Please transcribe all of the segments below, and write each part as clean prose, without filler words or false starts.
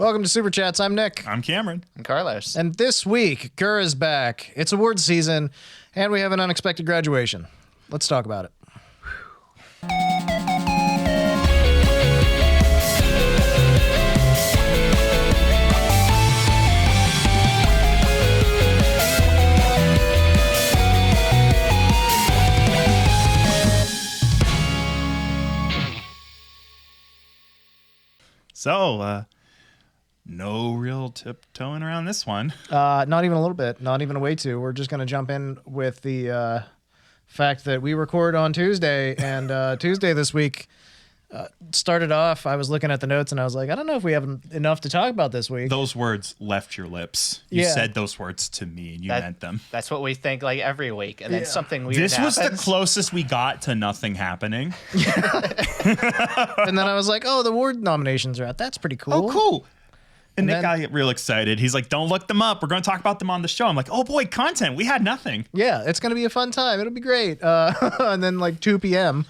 Welcome to Super Chats. I'm Nick. I'm Cameron. And Carlos. And this week, Gurr is back. It's awards season, and we have an unexpected graduation. Let's talk about it. So, no real tiptoeing around this one. Not even a little bit. Not even a way to. We're just going to jump in with the fact that we record on Tuesday, and Tuesday this week started off. I was looking at the notes, and I was like, I don't know if we have enough to talk about this week. Those words left your lips. You said those words to me, and you meant them. That's what we think like every week, and then something weird This was happens. the closest we got to nothing happening. And then I was like, oh, the award nominations are out. That's pretty cool. Oh, cool. And Nick then- got real excited. He's like, don't look them up. We're going to talk about them on the show. I'm like, oh, boy, content. We had nothing. Yeah, it's going to be a fun time. It'll be great. And then like 2 p.m.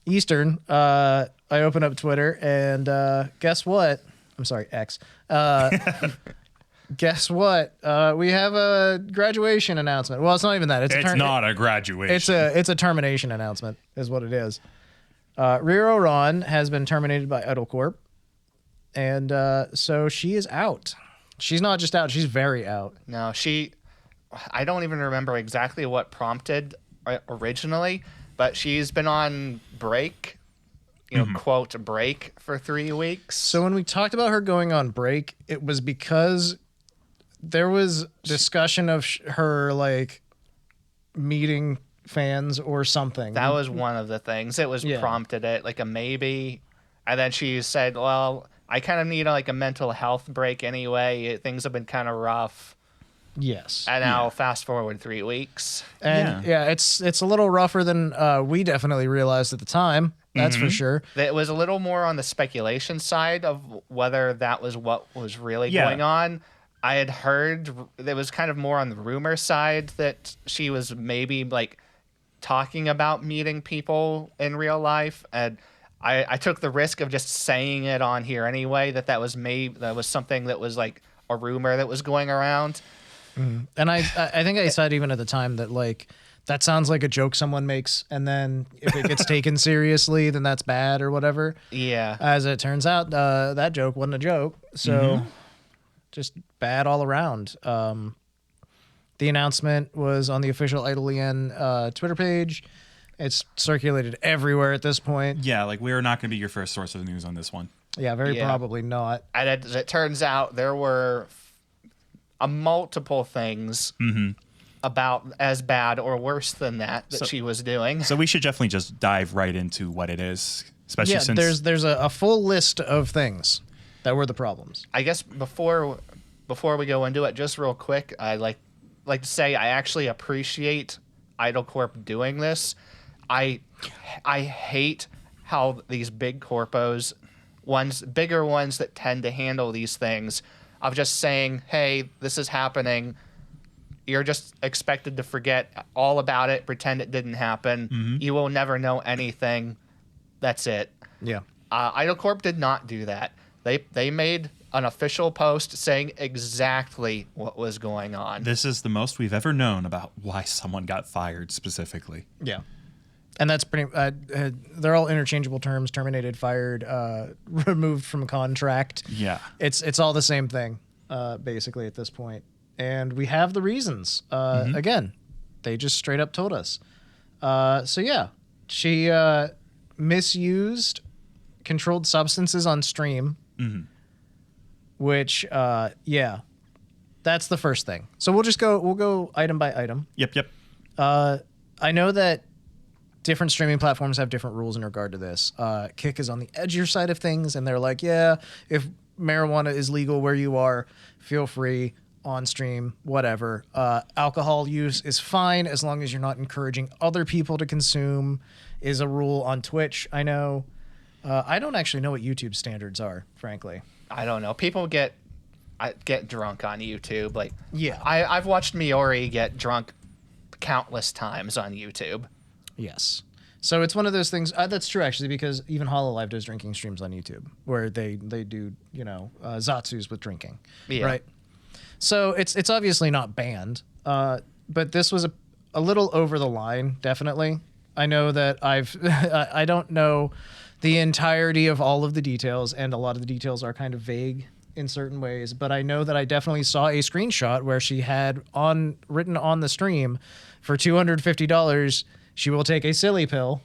Eastern, I open up Twitter and guess what? I'm sorry, X. Guess what? We have a graduation announcement. Well, it's not even that. It's not a graduation. It's a termination announcement is what it is. Riro Ron has been terminated by Idle Corp. And so she is out. She's not just out. She's very out. No, I don't even remember exactly what prompted originally, but she's been on break, quote, break for 3 weeks. So when we talked about her going on break, it was because there was discussion of her like meeting fans or something. That was one of the things. It was prompted it, like a maybe. And then she said, well, I kind of need a mental health break anyway. Things have been kind of rough. Yes. And now fast forward 3 weeks. And it's a little rougher than we definitely realized at the time. That's for sure. It was a little more on the speculation side of whether that was what was really going on. I had heard it was kind of more on the rumor side that she was maybe like talking about meeting people in real life, and I took the risk of just saying it on here anyway that was something that was like a rumor that was going around. And I think I said even at the time that like that sounds like a joke someone makes, and then if it gets taken seriously, then that's bad or whatever. Yeah. As it turns out, that joke wasn't a joke, so just bad all around. The announcement was on the official Idlean Twitter page. It's circulated everywhere at this point. Yeah, like we are not going to be your first source of news on this one. Yeah, very probably not. And as it turns out, there were multiple things about as bad or worse than that she was doing. So we should definitely just dive right into what it is, especially since there's a full list of things that were the problems. I guess before we go into it, just real quick, I like to say I actually appreciate Idle Corp doing this. I hate how these big corpos, bigger ones that tend to handle these things, of just saying, hey, this is happening. You're just expected to forget all about it, pretend it didn't happen. You will never know anything. That's it. Yeah. Idle Corp did not do that. They made an official post saying exactly what was going on. This is the most we've ever known about why someone got fired specifically. Yeah. And that's pretty. They're all interchangeable terms: terminated, fired, removed from contract. Yeah, it's all the same thing, basically at this point. And we have the reasons. Again, they just straight up told us. So yeah, she misused controlled substances on stream, which that's the first thing. So we'll go item by item. Yep. I know that different streaming platforms have different rules in regard to this. Kick is on the edgier side of things, and they're like, yeah, if marijuana is legal where you are, feel free on stream, whatever. Alcohol use is fine as long as you're not encouraging other people to consume, is a rule on Twitch, I know. I don't actually know what YouTube standards are, frankly. I don't know. People get drunk on YouTube. Like, yeah, I've watched Miori get drunk countless times on YouTube. Yes. So it's one of those things. That's true, actually, because even Hololive does drinking streams on YouTube where they do, Zatsus with drinking. Yeah. Right. So it's obviously not banned, but this was a little over the line, definitely. I know that I don't know the entirety of all of the details, and a lot of the details are kind of vague in certain ways, but I know that I definitely saw a screenshot where she had written on the stream, for $250, she will take a silly pill.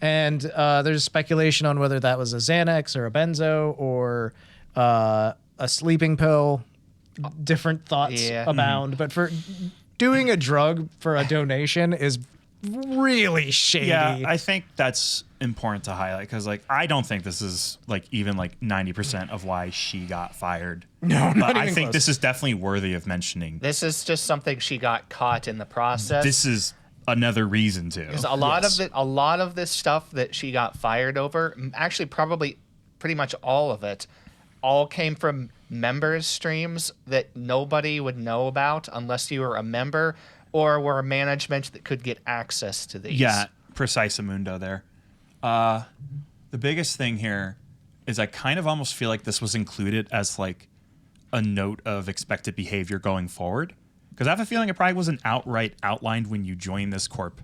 And there's speculation on whether that was a Xanax or a benzo or a sleeping pill. Different thoughts abound, but for doing a drug for a donation is really shady. Yeah, I think that's important to highlight because, like, I don't think this is like even like 90% of why she got fired. No, but I think this is definitely worthy of mentioning. This is just something she got caught in the process. This is another reason to. Because a lot of this stuff that she got fired over, actually probably pretty much all of it, all came from members' streams that nobody would know about unless you were a member or were a management that could get access to these. Yeah, precise Amundo there. The biggest thing here is I kind of almost feel like this was included as like a note of expected behavior going forward. Because I have a feeling it probably wasn't outright outlined when you joined this corp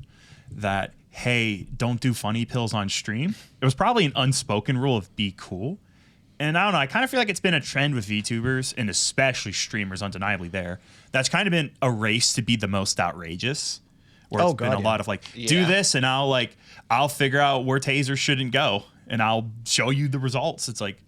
that, hey, don't do funny pills on stream. It was probably an unspoken rule of be cool. And I don't know, I kind of feel like it's been a trend with VTubers, and especially streamers, undeniably there, that's kind of been a race to be the most outrageous. Where it's been a lot of like, do this, and I'll figure out where Taser shouldn't go, and I'll show you the results. It's like,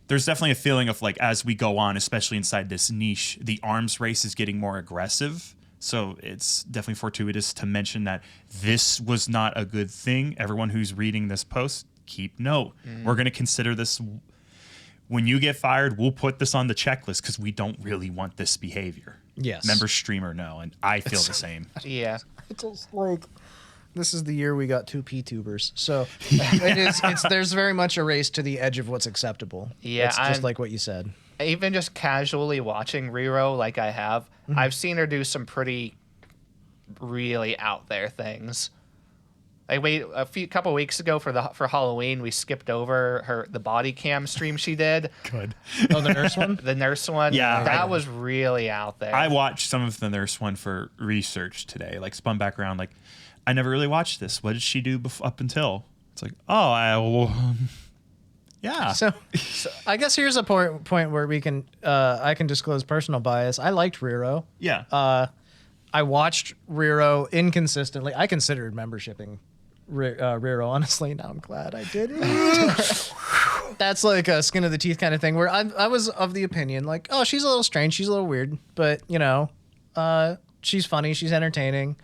there's definitely a feeling of like, as we go on, especially inside this niche, the arms race is getting more aggressive. So it's definitely fortuitous to mention that this was not a good thing. Everyone who's reading this post, keep note. We're going to consider this. When you get fired, we'll put this on the checklist because we don't really want this behavior. Yes. Member streamer, no. And I feel the same. Yeah. It's just like, this is the year we got 2 Vtubers. So there's very much a race to the edge of what's acceptable. Yeah. It's just like what you said. Even just casually watching Riro like I have, I've seen her do some pretty really out there things. Like couple weeks ago for Halloween, we skipped over the body cam stream she did. Good. Oh, the nurse one? The nurse one. Yeah. That was really out there. I watched some of the nurse one for research today, like spun back around. Like, I never really watched this. What did she do up until? It's like, yeah. So I guess here's a point where we can I can disclose personal bias. I liked Riro. Yeah. I watched Riro inconsistently. I considered membershiping Riro, honestly. Now I'm glad I did it. That's like a skin of the teeth kind of thing where I was of the opinion like, oh, she's a little strange, she's a little weird, but she's funny, she's entertaining.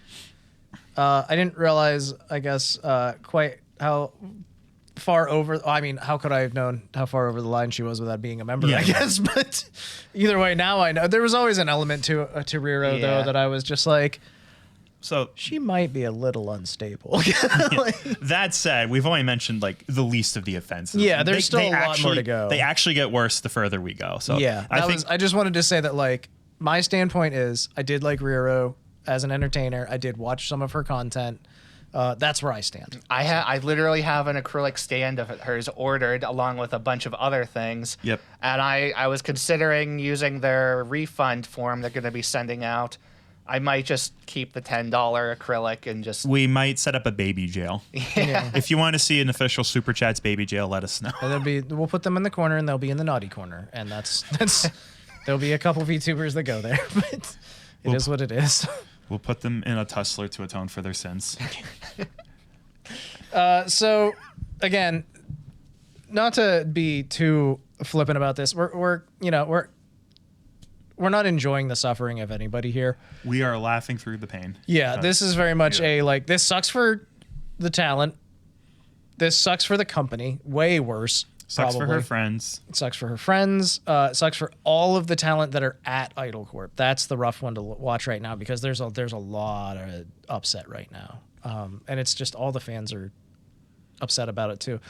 I didn't realize, I guess, quite how far over. I mean, how could I have known how far over the line she was without being a member? Yeah, I guess, but either way, now I know. There was always an element to Riro though that I was just like, so she might be a little unstable. That said, we've only mentioned like the least of the offenses. Yeah, there's still a lot more to go. They actually get worse the further we go. So yeah, I just wanted to say that like my standpoint is I did like Riro as an entertainer. I did watch some of her content. That's where I stand. I literally have an acrylic stand of hers ordered along with a bunch of other things. Yep. And I was considering using their refund form they're going to be sending out. I might just keep the $10 acrylic and just... We might set up a baby jail. Yeah. If you want to see an official Super Chats baby jail, let us know. And we'll put them in the corner and they'll be in the naughty corner. And that's there'll be a couple VTubers that go there. But it is what it is. We'll put them in a tussler to atone for their sins. So, again, not to be too flippant about this, we're not enjoying the suffering of anybody here. We are laughing through the pain. Yeah, this is very much this sucks for the talent. This sucks for the company. Way worse. Sucks probably. for her friends. It sucks for her friends. It sucks for all of the talent that are at Idol Corp. That's the rough one to watch right now because there's a lot of upset right now. And it's just all the fans are upset about it too.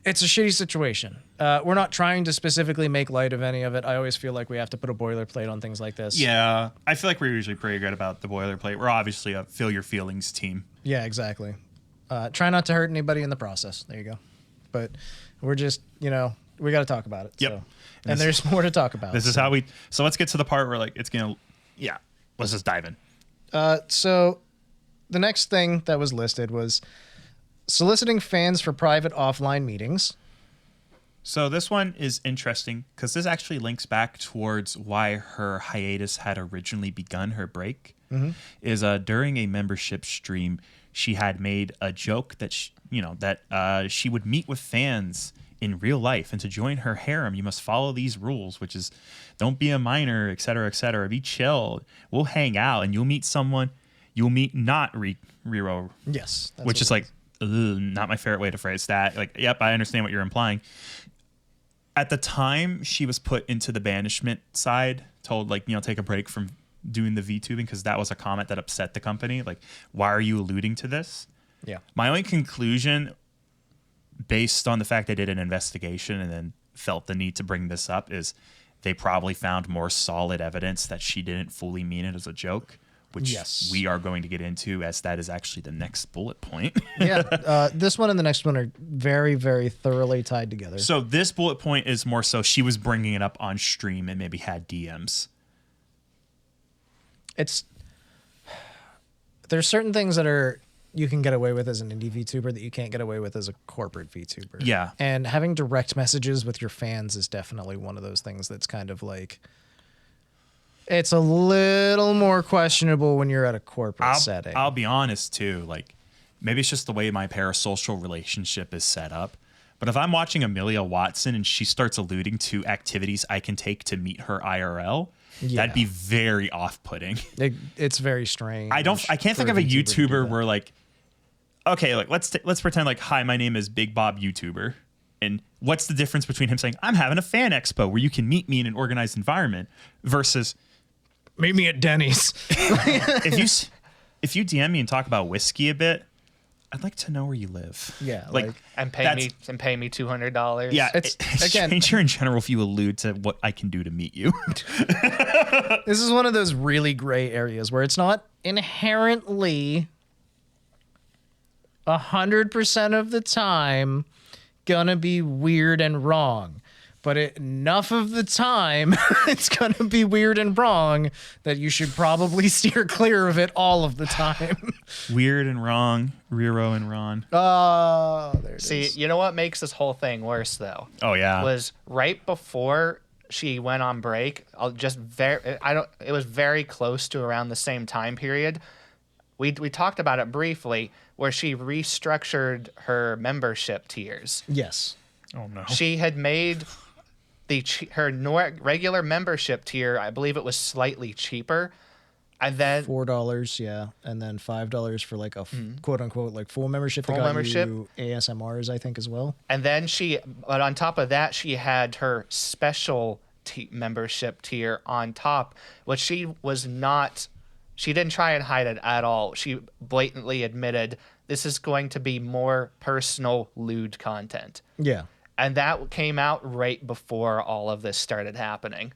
It's a shitty situation. We're not trying to specifically make light of any of it. I always feel like we have to put a boilerplate on things like this. Yeah, I feel like we're usually pretty good about the boilerplate. We're obviously a feel your feelings team. Yeah, exactly. Try not to hurt anybody in the process. There you go. But we're just, we got to talk about it. Yep. So. And there's more to talk about. This is how we. So let's get to the part where like it's gonna. Yeah, let's just dive in. So the next thing that was listed was soliciting fans for private offline meetings. So this one is interesting because this actually links back towards why her hiatus had originally begun, her break. Mm-hmm. Is during a membership stream, she had made a joke that she would meet with fans in real life, and to join her harem, you must follow these rules, which is don't be a minor, etc., etc. Be chill. We'll hang out, and you'll meet someone. You'll meet not Riro. Yes, that's which is like not my favorite way to phrase that. Like, yep, I understand what you're implying. At the time, she was put into the banishment side, told like take a break from doing the Vtubing because that was a comment that upset the company. Like, why are you alluding to this? Yeah. My only conclusion, based on the fact I did an investigation and then felt the need to bring this up, is they probably found more solid evidence that she didn't fully mean it as a joke, which we are going to get into, as that is actually the next bullet point. Yeah, this one and the next one are very, very thoroughly tied together. So this bullet point is more so she was bringing it up on stream and maybe had DMs. There's certain things that you can get away with as an indie VTuber that you can't get away with as a corporate VTuber. Yeah. And having direct messages with your fans is definitely one of those things that's kind of like, it's a little more questionable when you're at a corporate setting. I'll be honest too, like maybe it's just the way my parasocial relationship is set up. But if I'm watching Amelia Watson and she starts alluding to activities I can take to meet her IRL, that'd be very off-putting. It's very strange. I can't think of a YouTuber where like, okay, like let's pretend like, hi, my name is Big Bob YouTuber. And what's the difference between him saying, I'm having a fan expo where you can meet me in an organized environment versus meet me at Denny's. if you DM me and talk about whiskey a bit, I'd like to know where you live. Yeah, and pay me $200. Yeah, it's a again stranger in general. If you allude to what I can do to meet you, this is one of those really gray areas where it's not inherently 100% of the time gonna be weird and wrong. But enough of the time, it's going to be weird and wrong that you should probably steer clear of it all of the time. Weird and wrong, Riro and Ron. Oh, there it See, is. you know what makes this whole thing worse, though? Oh, yeah. Was right before she went on break. It was very close to around the same time period. We talked about it briefly, where she restructured her membership tiers. Yes. Oh, no. She had made her regular membership tier, I believe it was slightly cheaper, and then $4, yeah, and then $5 for like a quote unquote like full membership. Full that got membership. you ASMRs, I think, as well. And then but on top of that, she had her special membership tier on top, which she didn't try and hide it at all. She blatantly admitted this is going to be more personal lewd content. Yeah. And that came out right before all of this started happening.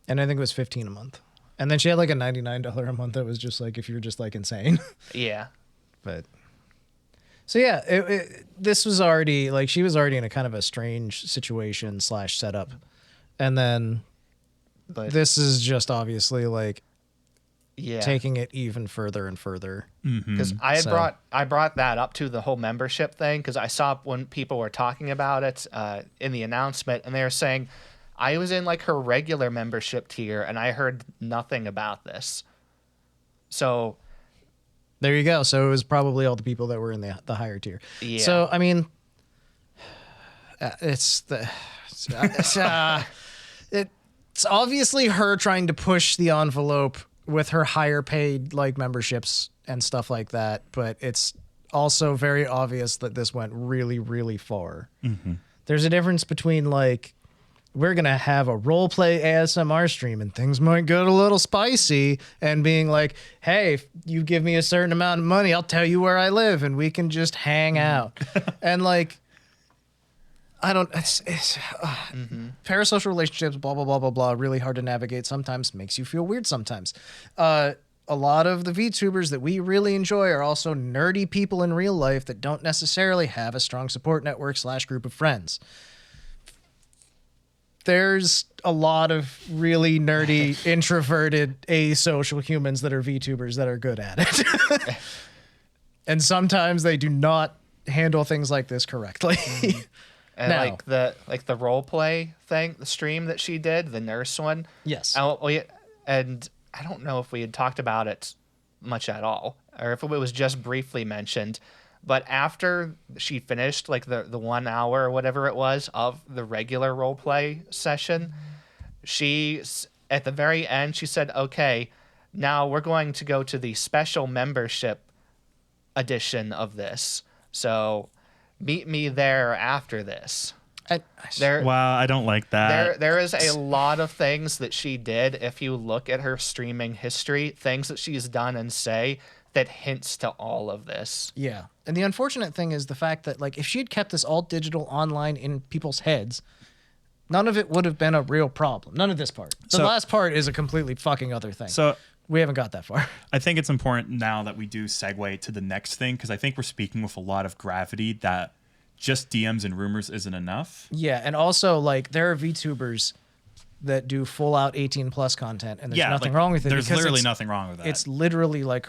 And I think it was $15 a month. And then she had like a $99 a month that was just like if you're just like insane. Yeah. But so yeah, this was already like she was already in a kind of a strange situation / setup. And then this is just obviously like taking it even further and further. Because I brought that up to the whole membership thing because I saw when people were talking about it in the announcement, and they were saying I was in like her regular membership tier and I heard nothing about this. So there you go. So it was probably all the people that were in the higher tier. Yeah. So I mean, it's obviously her trying to push the envelope with her higher paid like memberships and stuff like that, but it's also very obvious that this went really, really far. There's a difference between like we're gonna have a role play ASMR stream and things might get a little spicy, and being like, hey, if you give me a certain amount of money, I'll tell you where I live and we can just hang out. And like I don't. It's parasocial relationships. Blah blah blah blah blah. Really hard to navigate. Sometimes makes you feel weird. Sometimes. A lot of the VTubers that we really enjoy are also nerdy people in real life that don't necessarily have a strong support network / group of friends. There's a lot of really nerdy, introverted, asocial humans that are VTubers that are good at it. And sometimes they do not handle things like this correctly. And Now- like the role play thing, the stream that she did, the nurse one. Yes. And I don't know if we had talked about it much at all, or if it was just briefly mentioned. But after she finished like the 1 hour or whatever it was of the regular role play session, at the very end she said, "Okay, now we're going to go to the special membership edition of this. So meet me there after this." There, Wow, I don't like that. there is a lot of things that she did. If you look at her streaming history, things that she's done and say that hints to all of this. Yeah. And the unfortunate thing is the fact that, like, if she had kept this all digital online in people's heads, none of it would have been a real problem. None of this part. The So- last part is a completely fucking other thing. So we haven't got that far. I think it's important now that we do segue to the next thing, because I think we're speaking with a lot of gravity that just DMs and rumors isn't enough. Yeah. And also, like, there are VTubers that do full out 18 plus content, and there's nothing wrong with it. There's because literally it's- nothing wrong with that. It's literally like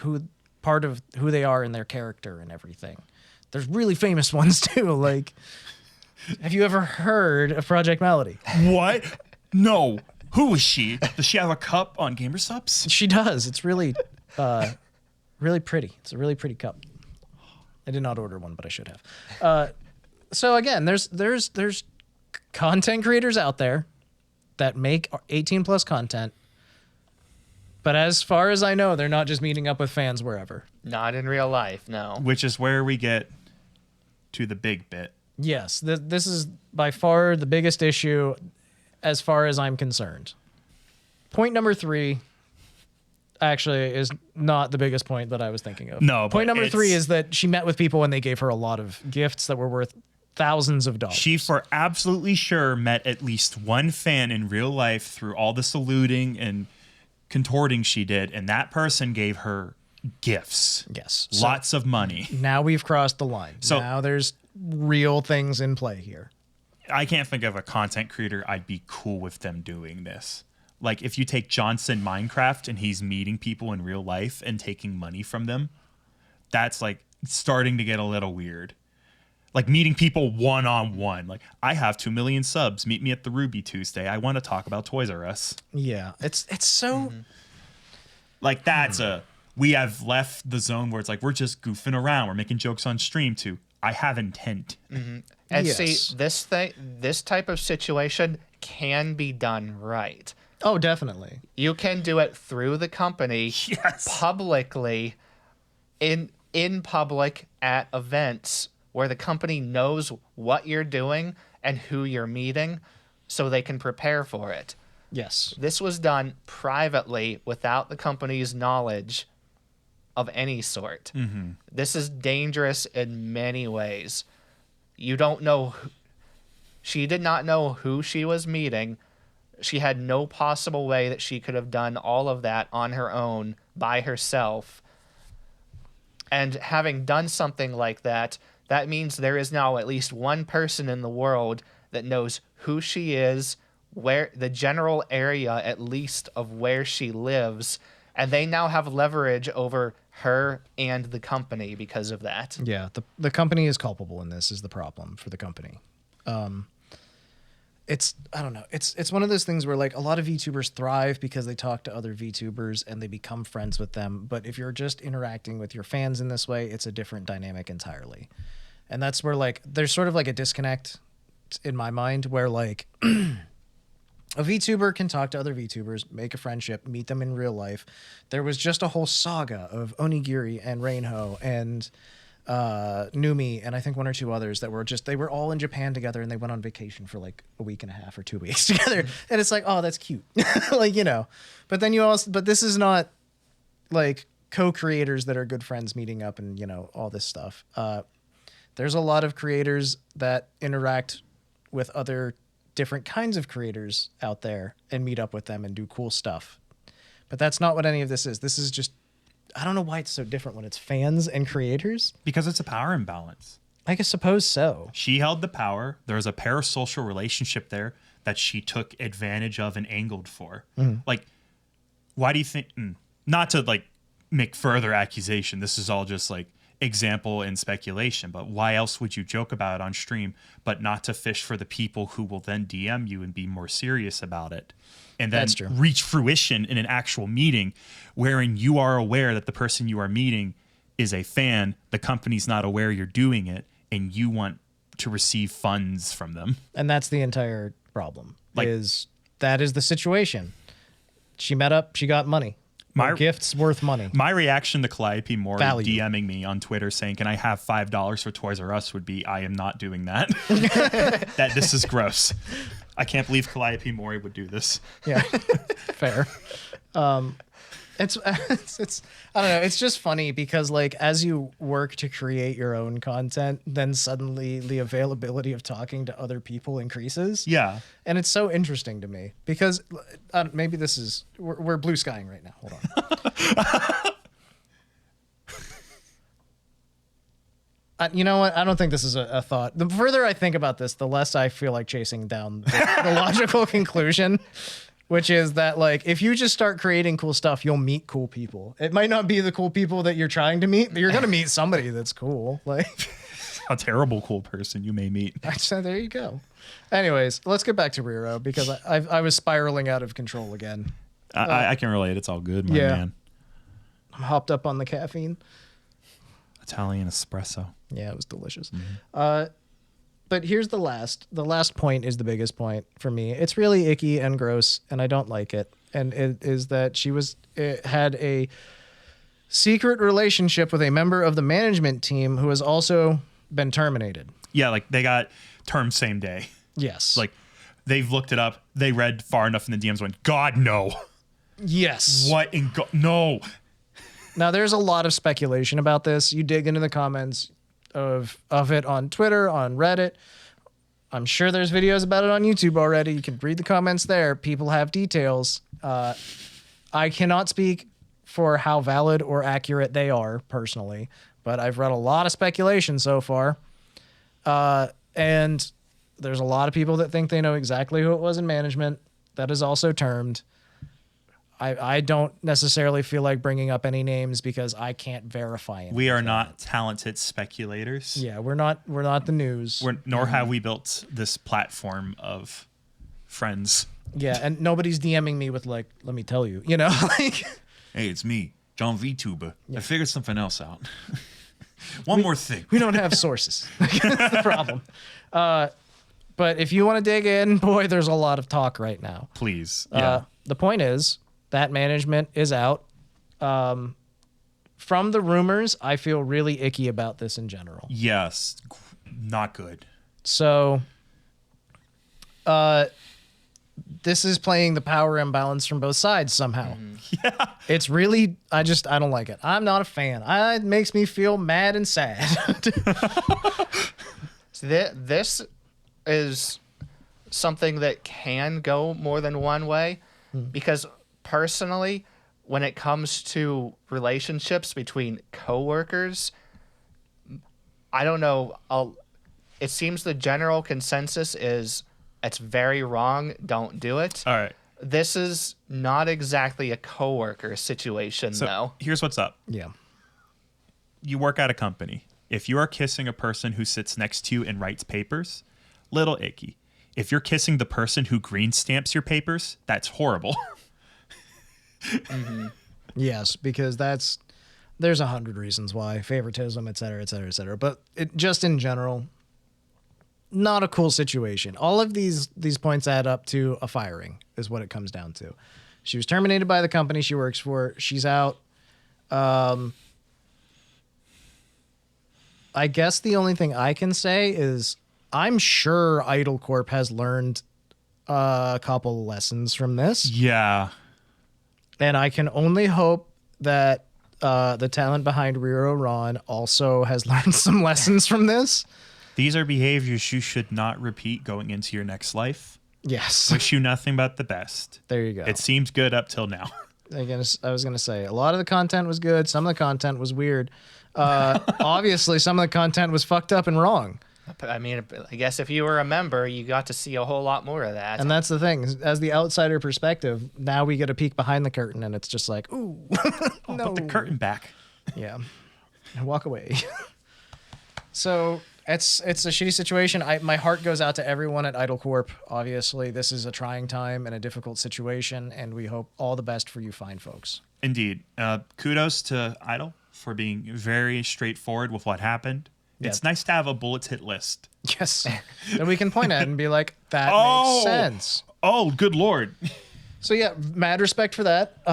part of who they are and their character and everything. There's really famous ones too. Like, have you ever heard of Project Melody? What? No. Who is she? Does she have a cup on GamerSupps? She does. It's really, really pretty. It's a really pretty cup. I did not order one, but I should have. So again, there's content creators out there that make 18 plus content. But as far as I know, they're not just meeting up with fans wherever. Not in real life, no. Which is where we get to the big bit. Yes, this is by far the biggest issue as far as I'm concerned. Point number 3 actually is not the biggest point that I was thinking of. No, Point but number 3 it's- is that she met with people and they gave her a lot of gifts that were worth thousands of dollars. She for absolutely sure met at least one fan in real life through all the saluting and contorting she did, and that person gave her gifts. Yes. So Lots of money. now we've crossed the line. So- now there's real things in play here. I can't think of a content creator I'd be cool with them doing this. Like if you take Johnson Minecraft and he's meeting people in real life and taking money from them, that's like starting to get a little weird. Like meeting people one-on-one. Like, I have 2 million subs. Meet me at the Ruby Tuesday. I want to talk about Toys R Us. Yeah. It's so Like, that's we have left the zone where it's like, we're just goofing around. We're making jokes on stream too. I have intent. And Yes. see, this type of situation can be done right. Oh, definitely. You can do it through the company, Yes. publicly, in public at events where the company knows what you're doing and who you're meeting, so they can prepare for it. Yes. This was done privately without the company's knowledge of any sort. This is dangerous in many ways. You don't know. She did not know who she was meeting. She had no possible way that she could have done all of that on her own by herself. And having done something like that, that means there is now at least one person in the world that knows who she is, where the general area at least of where she lives, and they now have leverage over her and the company because of that. Yeah, the company is culpable in this is the problem for the company. It's I don't know. It's one of those things where like a lot of VTubers thrive because they talk to other VTubers and they become friends with them. But if you're just interacting with your fans in this way, it's a different dynamic entirely. And that's where like there's sort of like a disconnect in my mind where like a VTuber can talk to other VTubers, make a friendship, meet them in real life. There was just a whole saga of Onigiri and Reinho and Numi and I think 1 or 2 others that were just they were all in Japan together and they went on vacation for like a week and a half or 2 weeks together. And it's like, oh, that's cute. Like, you know. But then but this is not like co-creators that are good friends meeting up and, you know, all this stuff. There's a lot of creators that interact with other different kinds of creators out there and meet up with them and do cool stuff. But that's not what any of this is. This is just, I don't know why it's so different when it's fans and creators. Because it's a power imbalance. I guess suppose so. She held the power. There was a parasocial relationship there that she took advantage of and angled for. Like, why do you think, not to like make further accusation, this is all just like example and speculation, but why else would you joke about it on stream, but not to fish for the people who will then DM you and be more serious about it? And then That's true. reach fruition in an actual meeting wherein you are aware that the person you are meeting is a fan, the company's not aware you're doing it, and you want to receive funds from them. And that's the entire problem. Like- That is the situation. She met up, she got money. My- Gifts worth money. My reaction to Calliope Mori Value. DMing me on Twitter saying, "Can I have $5 for Toys R Us?" would be, I am not doing that. That this is gross. I can't believe Calliope Mori would do this. Yeah, fair. It's I don't know. It's just funny because like as you work to create your own content, then suddenly the availability of talking to other people increases. Yeah. And it's so interesting to me because maybe this is we're blue skying right now. Hold on. You know what? I don't think this is a thought. The further I think about this, the less I feel like chasing down the logical conclusion, which is that like if you just start creating cool stuff, you'll meet cool people. It might not be the cool people that you're trying to meet, but you're gonna meet somebody that's cool. Like A terrible cool person you may meet. so there you go. Anyways, let's get back to Riro because I was spiraling out of control again. I can relate. It's all good, my man. I'm hopped up on the caffeine. Italian espresso. Yeah, it was delicious. Mm-hmm. But here's the last point is the biggest point for me. It's really icky and gross, and I don't like it. And it is that it had a secret relationship with a member of the management team who has also been terminated. Yeah, like they got termed same day. Yes. Like they've looked it up. They read far enough in the DMs, went, God, no. Yes. What in God? No. Now, there's a lot of speculation about this. You dig into the comments of it on Twitter, on Reddit. I'm sure there's videos about it on YouTube already. You can read the comments there. People have details. I cannot speak for how valid or accurate they are personally, but I've read a lot of speculation so far. And there's a lot of people that think they know exactly who it was in management. That is also termed. I don't necessarily feel like bringing up any names because I can't verify it. We are not talented speculators. Yeah, we're not the news. Nor have we built this platform of friends. Yeah, and nobody's DMing me with like, let me tell you, like Hey, it's me, John Vtuber. I figured something else out. One more thing. we don't have sources. That's the problem. But if you want to dig in, boy, there's a lot of talk right now. Please. Yeah. The point is that management is out. From the rumors, I feel really icky about this in general. Yes. Not good. So, this is playing the power imbalance from both sides somehow. Yeah. It's really, I don't like it. I'm not a fan. It makes me feel mad and sad. So this is something that can go more than one way because personally, when it comes to relationships between coworkers, I don't know. It seems the general consensus is it's very wrong. Don't do it. All right. This is not exactly a coworker situation, So though. here's what's up. Yeah. You work at a company. If you are kissing a person who sits next to you and writes papers, little icky. If you're kissing the person who green stamps your papers, that's horrible. Yes, because there's 100 reasons why, favoritism, et cetera, et cetera, et cetera. But just in general, not a cool situation. All of these points add up to a firing is what it comes down to. She was terminated by the company she works for. She's out. I guess the only thing I can say is I'm sure Idle Corp has learned a couple lessons from this. Yeah. And I can only hope that the talent behind Riro Ron also has learned some lessons from this. These are behaviors you should not repeat going into your next life. Yes. Wish you nothing but the best. There you go. It seems good up till now. Again, I was going to say, a lot of the content was good. Some of the content was weird. Obviously, some of the content was fucked up and wrong. I mean, I guess if you were a member, you got to see a whole lot more of that. And that's the thing. As the outsider perspective, now we get a peek behind the curtain, and it's just like, ooh, no. Put the curtain back. Yeah. And walk away. So it's a shitty situation. My heart goes out to everyone at Idle Corp. Obviously, this is a trying time and a difficult situation, and we hope all the best for you fine folks. Indeed. Kudos to Idle for being very straightforward with what happened. Yeah. It's nice to have a bullet hit list. Yes. That we can point at and be like, that makes sense. Oh, good Lord. So yeah, mad respect for that.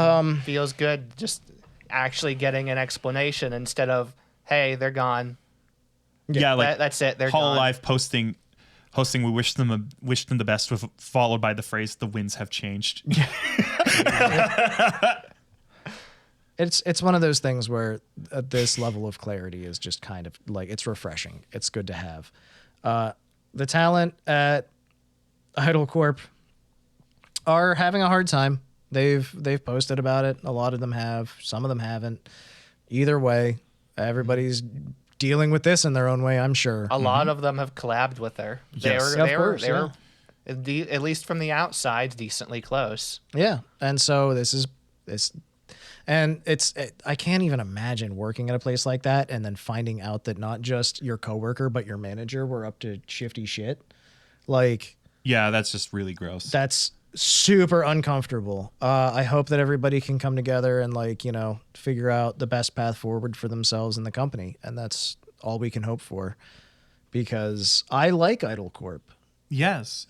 Feels good just actually getting an explanation instead of, hey, they're gone. Yeah, like that's it. They're gone. Hololive posting we wish them the best with followed by the phrase the winds have changed. It's one of those things where this level of clarity is just kind of like, it's refreshing. It's good to have. The talent at Idle Corp are having a hard time. They've posted about it. A lot of them have. Some of them haven't. Either way, everybody's dealing with this in their own way, I'm sure. A lot of them have collabed with her. Yes. They were at least from the outside, decently close. Yeah, and so this. And I can't even imagine working at a place like that and then finding out that not just your coworker but your manager were up to shifty shit. Like, Yeah, that's just really gross. that's super uncomfortable. I hope that everybody can come together and figure out the best path forward for themselves and the company, and that's all we can hope for. Because I like Idle Corp. Yes.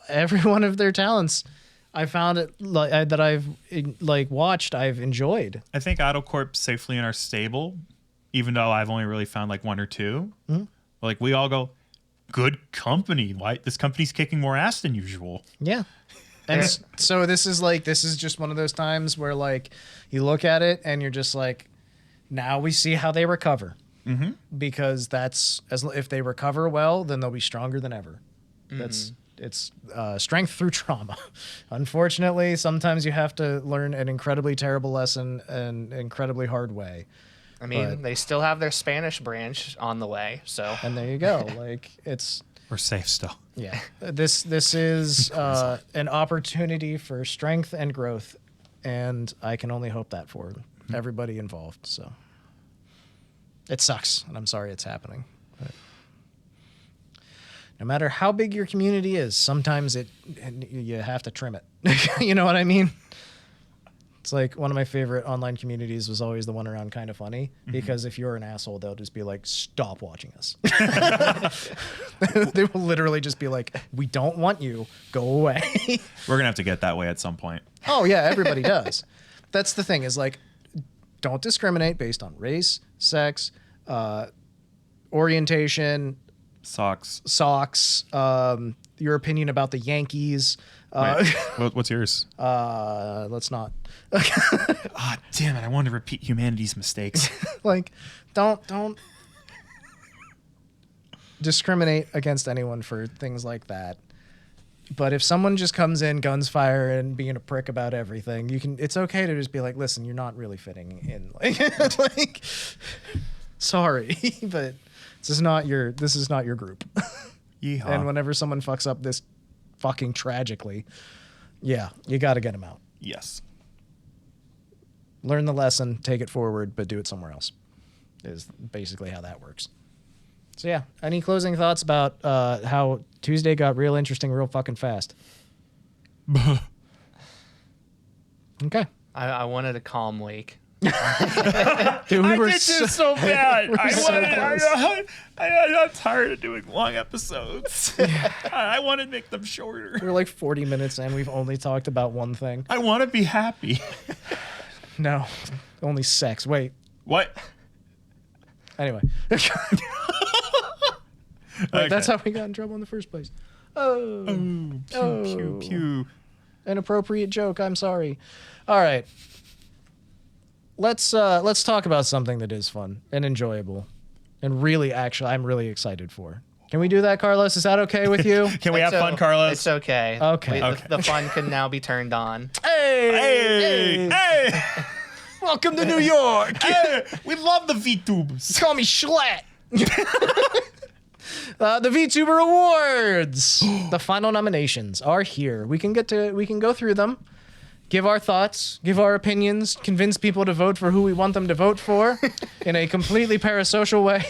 Every one of their talents, I found it that I've watched, I've enjoyed. I think Idle Corp's safely in our stable, even though I've only really found like one or two. Mm-hmm. Like we all go, good company. Why this company's kicking more ass than usual? Yeah. And so this is just one of those times where you look at it and you're just like, now we see how they recover. Mm-hmm. Because if they recover well, then they'll be stronger than ever. Mm-hmm. It's strength through trauma. Unfortunately, sometimes you have to learn an incredibly terrible lesson an incredibly hard way. I mean, they still have their Spanish branch on the way, so. And there you go. We're safe still. Yeah. This is an opportunity for strength and growth, and I can only hope that for everybody involved. So it sucks, and I'm sorry it's happening. But no matter how big your community is, sometimes you have to trim it. You know what I mean? It's like one of my favorite online communities was always the one around Kinda Funny, because if you're an asshole, they'll just be like, stop watching us. They will literally just be like, we don't want you. Go away. We're going to have to get that way at some point. Oh, yeah, everybody does. That's the thing is don't discriminate based on race, sex, orientation, socks, your opinion about the Yankees. What's yours? Let's not. Ah, damn it! I wanted to repeat humanity's mistakes. Don't discriminate against anyone for things like that. But if someone just comes in, guns fire, and being a prick about everything, it's okay to just be like, listen, you're not really fitting in. Sorry, but this is not your group. Yeehaw. And whenever someone fucks up this fucking tragically, yeah, you got to get them out. Yes. Learn the lesson, take it forward, but do it somewhere else, is basically how that works. So yeah, any closing thoughts about how Tuesday got real interesting real fucking fast? Okay. I wanted a calm week. Dude, I did so bad. I'm tired of doing long episodes. I want to make them shorter. We're like 40 minutes in. We've only talked about one thing. I want to be happy. No, only sex. Wait. What? Anyway. Okay. That's how we got in trouble in the first place. Oh. Pew, pew, pew. Inappropriate joke. I'm sorry. All right. Let's talk about something that is fun and enjoyable and really, actually, I'm really excited for. Can we do that, Carlos? Is that okay with you? Can we have fun, Carlos? It's okay. Okay. The fun can now be turned on. Hey! Hey! Welcome to New York! Hey! We love the VTubers. Call me Schlatt! The VTuber Awards! The final nominations are here. We can go through them, give our thoughts, give our opinions, convince people to vote for who we want them to vote for in a completely parasocial way.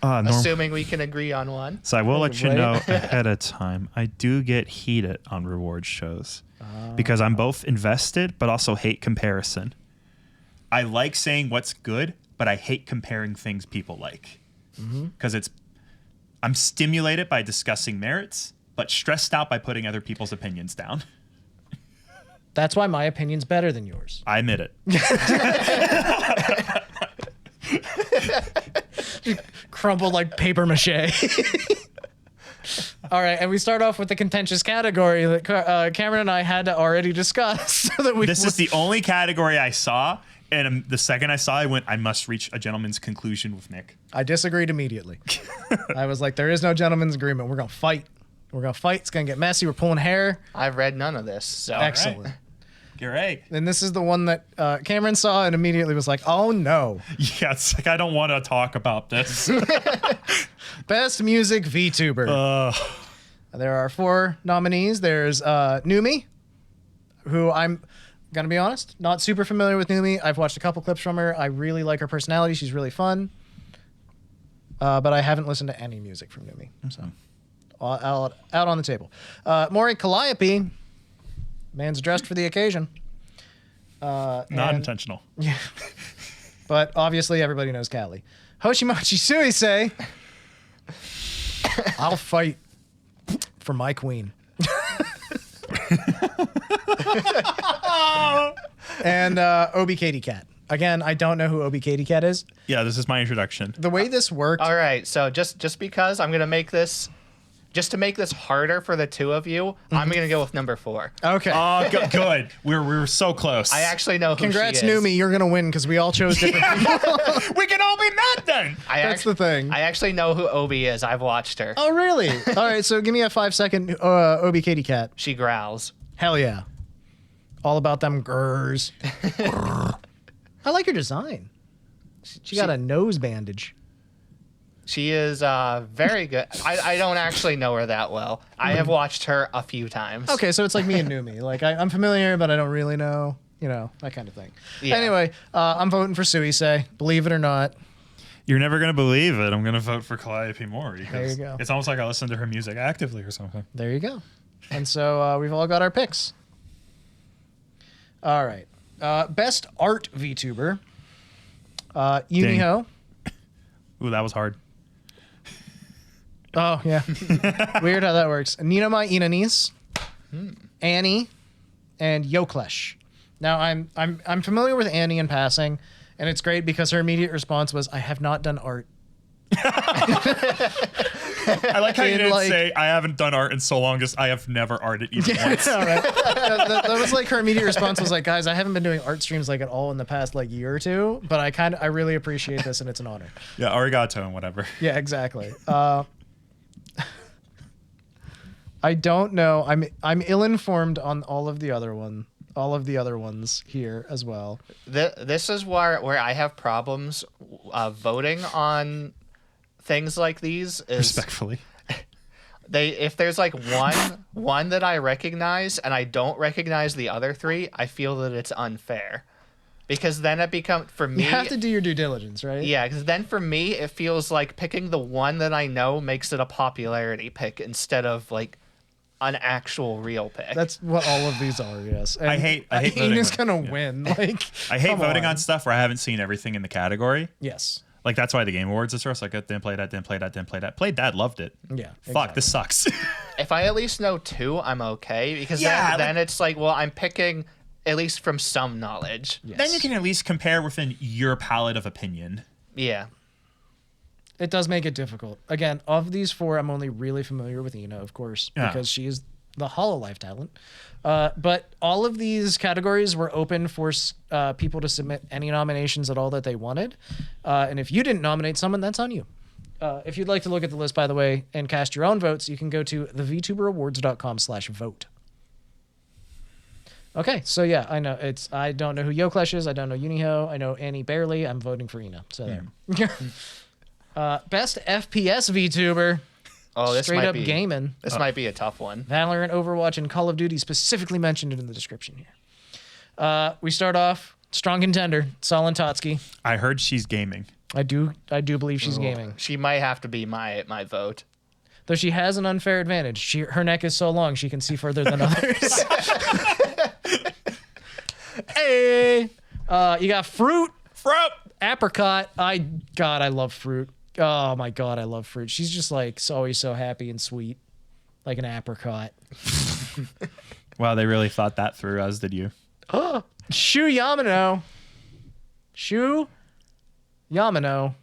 Assuming we can agree on one. So I will let you Right. know ahead of time, I do get heated on rewards shows because I'm both invested but also hate comparison. I like saying what's good, but I hate comparing things people like because I'm stimulated by discussing merits, but stressed out by putting other people's opinions down. That's why my opinion's better than yours. I admit it. Crumpled like paper mache. All right, and we start off with the contentious category that Cameron and I had to already discuss. So that This is the only category I saw, and the second I saw, I went, I must reach a gentleman's conclusion with Nick. I disagreed immediately. I was like, there is no gentleman's agreement. We're going to fight. We're going to fight. It's going to get messy. We're pulling hair. I've read none of this, so Excellent. Right. You're right. And this is the one that Cameron saw and immediately was like, oh no. Yeah, it's like I don't want to talk about this. Best Music VTuber. There are 4 nominees. There's Numi, who I'm going to be honest, not super familiar with Numi. I've watched a couple clips from her. I really like her personality. She's really fun. But I haven't listened to any music from Numi. So out on the table. Maury Calliope. Man's dressed for the occasion. Not intentional. Yeah. But obviously everybody knows Callie. Hoshimachi Suisei. I'll fight for my queen. And Obi Katie Cat. Again, I don't know who Obi Katie Cat is. Yeah, this is my introduction. The way this worked. All right, so just because I'm gonna make this, just to make this harder for the two of you, I'm gonna go with number 4. Okay. Oh, good. We were so close. I actually know who Congrats, she is. Numi. You're gonna win because we all chose different people. We can all be mad then. That's the thing. I actually know who Obi is. I've watched her. Oh, really? All right. So give me a 5-second Obi Katie Cat. She growls. Hell yeah. All about them grrs. I like her design. She got a nose bandage. She is very good. I don't actually know her that well. I have watched her a few times. Okay, so it's like me and Numi. Like I'm familiar, but I don't really know. You know, that kind of thing. Yeah. Anyway, I'm voting for Suisei. Believe it or not. You're never gonna believe it. I'm gonna vote for Calliope Mori. There you go. It's almost like I listen to her music actively or something. There you go. And so we've all got our picks. All right. Best art VTuber. Yuniho. Ooh, that was hard. Oh yeah. Weird how that works. Ninamai Inanis, Annie, and Yoklesh. Now I'm familiar with Annie in passing, and it's great because her immediate response was, "I have not done art." I like how you didn't say I haven't done art in so long. Just I have never arted even once. All right. That was like her immediate response was like, "Guys, I haven't been doing art streams like at all in the past like year or two, but I really appreciate this and it's an honor." Yeah, arigato and whatever. Yeah, exactly. I don't know. I'm ill-informed on all of the other ones here as well. This is where I have problems voting on things like these. Is Respectfully. if there's like one that I recognize and I don't recognize the other 3, I feel that it's unfair. Because then it becomes, for me... You have to do your due diligence, right? Yeah, because then for me, it feels like picking the one that I know makes it a popularity pick instead of like an actual real pick. That's what all of these are, yes. And I hate voting Ina's on- gonna win. Like I hate come voting on stuff where I haven't seen everything in the category. Yes. Like that's why the Game Awards is first. Like didn't play that. Played that, loved it. Yeah. Fuck, this sucks. If I at least know 2, I'm okay. Because Yeah, then it's like, well, I'm picking at least from some knowledge. Yes. Then you can at least compare within your palette of opinion. Yeah. It does make it difficult. Again, of these 4, I'm only really familiar with Ina, of course, Yeah. because she is the HoloLive talent. But all of these categories were open for people to submit any nominations at all that they wanted. And if you didn't nominate someone, that's on you. If you'd like to look at the list, by the way, and cast your own votes, you can go to thevtuberawards.com/vote. Okay, so yeah, I know I don't know who Yoclash is. I don't know Uniho. I know Annie barely. I'm voting for Ina. So there. Best FPS VTuber. Oh, this Straight might up be gaming. This might be a tough one. Valorant, Overwatch, and Call of Duty specifically mentioned it in the description here. We start off strong contender, Solon Totsky. I heard she's gaming. I do believe she's gaming. She might have to be my vote. Though she has an unfair advantage. Her neck is so long she can see further than others. Hey, you got Fruit, Apricot. I love Fruit. Oh my God, I love Fruit. She's just like always so happy and sweet, like an apricot. Wow, they really thought that through, as did you. Shu Yamano. Shu Yamano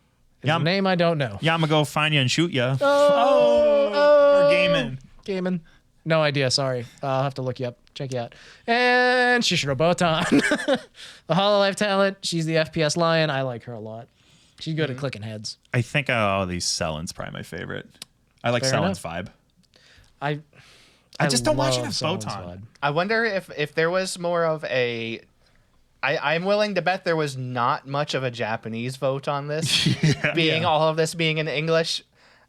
is a name I don't know. Yeah, I'm gonna go find you and shoot you. Oh, we're gaming. No idea. Sorry. I'll have to look you up. Check you out. And Shishiro Botan, the Hololive talent. She's the FPS lion. I like her a lot. She's good at clicking heads. I think these Sellen's probably my favorite. I like Fair Sellen's enough. vibe. I just don't watch love enough Sellen's Botan. vibe. I wonder if there was more of a. I'm willing to bet there was not much of a Japanese vote on this, all of this being in English.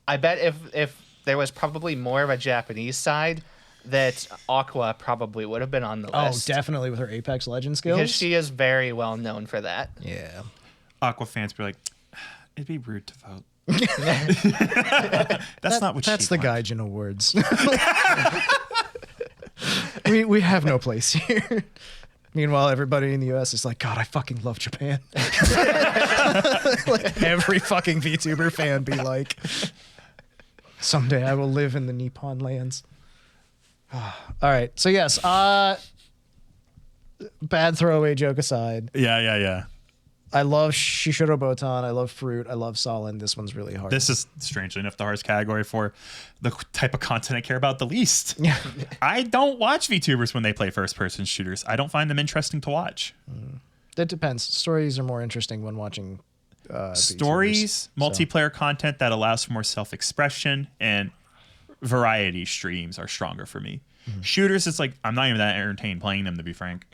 I bet if there was probably more of a Japanese side, that Aqua probably would have been on the list. Oh, definitely with her Apex Legends skills. Because she is very well known for that. Yeah. Aqua fans be like, it'd be rude to vote. That's not what That's she'd the want. Gaijin Awards. we have no place here. Meanwhile, everybody in the U.S. is like, God, I fucking love Japan. Like every fucking VTuber fan be like, someday I will live in the Nippon lands. All right. So yes, bad throwaway joke aside, Yeah. I love Shishiro Botan. I love Fruit. I love Solon. This one's really hard. This is strangely enough the hardest category for the type of content I care about the least. Yeah. I don't watch VTubers when they play first-person shooters. I don't find them interesting to watch. That depends. Stories are more interesting when watching Stories, VTubers, multiplayer content that allows for more self-expression, and variety streams are stronger for me. Shooters, it's like I'm not even that entertained playing them, to be frank.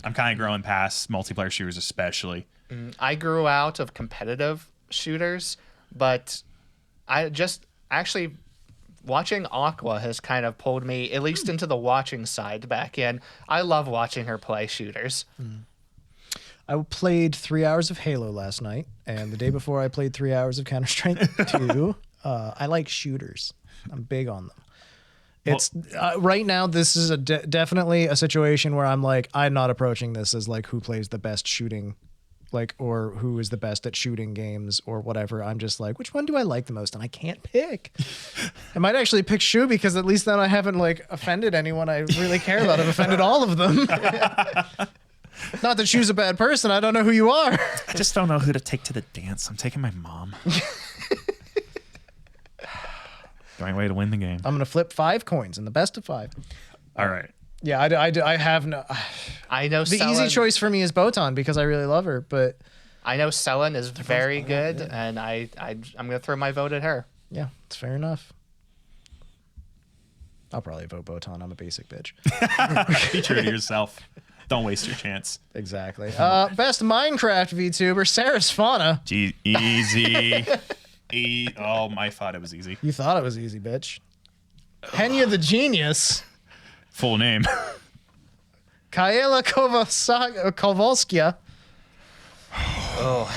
I'm kind of growing past multiplayer shooters, especially. I grew out of competitive shooters, but I just actually watching Aqua has kind of pulled me at least into the watching side back in. I love watching her play shooters. I played 3 hours of Halo last night, and the day before I played 3 hours of Counter-Strike 2. I like shooters. I'm big on them. It's right now. This is definitely a situation where I'm like, I'm not approaching this as like who plays the best shooting, like, or who is the best at shooting games or whatever. I'm just like, which one do I like the most? And I can't pick. I might actually pick Shu because at least then I haven't like offended anyone I really care about. I've offended all of them. Not that Shu's a bad person. I don't know who you are. I just don't know who to take to the dance. I'm taking my mom. The only way to win the game. I'm gonna flip 5 coins in the best of 5. All right. Yeah, I have no. I know The easy choice for me is Botan because I really love her, but I know Selen is very good, and I'm gonna throw my vote at her. yeah, it's fair enough. I'll probably vote Botan. I'm a basic bitch. Be true to yourself. Don't waste your chance. Exactly. Best Minecraft VTuber, Sarah's Fauna. Easy. Oh, I thought it was easy. You thought it was easy, bitch. Henya the Genius. Full name. Kaela Kowalskia. Oh,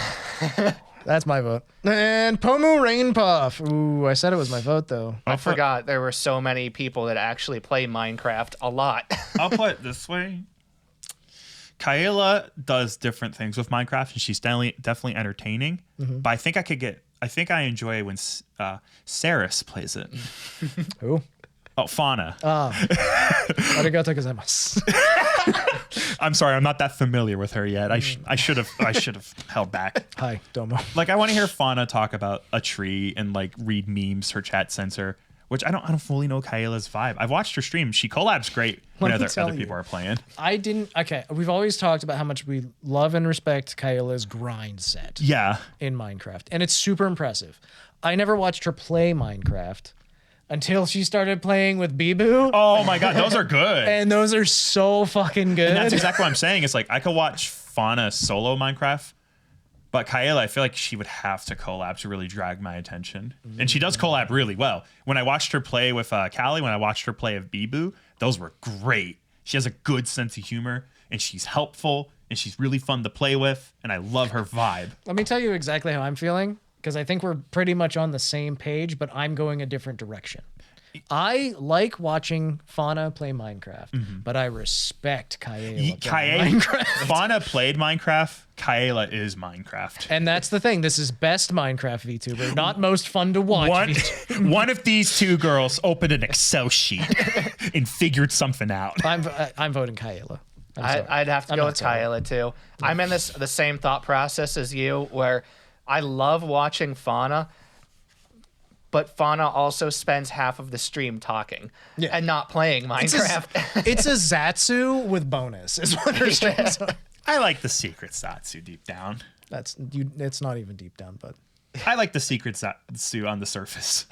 That's my vote. And Pomu Rainpuff. Ooh, I said it was my vote, though. I forgot there were so many people that actually play Minecraft a lot. I'll put it this way. Kaela does different things with Minecraft, and she's definitely entertaining. But I think I enjoy when Saris plays it. Who? Oh, Fauna. Arigato gozaimasu. I'm sorry, I'm not that familiar with her yet. I should have held back. Hi, Domo. Like, I want to hear Fauna talk about a tree and like read memes her chat sends her which I don't fully know Kaela's vibe. I've watched her stream. She collabs great when other people are playing. Okay, we've always talked about how much we love and respect Kaela's grind set. Yeah. In Minecraft, and it's super impressive. I never watched her play Minecraft until she started playing with Bibu. Oh my god, those are good. And those are so fucking good. And that's exactly what I'm saying. It's like I could watch Fauna solo Minecraft, but Kaela, I feel like she would have to collab to really drag my attention. And she does collab really well. When I watched her play with Callie, when I watched her play with Bibu, those were great. She has a good sense of humor, and she's helpful, and she's really fun to play with, and I love her vibe. Let me tell you exactly how I'm feeling, because I think we're pretty much on the same page, but I'm going a different direction. I like watching Fauna play Minecraft, but I respect Kaela playing Minecraft. Fauna played Minecraft. Kaela is Minecraft. And that's the thing. This is best Minecraft VTuber, not most fun to watch. One of these two girls opened an Excel sheet and figured something out. I'm voting Kaela. I'd have to go with Kaela too. I'm in the same thought process as you, where I love watching Fauna, but Fauna also spends half of the stream talking and not playing Minecraft. It's a Zatsu with bonus, is what her streams are. I like the secret Zatsu deep down. It's not even deep down, but I like the secret Zatsu on the surface.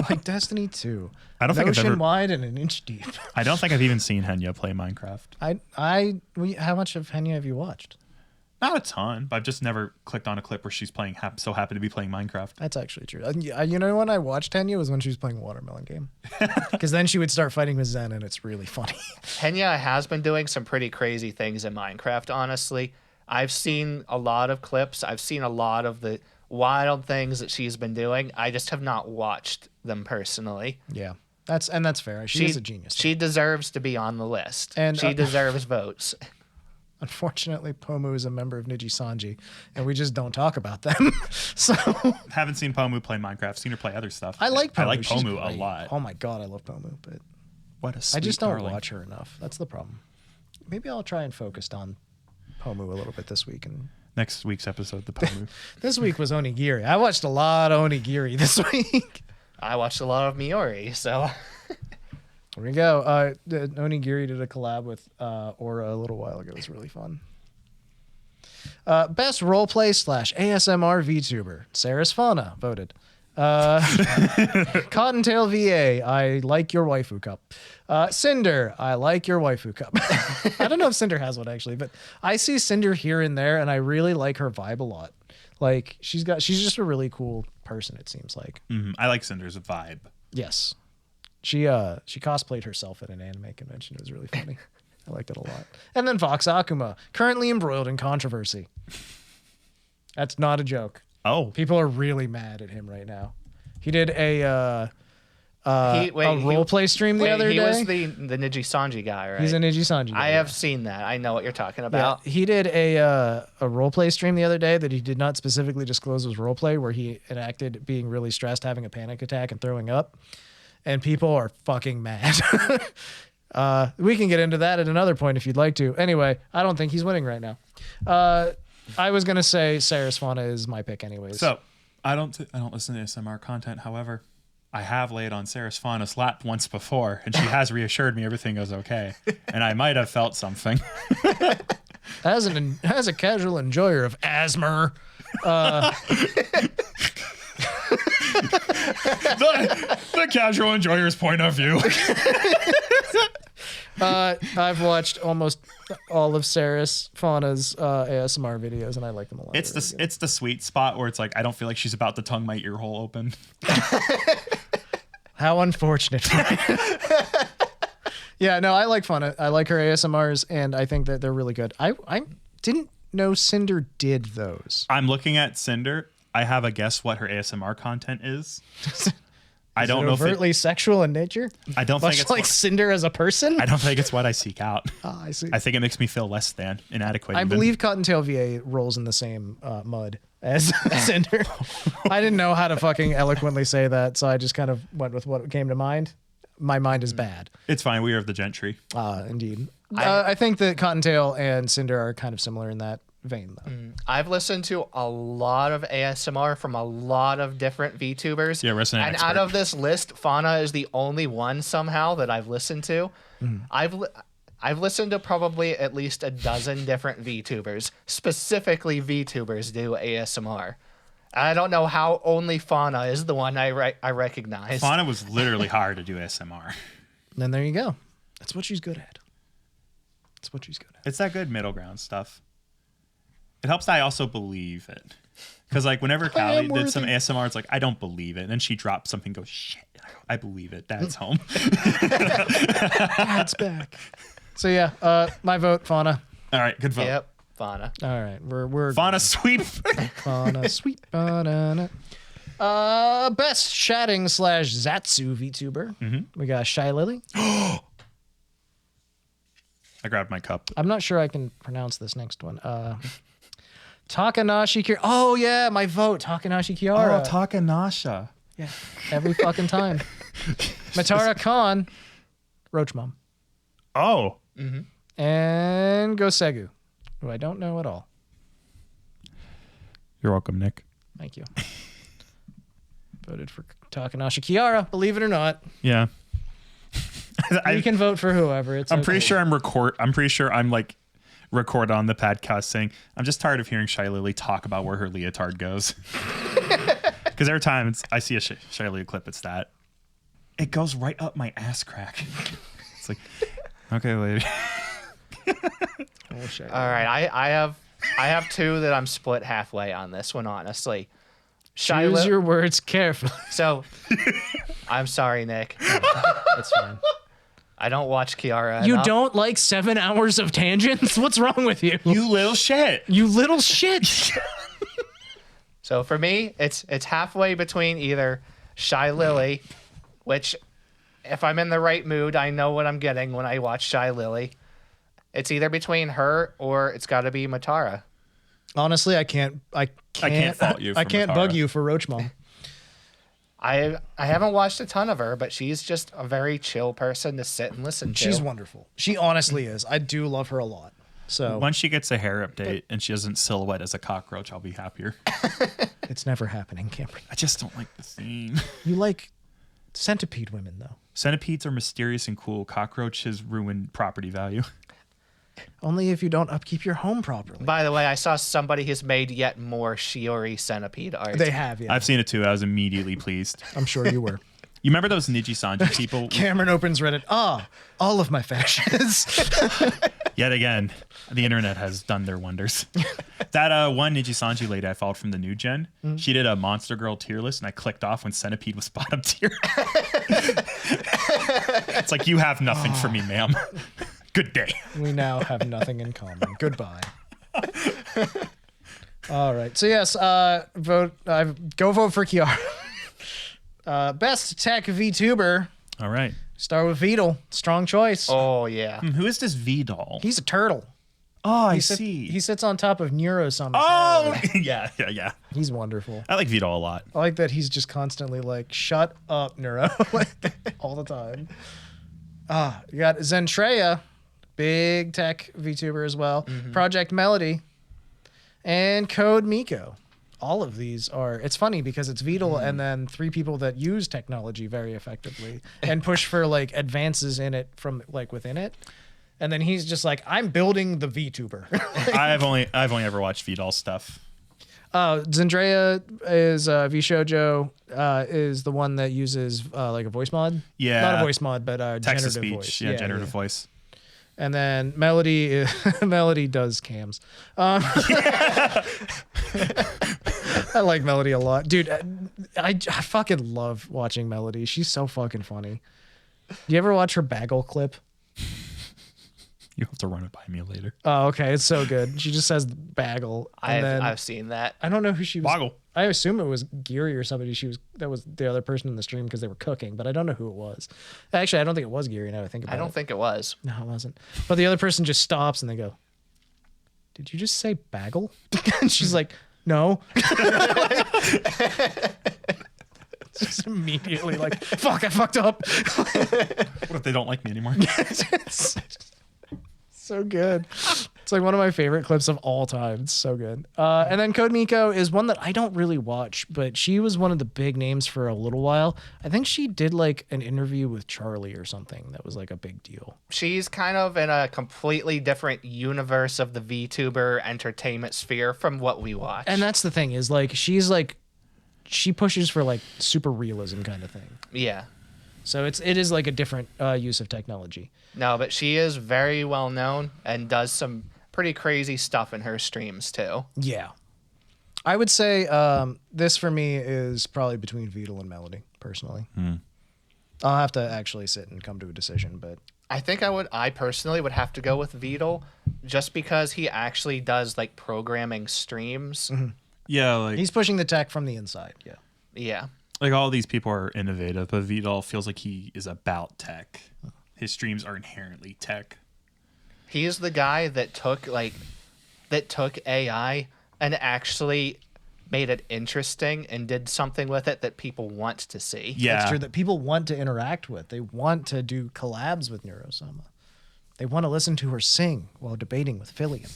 like Destiny 2. I don't think I've ever wide and an inch deep. I don't think I've even seen Henya play Minecraft. How much of Henya have you watched? Not a ton, but I've just never clicked on a clip where she's playing so happy to be playing Minecraft. That's actually true. You know when I watched Henya was when she was playing Watermelon Game. Because then she would start fighting with Zen, and it's really funny. Henya has been doing some pretty crazy things in Minecraft, honestly. I've seen a lot of clips. I've seen a lot of the wild things that she's been doing. I just have not watched them personally. Yeah. That's fair. She is a genius. She deserves to be on the list. And she deserves votes. Unfortunately, Pomu is a member of Niji Sanji, and we just don't talk about them. So haven't seen Pomu play Minecraft. Seen her play other stuff. I like Pomu. I like Pomu a lot. Oh my god, I love Pomu, but what a sweet I just don't darling. watch her enough. That's the problem. Maybe I'll try and focus on Pomu a little bit this week. And next week's episode, the Pomu. This week was Onigiri. I watched a lot of Onigiri this week. I watched a lot of Miori, so. There we go. Onigiri did a collab with Aura a little while ago. It was really fun. Best roleplay / ASMR VTuber. Saris Fauna voted. Cottontail VA. I like your waifu cup. Cinder. I like your waifu cup. I don't know if Cinder has one actually, but I see Cinder here and there, and I really like her vibe a lot. Like she's just a really cool person. It seems like. Mm-hmm. I like Cinder's vibe. Yes. She cosplayed herself at an anime convention. It was really funny. I liked it a lot. And then Vox Akuma, currently embroiled in controversy. That's not a joke. Oh. People are really mad at him right now. He did a roleplay stream the other day. He was the Niji Sanji guy, right? He's a Niji Sanji guy. I have seen that. I know what you're talking about. Yeah, he did a roleplay stream the other day that he did not specifically disclose was roleplay, where he enacted being really stressed, having a panic attack, and throwing up. And people are fucking mad. We can get into that at another point if you'd like to. Anyway, I don't think he's winning right now. I was gonna say Saris Fauna is my pick, anyways. So I don't listen to ASMR content. However, I have laid on Saris Fauna's lap once before, and she has reassured me everything goes okay. And I might have felt something. As a casual enjoyer of asthma. the casual enjoyer's point of view. I've watched almost all of Saris Fauna's ASMR videos, and I like them a lot. It's the sweet spot where it's like I don't feel like she's about to tongue my ear hole open. How unfortunate. Yeah, no, I like Fauna. I like her ASMRs, and I think that they're really good. I didn't know Cinder did those. I'm looking at Cinder. I have a guess what her ASMR content is. I don't know overtly sexual in nature. I don't think it's like Cinder as a person. I don't think it's what I seek out. I see. I think it makes me feel less than inadequate. I believe Cottontail VA rolls in the same mud as Cinder. I didn't know how to fucking eloquently say that, so I just kind of went with what came to mind. My mind is bad. It's fine. We are of the gentry. Indeed. I think that Cottontail and Cinder are kind of similar in that vein though. I've listened to a lot of ASMR from a lot of different VTubers. Yeah, resident and expert. out of this list, Fauna is the only one somehow that I've listened to. I've listened to probably at least a dozen different VTubers. Specifically, VTubers do ASMR. And I don't know how only Fauna is the one I recognize. Fauna was literally hired to do ASMR. Then there you go. That's what she's good at. That's what she's good at. It's that good middle ground stuff. It helps that I also believe it. Because like whenever Callie did some ASMR, it's like, I don't believe it. And then she dropped something, goes, shit, I believe it. Dad's home. Dad's back. So yeah, my vote, Fauna. All right, good vote. Yep, Fauna. All right, we're Fauna sweep. Fauna sweet banana. Best chatting / Zatsu VTuber. We got Shy Lily. I grabbed my cup. I'm not sure I can pronounce this next one. Takanashi Kiara. Oh yeah, my vote. Takanashi Kiara. Oh, Takanasha. Yeah, every fucking time. Matara Khan. Roach Mom. Oh. And Gosegu, who I don't know at all. You're welcome, Nick. Thank you. Voted for Takanashi Kiara, believe it or not. Yeah. You can vote for whoever. I'm pretty sure I'm pretty sure I'm like record on the podcast saying I'm just tired of hearing Shy Lily talk about where her leotard goes. Because every time I see a Shy Lily clip, it's that. It goes right up my ass crack. It's like, okay, lady. All right, I have two that I'm split halfway on this one, honestly. Choose your words carefully. So, I'm sorry, Nick. That's fine. I don't watch Kiara You enough. don't like 7 hours of tangents? What's wrong with you? You little shit. You little shit. So for me, it's halfway between either Shy Lily, which if I'm in the right mood, I know what I'm getting when I watch Shy Lily. It's either between her or it's got to be Matara. Honestly, I can't fault you for I can't Matara. bug you for Roach Mom. I haven't watched a ton of her, but she's just a very chill person to sit and listen to. She's wonderful. She honestly is. I do love her a lot. So Once she gets a hair update and she doesn't silhouette as a cockroach, I'll be happier. it's never happening, Cameron. I just don't like the theme. You like centipede women, though. Centipedes are mysterious and cool. Cockroaches ruin property value. Only if you don't upkeep your home properly. By the way, I saw somebody has made yet more Shiori centipede art. They have, yeah. I've seen it too. I was immediately pleased. I'm sure you were. You remember those Niji-Sanji people? Cameron opens Reddit. All of my fetishes. Yet again, the internet has done their wonders. That one Niji-Sanji lady I followed from the new gen, she did a Monster Girl tier list, and I clicked off when Centipede was bottom tier. It's like, you have nothing for me, ma'am. Good day. We now have nothing in common. Goodbye. All right. So yes, go vote for Kiara. Best tech VTuber. All right. Start with Vedal. Strong choice. Oh, yeah. Who is this V-doll? He's a turtle. Oh, I He see. sits on top of Neuros on his Oh, head. yeah. He's wonderful. I like V-doll a lot. I like that he's just constantly like, shut up, Neuro. All the time. You got Zentreya, big tech VTuber as well. Project Melody, and Code Miko. All of these are, it's funny because it's Vedal and then 3 people that use technology very effectively and push for like advances in it from like within it. And then he's just like, I'm building the VTuber. I've only ever watched V-doll stuff. Zendrea is VShojo is the one that uses like a voice mod. Yeah. Not a voice mod, but Text to generative speech. voice. Yeah, generative voice. And then Melody Melody does cams. I like Melody a lot. Dude, I fucking love watching Melody. She's so fucking funny. Do you ever watch her Bagel clip? You have to run it by me later. Oh, okay. It's so good. She just says Bagel. I've seen that. I don't know who she was. Boggle. I assume it was Geary or somebody. That was the other person in the stream because they were cooking, but I don't know who it was. Actually, I don't think it was Geary now I think about it. I don't think it was. No, it wasn't. But the other person just stops and they go, "Did you just say Bagel?" And she's like, "No." Just immediately like, "Fuck, I fucked up." What if they don't like me anymore? It's so good. It's like one of my favorite clips of all time. It's so good. And then Code Miko is one that I don't really watch, but she was one of the big names for a little while. I think she did like an interview with Charlie or something that was like a big deal. She's kind of in a completely different universe of the VTuber entertainment sphere from what we watch. And that's the thing is like she pushes for like super realism kind of thing. Yeah. So it is like a different use of technology. No, but she is very well known and does some pretty crazy stuff in her streams too. Yeah. I would say this for me is probably between Beetle and Melody, personally. I'll have to actually sit and come to a decision, but I think I personally would have to go with Vito just because he actually does like programming streams. Yeah, like he's pushing the tech from the inside. Yeah. Yeah. like all these people are innovative, but Vidal feels like he is about tech. His streams are inherently tech. He's the guy that took AI and actually made it interesting and did something with it that people want to see. Yeah. That's true, that people want to interact with. They want to do collabs with Neurosama. They want to listen to her sing while debating with Fillion.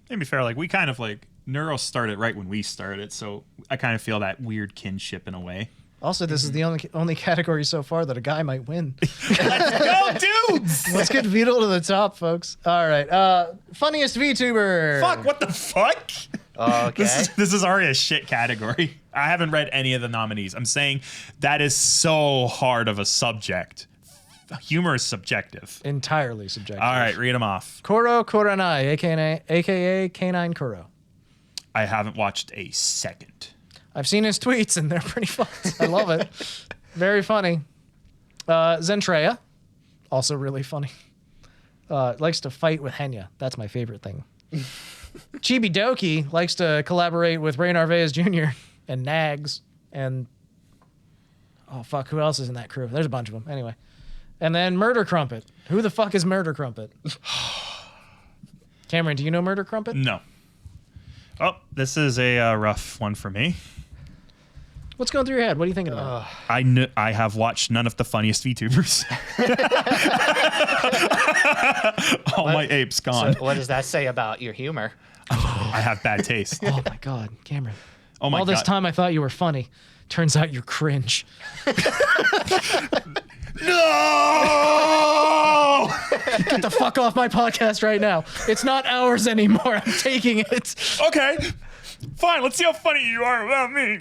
To be fair, like we kind of like Neuro started right when we started, so I kind of feel that weird kinship in a way. Also, this is the only category so far that a guy might win. Let's go, dudes! Let's get Beetle to the top, folks. All right. Funniest VTuber. Fuck, what the fuck? Okay. This is already a shit category. I haven't read any of the nominees. I'm saying that is so hard of a subject. Humor is subjective. Entirely subjective. All right, read them off. Koro Koranai, aka K9 Koro. I haven't watched a second. I've seen his tweets, and they're pretty fun. I love it. Very funny. Zentreya, also really funny. Likes to fight with Henya. That's my favorite thing. Chibi Doki likes to collaborate with Ray Narvaez Jr. and Nags. And, oh, fuck, who else is in that crew? There's a bunch of them. Anyway. And then Murder Crumpet. Who the fuck is Murder Crumpet? Cameron, do you know Murder Crumpet? No. Oh, this is a rough one for me. What's going through your head? What are you thinking about? I have watched none of the funniest VTubers. All my apes gone. So what does that say about your humor? I have bad taste. Oh my God, Cameron. Oh my All this God. time I thought you were funny. Turns out you're cringe. No! Get the fuck off my podcast right now. It's not ours anymore. I'm taking it. Okay. Fine, let's see how funny you are about me.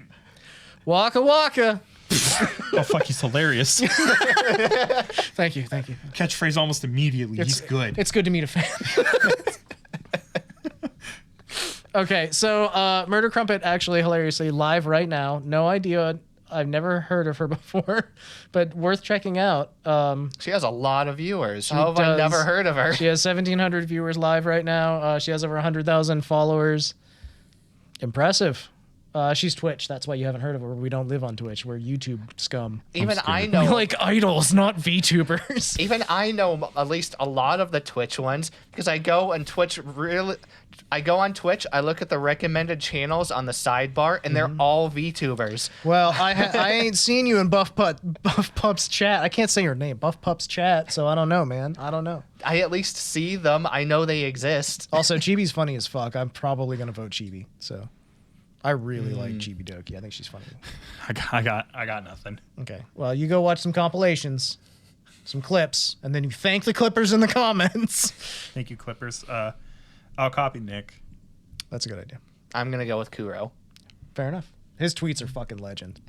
Waka waka. Oh, fuck, he's hilarious. Thank you. Catchphrase almost immediately. He's good. It's good to meet a fan. Okay, so Murder Crumpet actually hilariously live right now. No idea. I've never heard of her before, but worth checking out. She has a lot of viewers. How have I never heard of her? She has 1,700 viewers live right now. She has over 100,000 followers. Impressive. She's Twitch. That's why you haven't heard of her. We don't live on Twitch. We're YouTube scum. Even I We know like idols, not VTubers. Even I know at least a lot of the Twitch ones because I go on Twitch. I look at the recommended channels on the sidebar, and they're all VTubers. Well, I ain't seen you in Buff Pup's chat. I can't say your name, Buff Pup's chat. So I don't know, man. I don't know. I at least see them. I know they exist. Also, Chibi's funny as fuck. I'm probably gonna vote Chibi. So I really like Chibi Doki. I think she's funny. I got nothing. Okay. Well, you go watch some compilations, some clips, and then you thank the Clippers in the comments. Thank you, Clippers. I'll copy Nick. That's a good idea. I'm gonna go with Kuro. Fair enough. His tweets are fucking legend.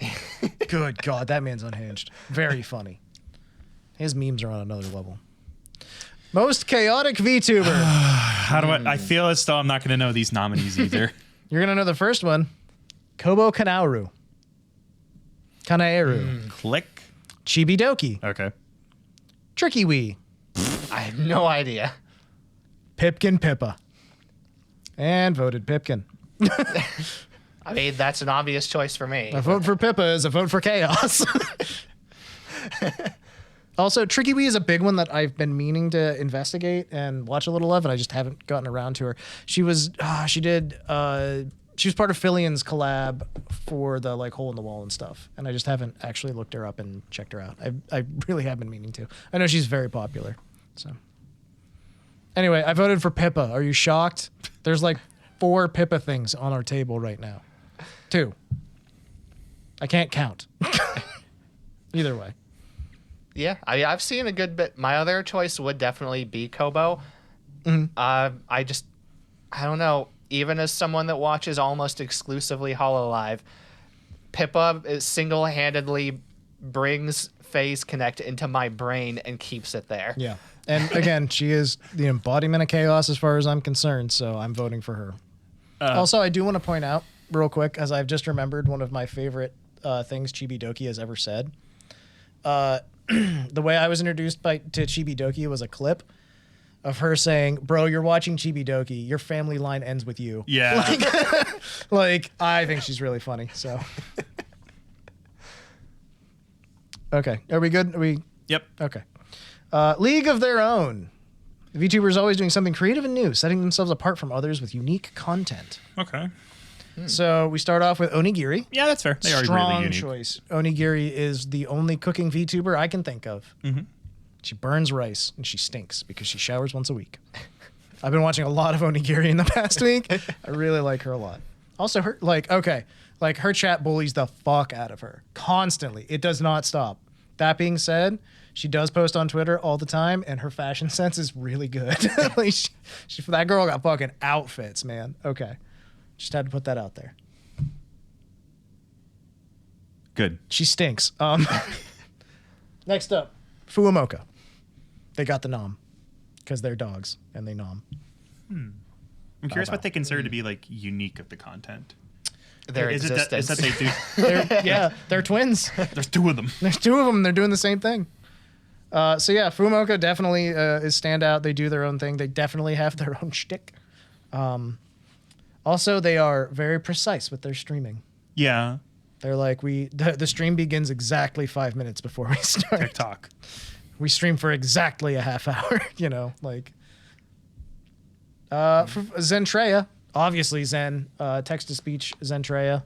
Good God, that man's unhinged. Very funny. His memes are on another level. Most chaotic VTuber. How do I feel as though I'm not going to know these nominees either. You're going to know the first one. Kobo Kanauru. Kanaeru. Click. Chibi Doki. Okay. Tricky Wee. I have no idea. Pipkin Pippa. And voted Pipkin. I mean, that's an obvious choice for me. A vote for Pippa is a vote for chaos. Also, Tricky Wee is a big one that I've been meaning to investigate and watch a little of, and I just haven't gotten around to her. She was part of Fillion's collab for the like hole in the wall and stuff, and I just haven't actually looked her up and checked her out. I really have been meaning to. I know she's very popular, so. Anyway, I voted for Pippa. Are you shocked? There's like 4 Pippa things on our table right now. 2. I can't count. Either way. Yeah, I've seen a good bit. My other choice would definitely be Kobo. I don't know. Even as someone that watches almost exclusively Hololive, Pippa single-handedly brings Phase Connect into my brain and keeps it there. Yeah. And again, she is the embodiment of chaos as far as I'm concerned, so I'm voting for her. Also, I do want to point out real quick, as I've just remembered one of my favorite things Chibidoki has ever said. The way I was introduced to Chibidoki was a clip of her saying, "Bro, you're watching Chibidoki. Your family line ends with you." Yeah. Like, I think she's really funny. So, okay, are we good? Are we? Yep. Okay. League of Their Own. VTubers always doing something creative and new, setting themselves apart from others with unique content. Okay. So we start off with Onigiri. Yeah, that's fair. They are Strong really unique. choice. Onigiri is the only cooking VTuber I can think of. Mm-hmm. She burns rice and she stinks because she showers once a week. I've been watching a lot of Onigiri in the past week. I really like her a lot. Also, her her chat bullies the fuck out of her constantly. It does not stop. That being said, she does post on Twitter all the time, and her fashion sense is really good. Like that girl got fucking outfits, man. Okay. Just had to put that out there. Good. She stinks. Next up, Fuumoka. They got the nom because they're dogs and they nom. I'm curious what they consider to be like unique of the content. Their Is that existence. they do? They're twins. There's 2 of them. There's 2 of them. They're doing the same thing. So yeah, Fuumoka definitely is standout. They do their own thing. They definitely have their own shtick. Also, they are very precise with their streaming. Yeah. They're like, the stream begins exactly 5 minutes before we start. TikTok. We stream for exactly a half hour, like. For Zentreya, obviously Zen, text-to-speech Zentreya,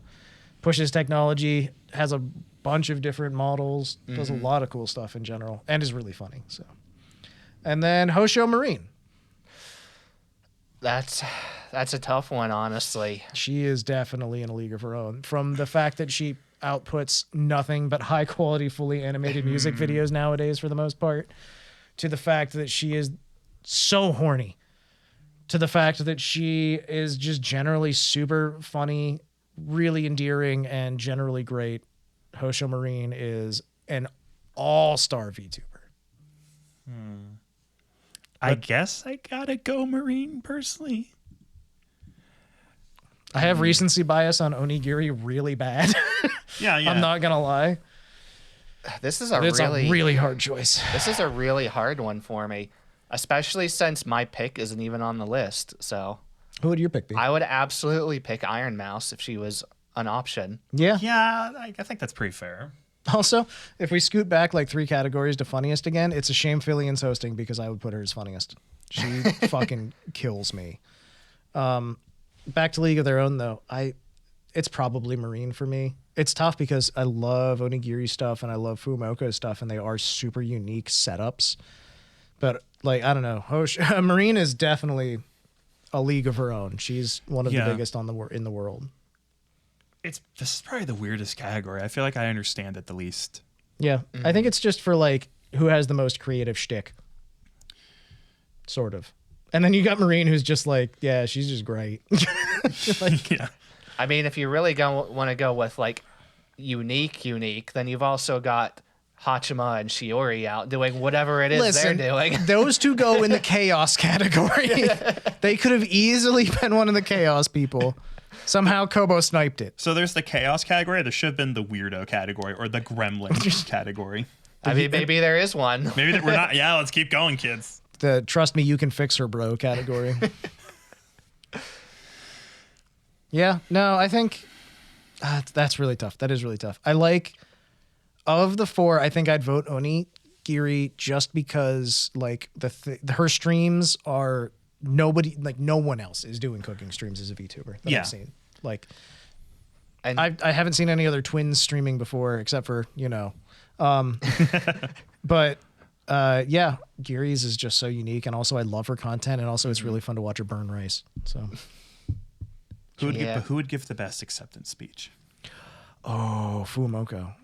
pushes technology, has a bunch of different models, does a lot of cool stuff in general, and is really funny. So, and then Hosho Marine. That's a tough one, honestly. She is definitely in a league of her own. From the fact that she outputs nothing but high quality, fully animated music videos nowadays for the most part, to the fact that she is so horny, to the fact that she is just generally super funny, really endearing, and generally great. Hosho Marine is an all-star VTuber. I guess I gotta go Marine personally. I have recency bias on Onigiri really bad. Yeah. I'm not gonna lie. It's It's a really hard choice. This is a really hard one for me, especially since my pick isn't even on the list. So Who would your pick be? I would absolutely pick Iron Mouse if she was an option. Yeah. Yeah, I think that's pretty fair. Also, if we scoot back like 3 categories to funniest again, it's a shame Fillian's hosting because I would put her as funniest. She fucking kills me. Back to League of Their Own though. It's probably Marine for me. It's tough because I love Onigiri stuff and I love Fuumoka stuff, and they are super unique setups. But like, I don't know, Marine is definitely a league of her own. She's one of the biggest in the world. This is probably the weirdest category. I feel like I understand it the least. Yeah, I think it's just for like who has the most creative shtick, sort of. And then you got Marine, who's just like, yeah, she's just great. Like, Yeah. I mean, if you really want to go with like unique, then you've also got Hachima and Shiori out doing whatever it is they're doing. Those 2 go in the chaos category. They could have easily been one of the chaos people. Somehow Kobo sniped it. So there's the chaos category. There should have been the weirdo category or the gremlin category. I mean, maybe there is one. Maybe that we're not. Yeah, let's keep going, kids. The trust me, you can fix her, bro category. Yeah, no, I think that's really tough. That is really tough. I like, of the 4, I think I'd vote Onigiri just because like her streams are no one else is doing cooking streams as a VTuber that I've seen. Like, And I haven't seen any other twins streaming before except for, but Yeah, Geary's is just so unique, and also I love her content, and also it's really fun to watch her burn rice. So, Who would give the best acceptance speech? oh, Fuumoko.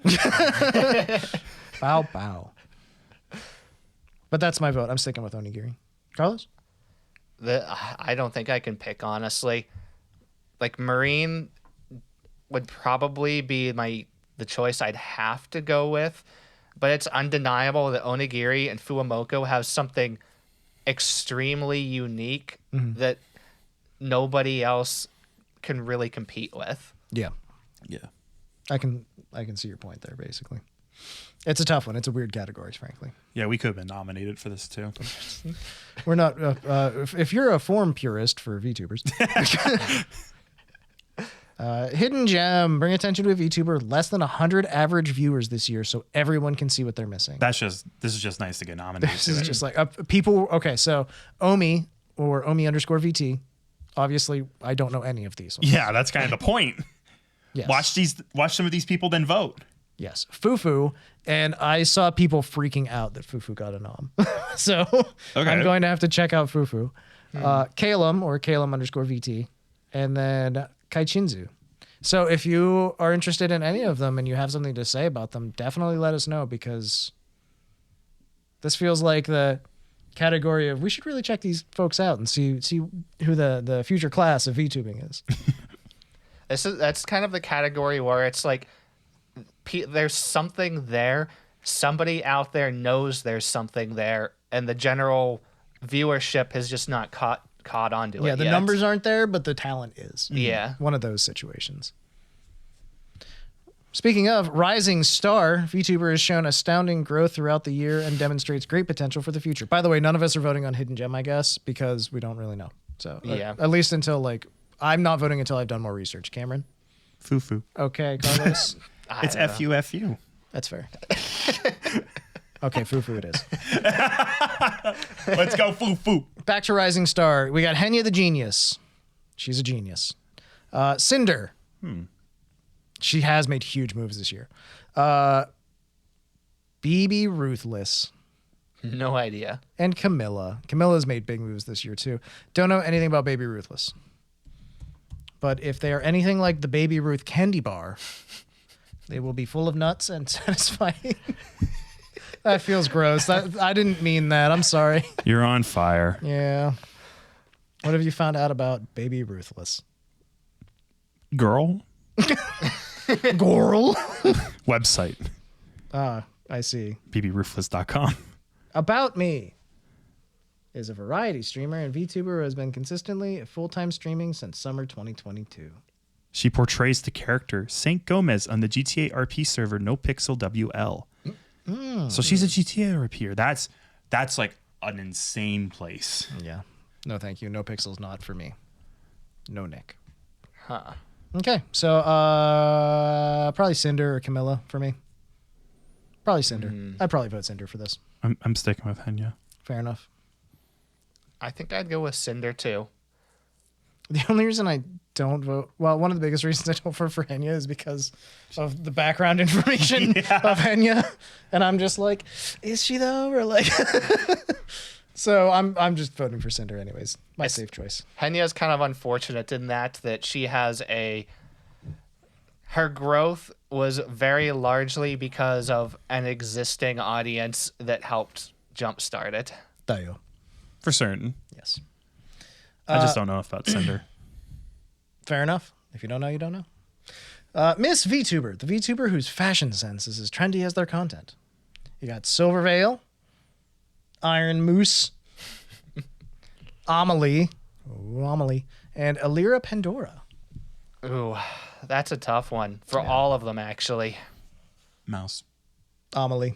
Bow bow. But that's my vote. I'm sticking with Onigiri. Carlos? I don't think I can pick, honestly. Like, Marine would probably be the choice I'd have to go with, but it's undeniable that Onigiri and Fuumoko have something extremely unique that nobody else can really compete with. Yeah. Yeah. I can see your point there, basically. It's a tough one. It's a weird category, frankly. Yeah, we could have been nominated for this too. We're not. If you're a form purist for VTubers, hidden gem. Bring attention to a VTuber. Less than 100 average viewers this year, so everyone can see what they're missing. This is just nice to get nominated. This is just like people. Okay, so Omi or Omi_VT. Obviously, I don't know any of these ones. Yeah, that's kind of the point. Yes. Watch some of these people, then vote. Yes, Fufu, and I saw people freaking out that Fufu got a nom. So I'm going to have to check out Fufu. Kalem or Kalem_VT, and then Kaichinzu. So if you are interested in any of them and you have something to say about them, definitely let us know, because this feels like the category of we should really check these folks out and see who the future class of VTubing is. That's kind of the category where it's like there's something there. Somebody out there knows there's something there, and the general viewership has just not caught onto it. Yeah, the yet. numbers aren't there, but the talent is. Yeah. One of those situations. Speaking of Rising Star, VTuber has shown astounding growth throughout the year and demonstrates great potential for the future. By the way, none of us are voting on Hidden Gem, I guess, because we don't really know. So Yeah. at least until I'm not voting until I've done more research. Cameron? Fufu. Okay, Carlos? It's FUFU. That's fair. Okay, Fufu it is. Let's go, Fufu. Back to Rising Star. We got Henya the Genius. She's a genius. Cinder. She has made huge moves this year. BB Ruthless. No idea. And Camilla. Camilla's made big moves this year too. Don't know anything about Baby Ruthless. But if they are anything like the Baby Ruth candy bar, they will be full of nuts and satisfying. That feels gross. I didn't mean that. I'm sorry. You're on fire. Yeah. What have you found out about Baby Ruthless? Girl? Girl. Website. I see. bbroofless.com. About Me is a variety streamer and VTuber who has been consistently full-time streaming since summer 2022. She portrays the character Saint Gomez on the GTA RP server NoPixel WL. So she's a GTA RPer. That's like an insane place. Yeah. No, thank you. No Pixel's not for me. No Nick. Huh. Okay, so probably Cinder or Camilla for me. Probably Cinder. I'd probably vote Cinder for this. I'm sticking with Henya. Fair enough. I think I'd go with Cinder too. The only reason I don't vote, well, one of the biggest reasons I don't vote for Henya is because of the background information of Henya, and I'm just like, is she though, or like? So I'm just voting for Cinder anyways. My safe choice. Henya is kind of unfortunate in that she has her growth was very largely because of an existing audience that helped jumpstart it. Dayo. For certain. Yes. I just don't know about Cinder. Fair enough. If you don't know, you don't know. Miss VTuber, the VTuber whose fashion sense is as trendy as their content. You got Silver Veil, Iron Moose, Amelie, and Alira Pandora. Ooh, that's a tough one for all of them, actually. Mouse. Amelie.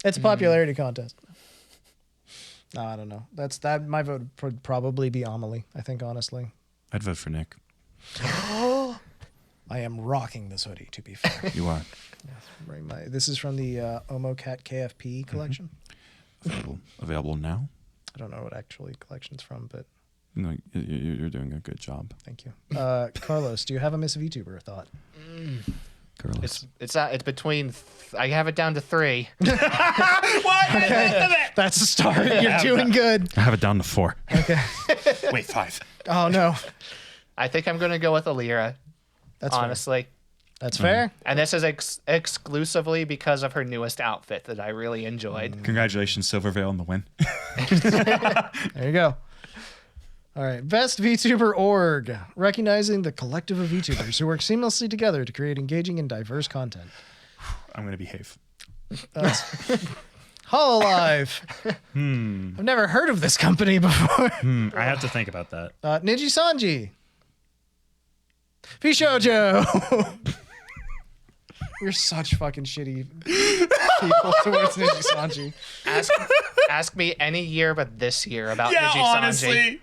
It's a popularity contest. No, I don't know. My vote would probably be Amelie, I think, honestly. I'd vote for Nick. I am rocking this hoodie, to be fair. You are. This is from the Omocat KFP collection. Available now. I don't know what actually collection's from, but No, you're doing a good job. thank you. Carlos, do you have a Miss VTuber thought? It's between. I have it down to 3. That's a start. You're doing good. I have it down to 4. Okay. Wait, 5. Oh no. I think I'm gonna go with Alira. That's honestly. fair. That's fair. And this is exclusively because of her newest outfit that I really enjoyed. Congratulations, Silvervale, on the win. There you go. All right. Best VTuber org. Recognizing the collective of VTubers who work seamlessly together to create engaging and diverse content. I'm going to behave. Hololive. I've never heard of this company before. I have to think about that. Niji Sanji. Vshoujo. You're such fucking shitty people towards Niji Sanji. Ask me any year but this year about Yeah, Niji Sanji. honestly.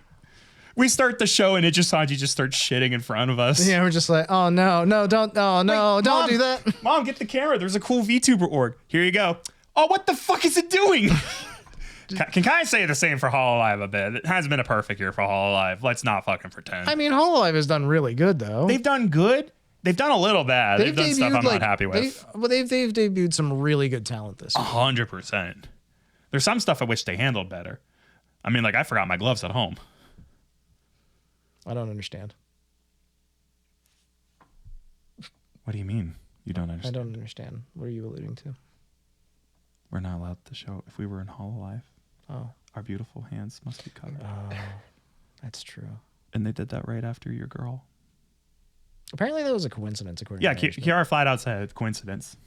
We start the show and Ichisanji just starts shitting in front of us. Yeah, we're just like, oh no, don't Mom, do that. Mom, get the camera. There's a cool VTuber org. Here you go. Oh, what the fuck is it doing? Can I say the same for Hololive a bit? It has been a perfect year for Hololive. Let's not fucking pretend. I mean, Hololive has done really good though. They've done good. They've done a little bad. They've done stuff I'm not happy with. They've debuted some really good talent this year. 100%. There's some stuff I wish they handled better. I mean, like, I forgot my gloves at home. I don't understand. What do you mean? You don't I understand? don't understand. What are you alluding to? We're not allowed to show. If we were in Hololive, Oh, our beautiful hands must be covered. that's true. And they did that right after your girl. Apparently that was a coincidence, according Yeah, to management. Kiara flat out said coincidence.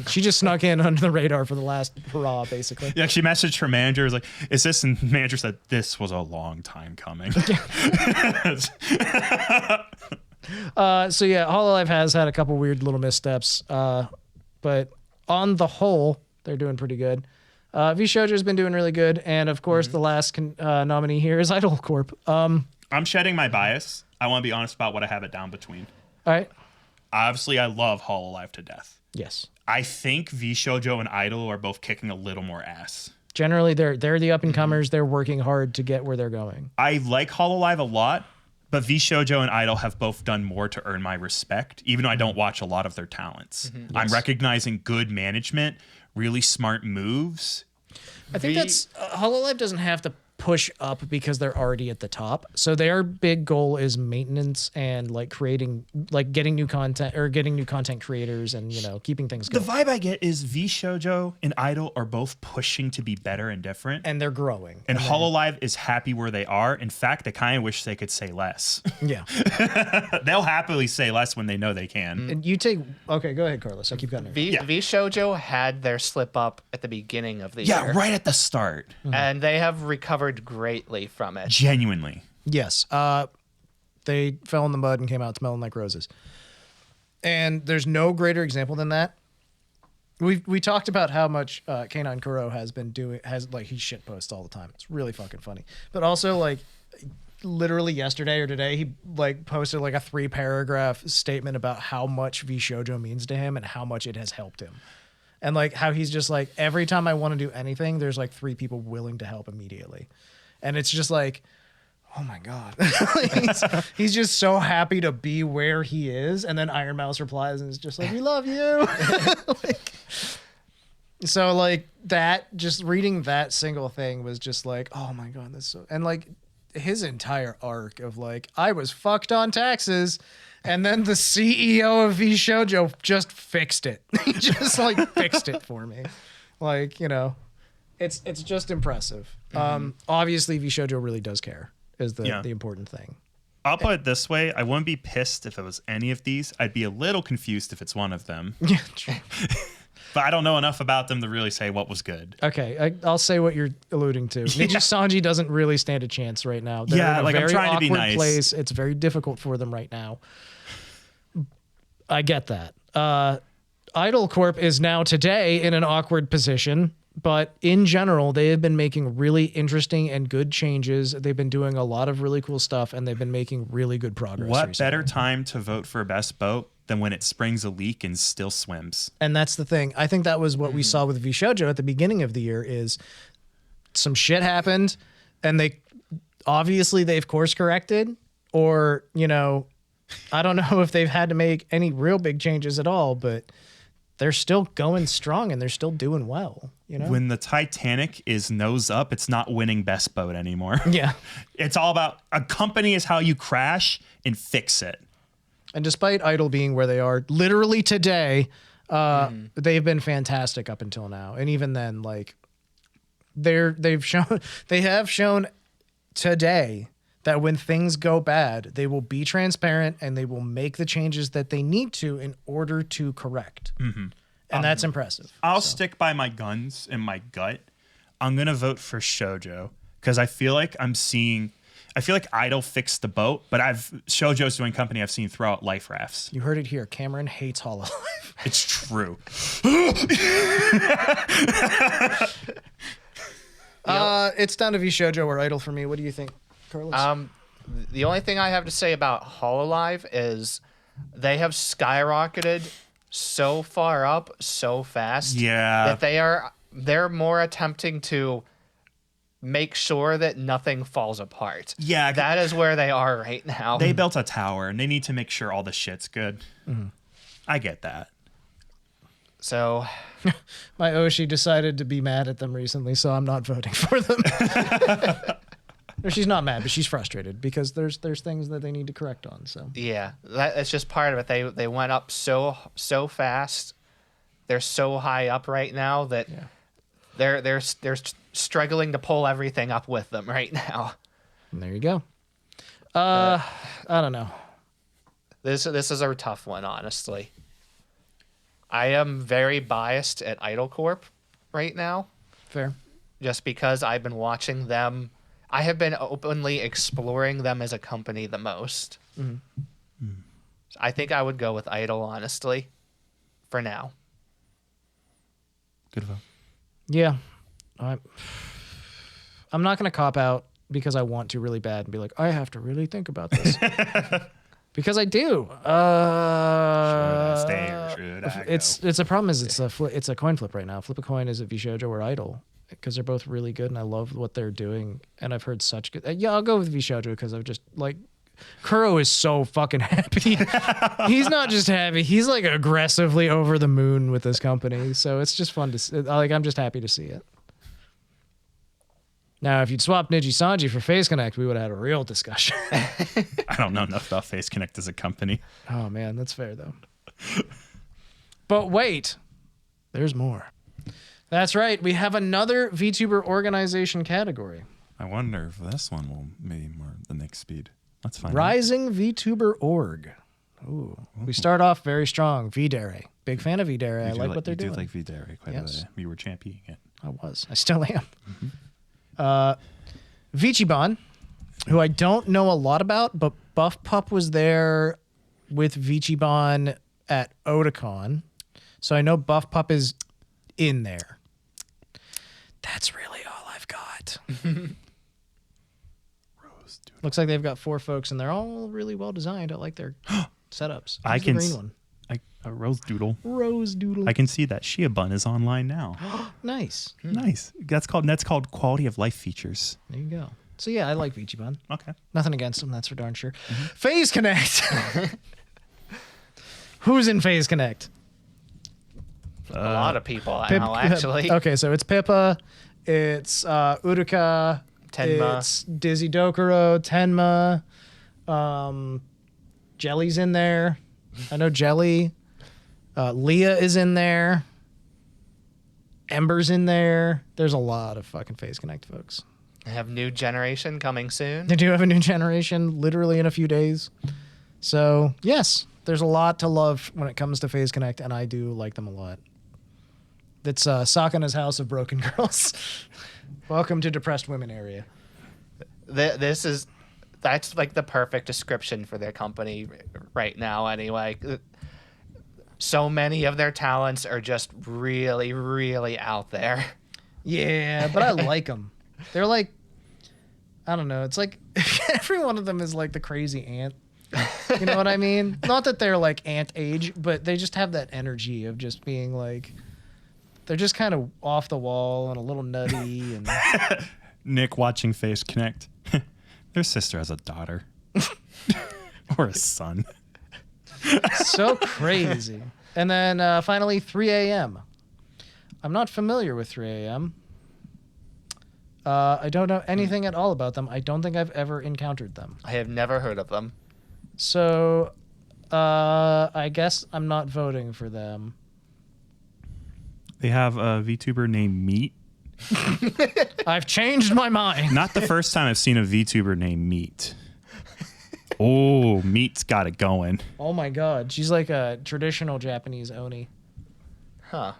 She just snuck in under the radar for the last hurrah, basically. Yeah, she messaged her manager, was like, is this? And the manager said, this was a long time coming. So yeah, Hololive has had a couple weird little missteps, but on the whole, they're doing pretty good. Vshoujo's been doing really good, and of course, the last nominee here is Idol Corp. I'm shedding my bias. I want to be honest about what I have it down between. All right. Obviously, I love Hololive to death. Yes. I think Vshoujo and Idol are both kicking a little more ass. Generally, they're the up and comers. They're working hard to get where they're going. I like Hololive a lot, but Vshoujo and Idol have both done more to earn my respect, even though I don't watch a lot of their talents. I'm recognizing good management, really smart moves. I think that's Hololive doesn't have to push up because they're already at the top. So their big goal is maintenance and like creating, like getting new content or getting new content creators and, you know, keeping things The going. vibe I get is Vshoujo and Idol are both pushing to be better and different. And they're growing. And Hololive is happy where they are. In fact, I kind of wish they could say less. Yeah. They'll happily say less when they know they can. And you take, okay, go ahead, Carlos. I keep cutting you. Vshoujo had their slip up at the beginning of the year. Right at the start. And they have recovered greatly from it. Genuinely. Yes. They fell in the mud and came out smelling like roses. And there's no greater example than that. We talked about how much K9 Kuro has he shit posts all the time. It's really fucking funny. But also like literally yesterday or today, he like posted like a 3-paragraph statement about how much Vshoujo means to him and how much it has helped him. And like how he's just like, every time I want to do anything, there's like 3 people willing to help immediately. And it's just like, oh my God. he's just so happy to be where he is. And then Iron Mouse replies and is just like, we love you. So like that, just reading that single thing was just like, oh my God, that's so, and like his entire arc of like, I was fucked on taxes. And then the CEO of Vshoujo just fixed it. He just like fixed it for me. Like, you know, it's just impressive. Obviously Vshoujo really does care is the important thing. I'll put it this way. I wouldn't be pissed if it was any of these. I'd be a little confused if it's one of them. Yeah, true. But I don't know enough about them to really say what was good. Okay, I'll say what you're alluding to. Niji Sanji doesn't really stand a chance right now. They're in a like very I'm trying to be awkward nice. place. It's very difficult for them right now. I get that. Idol Corp is now today in an awkward position, but in general, they have been making really interesting and good changes. They've been doing a lot of really cool stuff, and they've been making really good progress. What recently. better time to vote for best boat than when it springs a leak and still swims? And that's the thing. I think that was what we saw with Vshoujo at the beginning of the year is some shit happened, and they've course corrected, or, you know, I don't know if they've had to make any real big changes at all, but they're still going strong and they're still doing well. You know, When the Titanic is nose up, it's not winning best boat anymore. yeah. It's all about a company is how you crash and fix it. And despite Idle being where they are literally today, they've been fantastic up until now. And even then, like they have shown today that when things go bad, they will be transparent and they will make the changes that they need to in order to correct. And that's impressive. I'll stick by my guns and my gut. I'm going to vote for Shoujo because I feel like Idle fixed the boat, but Shoujo's doing company I've seen throw out life rafts. You heard it here. Cameron hates Hololive. It's true. It's down to V Shoujo or Idle for me. What do you think, Carlos? The only thing I have to say about Hololive is they have skyrocketed so far up so fast Yeah. that they're more attempting to make sure that nothing falls apart. Yeah. That is where they are right now. They built a tower and they need to make sure all the shit's good. I get that. So My Oshi decided to be mad at them recently, so I'm not voting for them. Or she's not mad, but she's frustrated because there's things that they need to correct on. So yeah, that's just part of it. They went up so fast. They're so high up right now that they're struggling to pull everything up with them right now. and there you go. I don't know. This is a tough one, honestly. I am very biased at Idle Corp right now, Fair. just because I've been watching them. I have been openly exploring them as a company the most. I think I would go with Idle, honestly, for now. Good vote. Yeah. I'm not going to cop out because I want to really bad and be like, I have to really think about this. Because I do. Should I stay or should I go? It's a problem is it's a coin flip right now. Flip a coin, is it Vshoujo or Idle? Because they're both really good and I love what they're doing. And I've heard such good. Yeah, I'll go with Vshoujo because I've just like Kuro is so fucking happy. He's not just happy. He's like aggressively over the moon with this company. So it's just fun to see. Like, I'm just happy to see it. Now, if you'd swap Niji Sanji for Phase Connect, we would have had a real discussion. I don't know enough about Face Connect as a company. Oh, man, that's fair, though. But wait, there's more. That's right. We have another VTuber organization category. I wonder if this one will be more the next speed. Let's find out. Rising VTuber Org. Ooh. We start off very strong. VDare. Big fan of VDare. I like what they're doing. You do like Vdare quite Yes. a bit. You were championing it. I was. I still am. Vichiban, who I don't know a lot about, but Buff Pup was there with Vichiban at Otakon. So I know Buff Pup is in there. That's really all I've got. Rose, dude. Looks like they've got 4 folks, and they're all really well designed. I like their setups. I Who's the can green one. Rose Doodle. Rose Doodle. I can see that Shia Bun is online now. Nice. Nice. That's called quality of life features. There you go. So yeah, I like Vichiban. Okay. Nothing against them, that's for darn sure. Phase Connect. Who's in Phase Connect? A lot of people Pip- now, actually. Okay, so it's Pippa, it's Uruka, Tenma. it's Dizzy Dokuro, Tenma, Jelly's in there. I know Jelly. Leah is in there. Ember's in there. There's a lot of fucking Phase Connect folks. I have new generation coming soon. They do have a new generation literally in a few days. So, yes, there's a lot to love when it comes to Phase Connect, and I do like them a lot. It's Sakana's House of Broken Girls. Welcome to Depressed Women area. That's like the perfect description for their company right now, anyway. So many of their talents are just really, really out there. Yeah, but I like them. They're like, I don't know. It's like every one of them is like the crazy ant. You know what I mean? Not that they're like ant age, but they just have that energy of just being like, they're just kind of off the wall and a little nutty. And Nick watching Face Connect. Their sister has a daughter. Or a son. So crazy. And then finally, 3 a.m. I'm not familiar with 3 a.m. I don't know anything at all about them. I don't think I've ever encountered them. I have never heard of them. So I guess I'm not voting for them. They have a VTuber named Meat. I've changed my mind. Not the first time I've seen a VTuber named Meat. Oh, Meat's got it going. Oh my god. She's like a traditional Japanese Oni. Huh.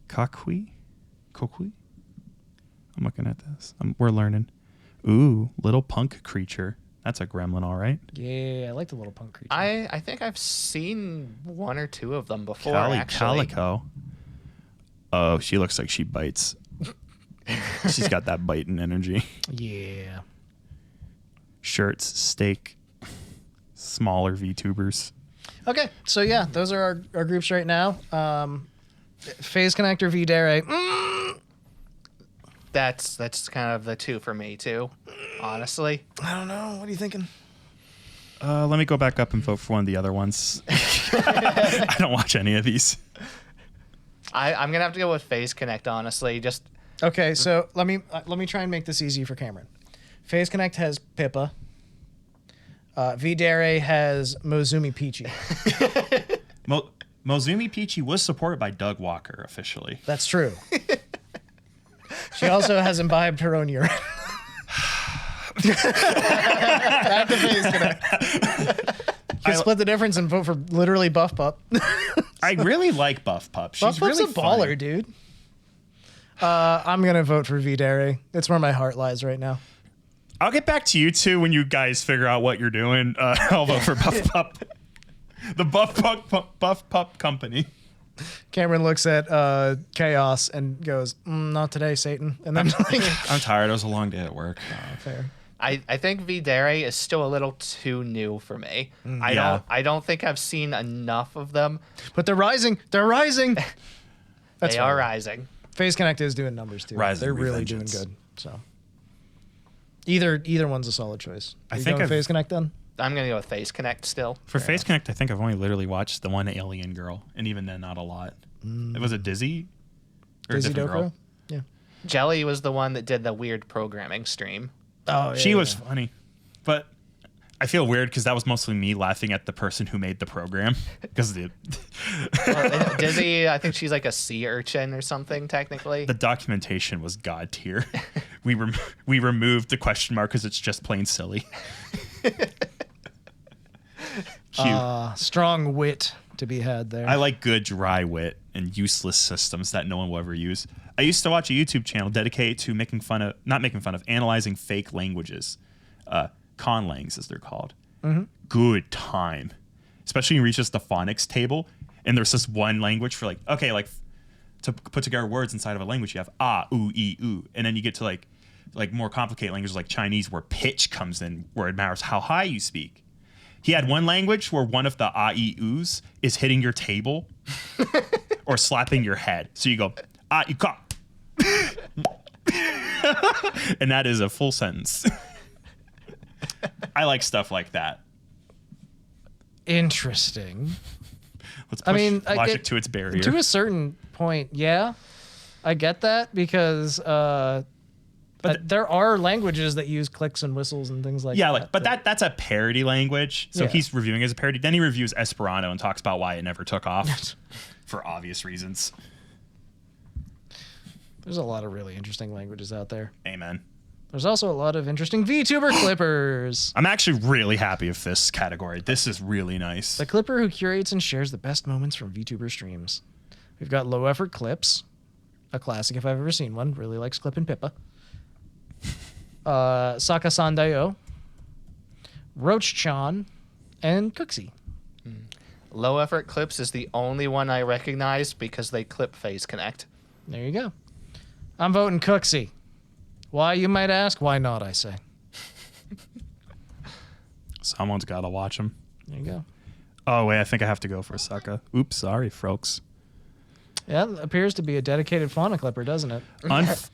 Kokui? I'm looking at this. We're learning. Ooh, little punk creature. That's a gremlin, all right. Yeah, I like the little punk creature. I think I've seen one or two of them before, Cali actually. Calico. Oh, she looks like she bites. She's got that biting energy. Yeah. Shirts, steak, smaller VTubers. Okay, so yeah, those are our groups right now. Phase Connector V-Dare. That's kind of the two for me too, honestly. I don't know. What are you thinking? Let me go back up and vote for one of the other ones. I don't watch any of these. I'm gonna have to go with Phase Connect, honestly. Just Okay, so let me try and make this easy for Cameron. Phase Connect has Pippa. V-Dare has Mozumi Peachy. Mozumi Peachy was supported by Doug Walker officially. That's true. She also has imbibed her own urine. Back to Phase Connect. You can split the difference and vote for literally Buff Pup. I really like Buff Pup. She's Buff Pup's really a baller, funny. dude. I'm gonna vote for V-Dare. It's where my heart lies right now. I'll get back to you two when you guys figure out what you're doing. I'll vote for Buff Pup. The Buff Pup Company. Cameron looks at Chaos and goes, "Not today, Satan." And then like, I'm tired. It was a long day at work. fair. I think V-Dare is still a little too new for me. Yeah. I don't think I've seen enough of them. But they're rising. They're rising. That's They fine. are rising. Phase Connect is doing numbers too. Rising They're really Revengeance. doing good. So either one's a solid choice. I You think going with I've- Phase Connect then. I'm gonna go with Phase Connect still. For Face Connect, I think I've only literally watched the one alien girl, and even then, not a lot. Was it Dizzy? Or a Daisy different Dokro. girl? Yeah. Jelly was the one that did the weird programming stream. Oh, yeah, She yeah, was yeah. funny, but I feel weird because that was mostly me laughing at the person who made the program. Because the Dizzy, I think she's like a sea urchin or something, technically. documentation was god tier. We removed the question mark because it's just plain silly. Cute. Strong wit to be had there. I like good dry wit and useless systems that no one will ever use. I used to watch a YouTube channel dedicated to analyzing fake languages, conlangs as they're called. Good time, especially when you reach just the phonics table, and there's this one language for like to put together words inside of a language. You have ah, ooh, ee, ooh, and then you get to like more complicated languages like Chinese, where pitch comes in, where it matters how high you speak. He had one language where one of the ah, ee, oohs is hitting your table or slapping your head. So you go, ah, you ka. And that is a full sentence. I like stuff like that. Interesting. Let's push I logic get- to its barrier. To a certain point, yeah, I get that because there are languages that use clicks and whistles and things like that. but that's a parody language. So Yeah. he's reviewing as a parody. Then he reviews Esperanto and talks about why it never took off for obvious reasons. There's a lot of really interesting languages out there. Amen. There's also a lot of interesting VTuber clippers. I'm actually really happy with this category. This is really nice. The clipper who curates and shares the best moments from VTuber streams. We've got Low Effort Clips, a classic if I've ever seen one. Really likes Clip and Pippa. Saka Sandayo, Roach-chan, and Cooksy. Low Effort Clips is the only one I recognize because they clip Phase Connect. There you go. I'm voting Cooksy. Why, you might ask? Why not, I say. Someone's got to watch them. There you go. Oh, wait, I think I have to go for Saka. Oops, sorry, folks. Yeah, it appears to be a dedicated fauna clipper, doesn't it?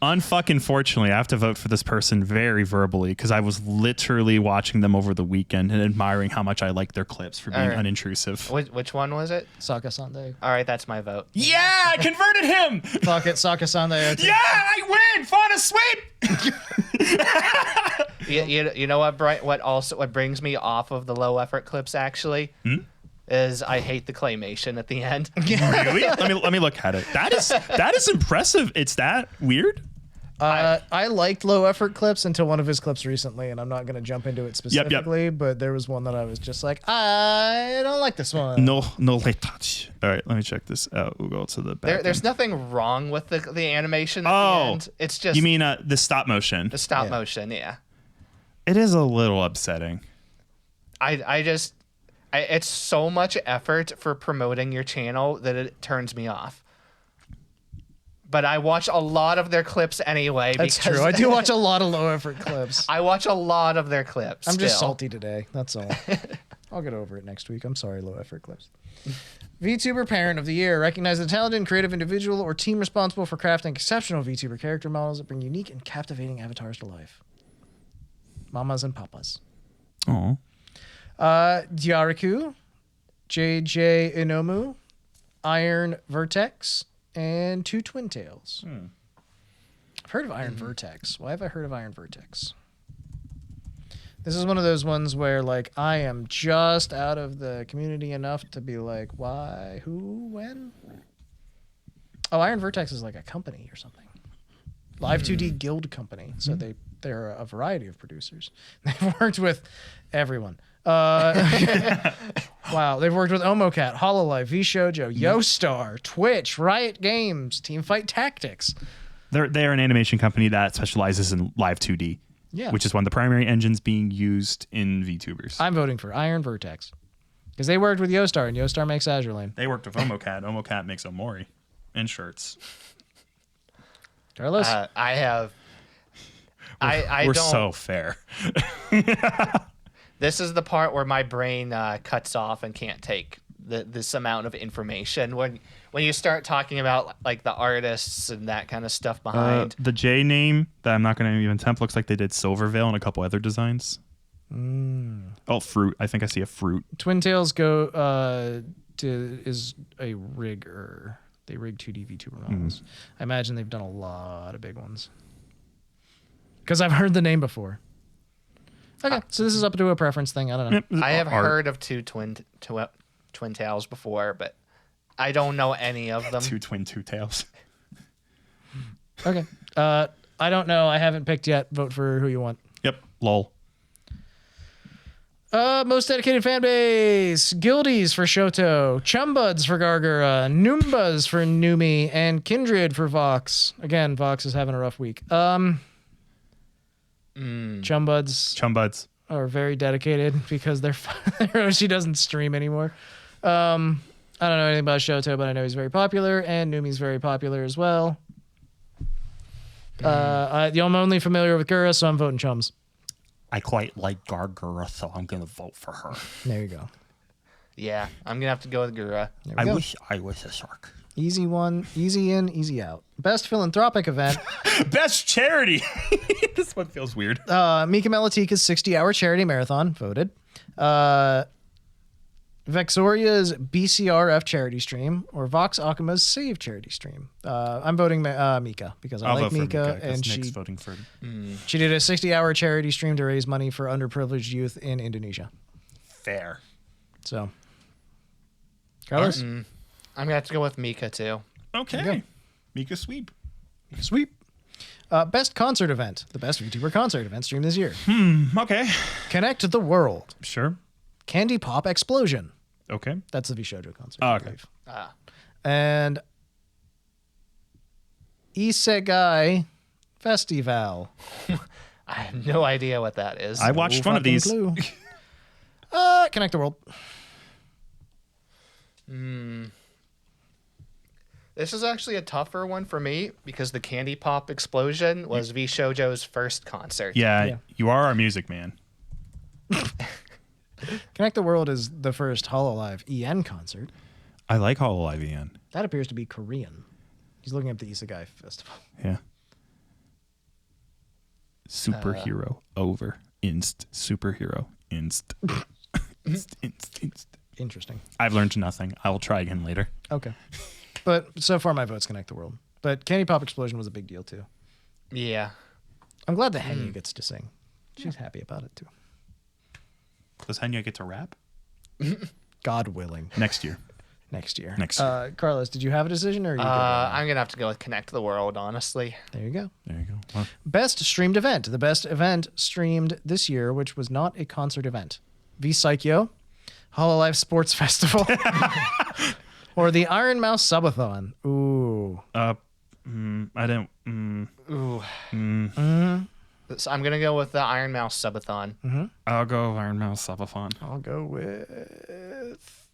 Unfortunately, I have to vote for this person very verbally because I was literally watching them over the weekend and admiring how much I like their clips for being Alright. unintrusive. Which one was it? Saka Sunday. All right, that's my vote. Yeah, I converted him. Fuck it, Saka Sunday. Yeah, I win. Fauna sweep. You know what, Brian? What brings me off of the low effort clips actually is I hate the claymation at the end. Really? Let me look at it. That is impressive. It's that weird. I liked low effort clips until one of his clips recently, and I'm not going to jump into it specifically, but there was one that I was just like, I don't like this one. No light touch. All right, let me check this out. We'll go to the back. There's nothing wrong with the animation at Oh, the end. It's just you mean the stop motion? the stop motion, yeah. It is a little upsetting. It's so much effort for promoting your channel that it turns me off. But I watch a lot of their clips anyway. That's because true. I do watch a lot of low effort clips. I watch a lot of their clips. I'm just still. salty today. That's all. I'll get over it next week. I'm sorry, low effort clips. VTuber Parent of the Year. Recognize the talented and creative individual or team responsible for crafting exceptional VTuber character models that bring unique and captivating avatars to life. Mamas and papas. Oh. Diariku, JJ Inomu, Iron Vertex, and two Twin Tails. I've heard of Iron Vertex. Why have I heard of Iron Vertex? This is one of those ones where, like, I am just out of the community enough to be like, why, who, when? Oh, Iron Vertex is like a company or something. Live 2D Guild Company. So they're a variety of producers. They've worked with everyone. Wow, they've worked with Omocat, Hololive, VShojo, YoStar, Twitch, Riot Games, Teamfight Tactics. They're an animation company that specializes in live 2D, which is one of the primary engines being used in VTubers. I'm voting for Iron Vertex because they worked with YoStar, and YoStar makes Azure Lane. They worked with Omocat. Omocat makes Omori and shirts. Carlos, We're so fair. This is the part where my brain cuts off and can't take this amount of information. When you start talking about like the artists and that kind of stuff behind. The J name that I'm not going to even attempt looks like they did Silvervale and a couple other designs. Oh, fruit. I think I see a fruit. Twin Tails is a rigger. They rig 2D VTuber models. I imagine they've done a lot of big ones. Because I've heard the name before. Okay, so this is up to a preference thing. I don't know. I have heard of two twin tails before, but I don't know any of them. Two tails. Okay. I don't know. I haven't picked yet. Vote for who you want. Yep. Lol. Most dedicated fan base. Guildies for Shoto. Chumbuds for Gargura. Noombas for Numi. And Kindred for Vox. Again, Vox is having a rough week. Chumbuds are very dedicated because she doesn't stream anymore. I don't know anything about Shoto, but I know he's very popular, and Numi's very popular as well. I'm only familiar with Gura, so I'm voting Chums. I quite like Gargura, so I'm going to vote for her. There you go. Yeah, I'm gonna have to go with Gura. I wish I was a shark. Easy one, easy in, easy out. Best philanthropic event. Best charity. This one feels weird. Mika Melatika's 60-hour charity marathon, voted. Vexoria's BCRF charity stream, or Vox Akuma's Save charity stream. I'm voting Mika because I like Mika, and Nick's voting for. She did a 60-hour charity stream to raise money for underprivileged youth in Indonesia. Fair. So, Carlos? I'm gonna have to go with Mika too. Okay. Mika sweep. Sweep. Best concert event. The best VTuber concert event streamed this year. Okay. Connect the World. Sure. Candy Pop Explosion. Okay. That's the VShojo concert. Oh, I okay. believe. And Isegai Festival. I have no idea what that is. I watched one of these. Clue. Connect the World. This is actually a tougher one for me because the Candy Pop Explosion was VShojo's first concert. Yeah, you are our music man. Connect the World is the first Hololive EN concert. I like Hololive EN. That appears to be Korean. He's looking up the Isekai Festival. Yeah. Superhero over. Inst. Superhero. Inst. Inst. Interesting. I've learned nothing. I will try again later. Okay. But so far, my vote's Connect the World. But Candy Pop Explosion was a big deal, too. Yeah. I'm glad that Henya gets to sing. She's happy about it, too. Does Henya get to rap? God willing. Next year. Next year. Carlos, did you have a decision, or are you good? I'm gonna have to go with Connect the World, honestly. There you go. There you go. Well, Best streamed event. The best event streamed this year, which was not a concert event. Vpsychio, Hololive Sports Festival, or the Iron Mouse Subathon. Ooh. I didn't. Ooh. So I'm gonna go with the Iron Mouse Subathon. I'll go Iron Mouse Subathon. I'll go with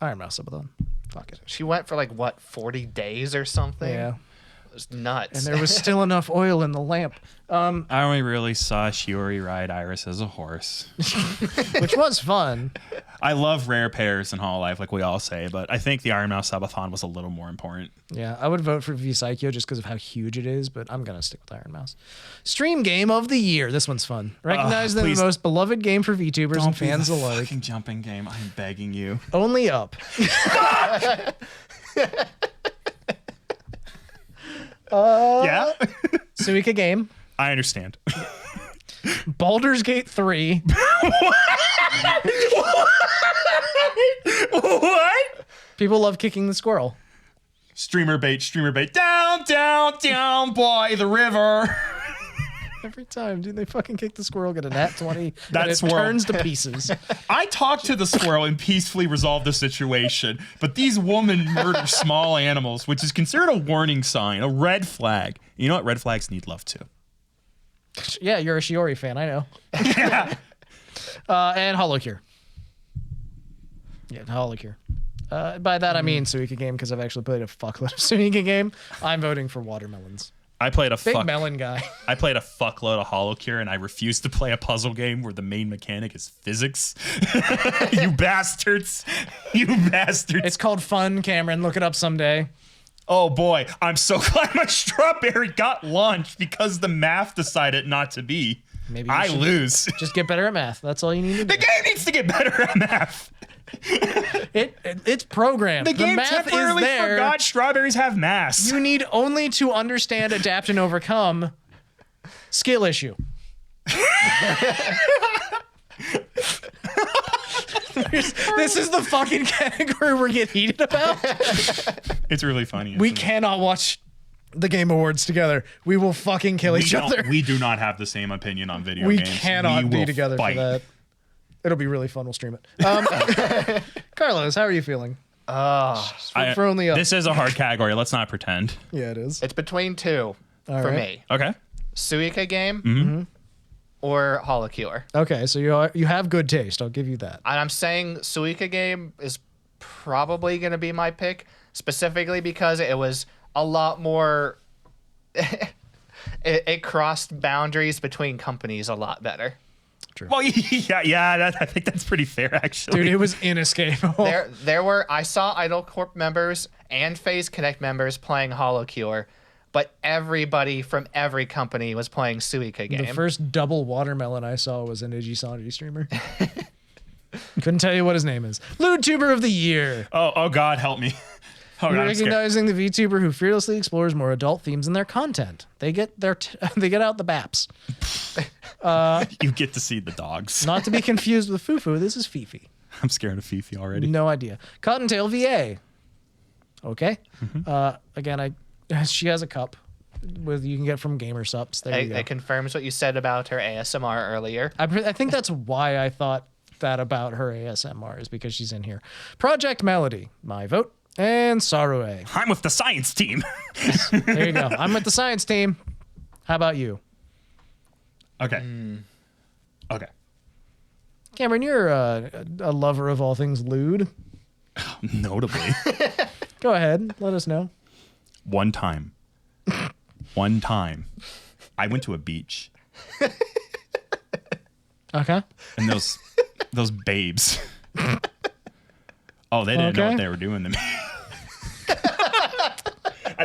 Iron Mouse Subathon. Fuck it. She went for like what 40 days or something. Yeah. It was nuts. And there was still enough oil in the lamp, I only really saw Shiori ride Iris as a horse. which was fun. I love rare pairs in Hololive, like we all say, but I think the Iron Mouse Subathon was a little more important. Yeah, I would vote for Vpsychio just because of how huge it is, but I'm going to stick with Iron Mouse. Stream Game of the Year. This one's fun. Recognized as the please. most beloved game for VTubers and be fans the alike. fucking jumping game. I'm begging you. Only up. Yeah? Suika Game. I understand. Baldur's Gate 3. What? People love kicking the squirrel. Streamer bait. Down, down, down by the river. Every time, dude, they fucking kick the squirrel, get a nat 20, That and it squirrel. turns to pieces. I talked to the squirrel and peacefully resolved the situation, but these women murder small animals, which is considered a warning sign, a red flag. You know what? Red flags need love too. Yeah, you're a Shiori fan, I know. And Holocure. Yeah, Holocure. By that I mean Suika Game, because I've actually played a fuckload of Suika Game. I'm voting for Watermelons. I played a Big melon guy. I played a fuckload of Holocure, and I refused to play a puzzle game where the main mechanic is physics. You bastards! You bastards! It's called Fun, Cameron. Look it up someday. Oh boy, I'm so glad my strawberry got launched because the math decided not to be. Maybe you I should lose. Just get better at math. That's all you need to do. The game needs to get better at math. It's programmed. The game math temporarily is there. forgot strawberries have mass. You need only to understand, adapt, and overcome. Skill issue. This is the fucking category we get heated about. It's really funny. We isn't it? cannot watch the Game Awards together. We will fucking kill each other. We do not have the same opinion on video We games. cannot We be will together fight. for that. It'll be really fun. We'll stream it. Carlos, how are you feeling? For only up. This is a hard category. Let's not pretend. Yeah, it is. It's between two All for right. me: Okay. Suika Game or Holocure. Okay, so you have good taste. I'll give you that. And I'm saying Suika Game is probably going to be my pick, specifically because it was a lot more. it crossed boundaries between companies a lot better. Well, yeah. I think that's pretty fair, actually. Dude, it was inescapable. I saw Idol Corp members and FaZe Connect members playing Holocure, but everybody from every company was playing Suika Game. The first double watermelon I saw was an Ijisanji streamer. Couldn't tell you what his name is. Vtuber of the Year. Oh God, help me. Oh, God, I'm scared. Recognizing the VTuber who fearlessly explores more adult themes in their content. They get they get out the baps. You get to see the dogs. Not to be confused with Fufu, this is Fifi. I'm scared of Fifi already. No idea. Cottontail VA. Okay. Again, she has a cup with you can get from GamerSups. There you go. It confirms what you said about her ASMR earlier. I think that's why I thought that about her ASMR is because she's in here. Project Melody, my vote, and Sarue. I'm with the science team. There you go. I'm with the science team. How about you? Okay. Okay. Cameron, you're a lover of all things lewd. Notably. Go ahead. Let us know. One time, I went to a beach, Okay. and those babes. Oh, they didn't know Okay. what they were doing to me.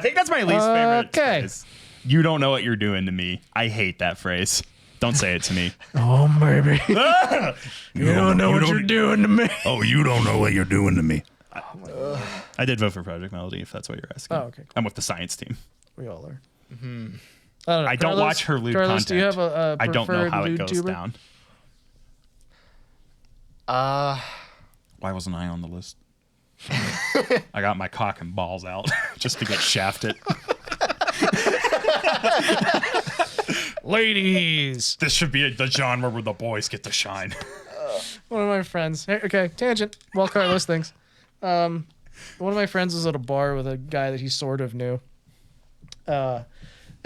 think that's my least favorite Okay. phrase. You don't know what you're doing to me. I hate that phrase. Don't say it to me. Oh, baby. You don't know what you're doing to me. Oh, you don't know what you're doing to me. I did vote for Project Melody, if that's what you're asking. Oh, okay, cool. I'm with the science team. We all are. Mm-hmm. I don't know. I don't watch her lewd Carlos, content. do you have a I don't know preferred how it lewd goes tuber? down. Why wasn't I on the list? I got my cock and balls out just to get shafted. Ladies. This should be the genre where the boys get to shine. One of my friends. Hey, okay, tangent. Well, Carlos thinks. One of my friends was at a bar with a guy that he sort of knew. And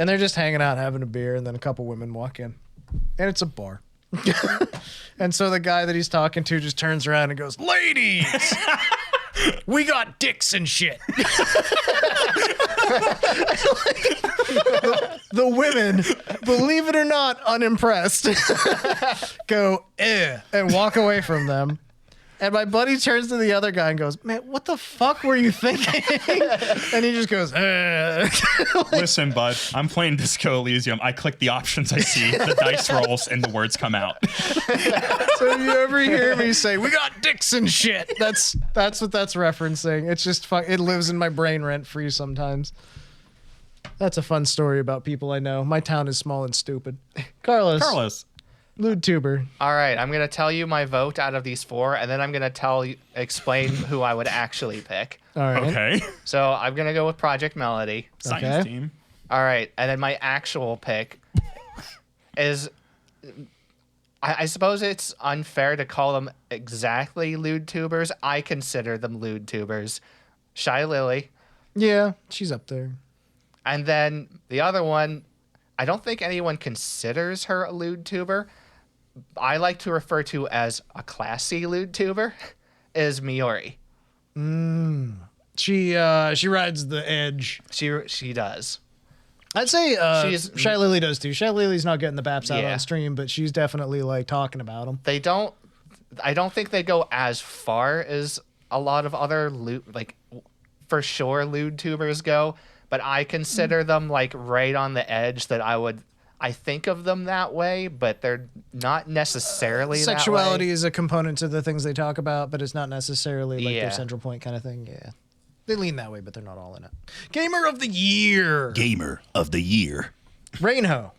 they're just hanging out, having a beer, and then a couple women walk in. And it's a bar. And so the guy that he's talking to just turns around and goes, "Ladies, we got dicks and shit." The women, believe it or not, unimpressed, go, and walk away from them. And my buddy turns to the other guy and goes, "Man, what the fuck were you thinking?" And he just goes, Listen, bud, I'm playing Disco Elysium. I click the options I see, the dice rolls, and the words come out. So if you ever hear me say, "We got dicks and shit," that's what that's referencing. It's just fun. It lives in my brain rent free sometimes. That's a fun story about people I know. My town is small and stupid. Carlos. Lewd tuber. All right, I'm gonna tell you my vote out of these four, and then I'm gonna explain who I would actually pick. All right. Okay. So I'm gonna go with Project Melody. Science Okay. team. All right, and then my actual pick is, I suppose it's unfair to call them exactly lewd tubers. I consider them lewd tubers. Shy Lily, Yeah, she's up there. and then the other one, I don't think anyone considers her a lewd tuber. I like to refer to as a classy lewd tuber, is Miori. She rides the edge. She does. I'd say She's- Shy Lily does too. Shy Lily's not getting the baps out Yeah. on stream, but she's definitely like talking about them. I don't think they go as far as a lot of other for sure lewd tubers go, but I consider them like right on the edge that I think of them that way, but they're not necessarily Sexuality that way. is a component to the things they talk about, but it's not necessarily like Yeah. their central point kind of thing. Yeah. They lean that way, but they're not all in it. Gamer of the Year. Gamer of the year. Rainho.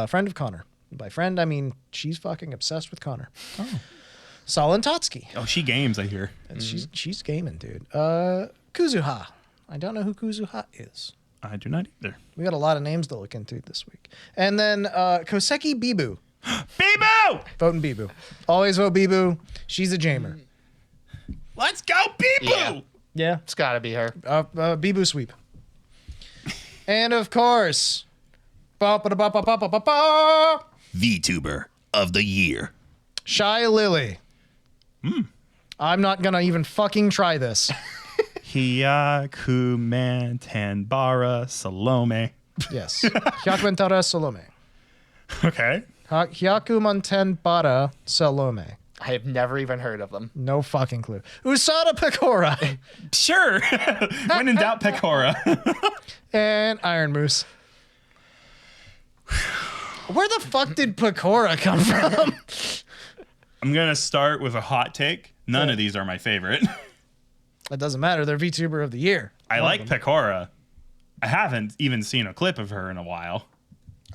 Friend of Connor. By friend, I mean she's fucking obsessed with Connor. Oh. Solon Totsky. Oh, she games, I hear. And she's gaming, dude. Kuzuha. I don't know who Kuzuha is. I do not either. We got a lot of names to look into this week. And then Koseki Bibu. Bibu! Voting Bibu. Always vote Bibu. She's a jamer. Let's go, Bibu! Yeah. Yeah. It's got to be her. Bibu sweep. And of course, VTuber of the year. Shy Lily. I'm not going to even fucking try this. Hiyaku Mantanbara Salome. Yes. Hyakumentara Salome. Okay. Hyaku Mantenbara Salome. I have never even heard of them. No fucking clue. Usada Pecora. Sure. When in doubt, Pecora. And Iron Moose. Where the fuck did Pecora come from? I'm going to start with a hot take. None of these are my favorite. It doesn't matter. They're VTuber of the year. I like Pecora. I haven't even seen a clip of her in a while.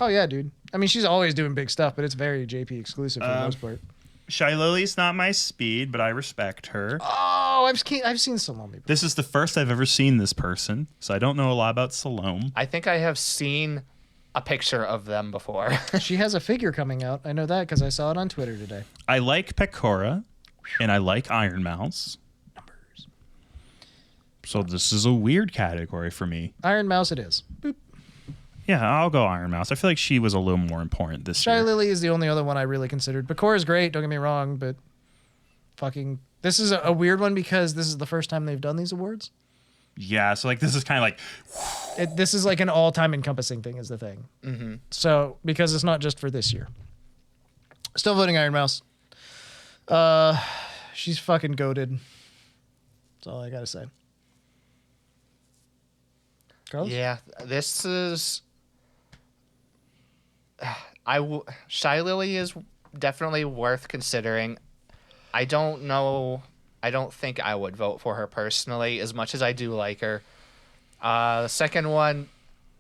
Oh, yeah, dude. I mean, she's always doing big stuff, but it's very JP exclusive for the most part. Shy Lily's not my speed, but I respect her. Oh, I've seen Salome before. This is the first I've ever seen this person, so I don't know a lot about Salome. I think I have seen a picture of them before. She has a figure coming out. I know that because I saw it on Twitter today. I like Pecora, and I like Iron Mouse. Numbers. So this is a weird category for me. Iron Mouse it is. Boop. Yeah, I'll go Iron Mouse. I feel like she was a little more important this Shy year. Lily is the only other one I really considered. Pecora's great, don't get me wrong, but fucking... This is a weird one because this is the first time they've done these awards. Yeah, so like this is kind of like... This is like an all-time encompassing thing is the thing. Mm-hmm. So, because it's not just for this year. Still voting Iron Mouse. She's fucking goated. That's all I gotta say. Carlos? Yeah, this is. Shy Lily is definitely worth considering. I don't know. I don't think I would vote for her personally, as much as I do like her. The second one,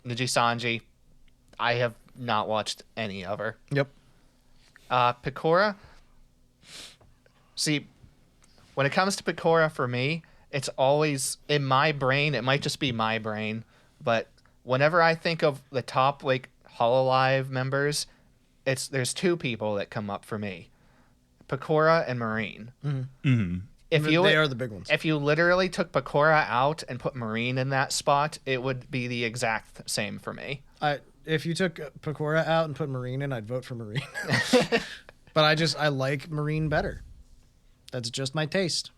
Niji Sanji. I have not watched any of her. Yep. Picora. See, when it comes to Picora for me, it's always in my brain. It might just be my brain, but whenever I think of the top like Hololive members, there's two people that come up for me: Picora and Marine. If you They are the big ones. If you literally took Picora out and put Marine in that spot, it would be the exact same for me. If you took Pecora out and put Marine in, I'd vote for Marine. But I like Marine better. That's just my taste.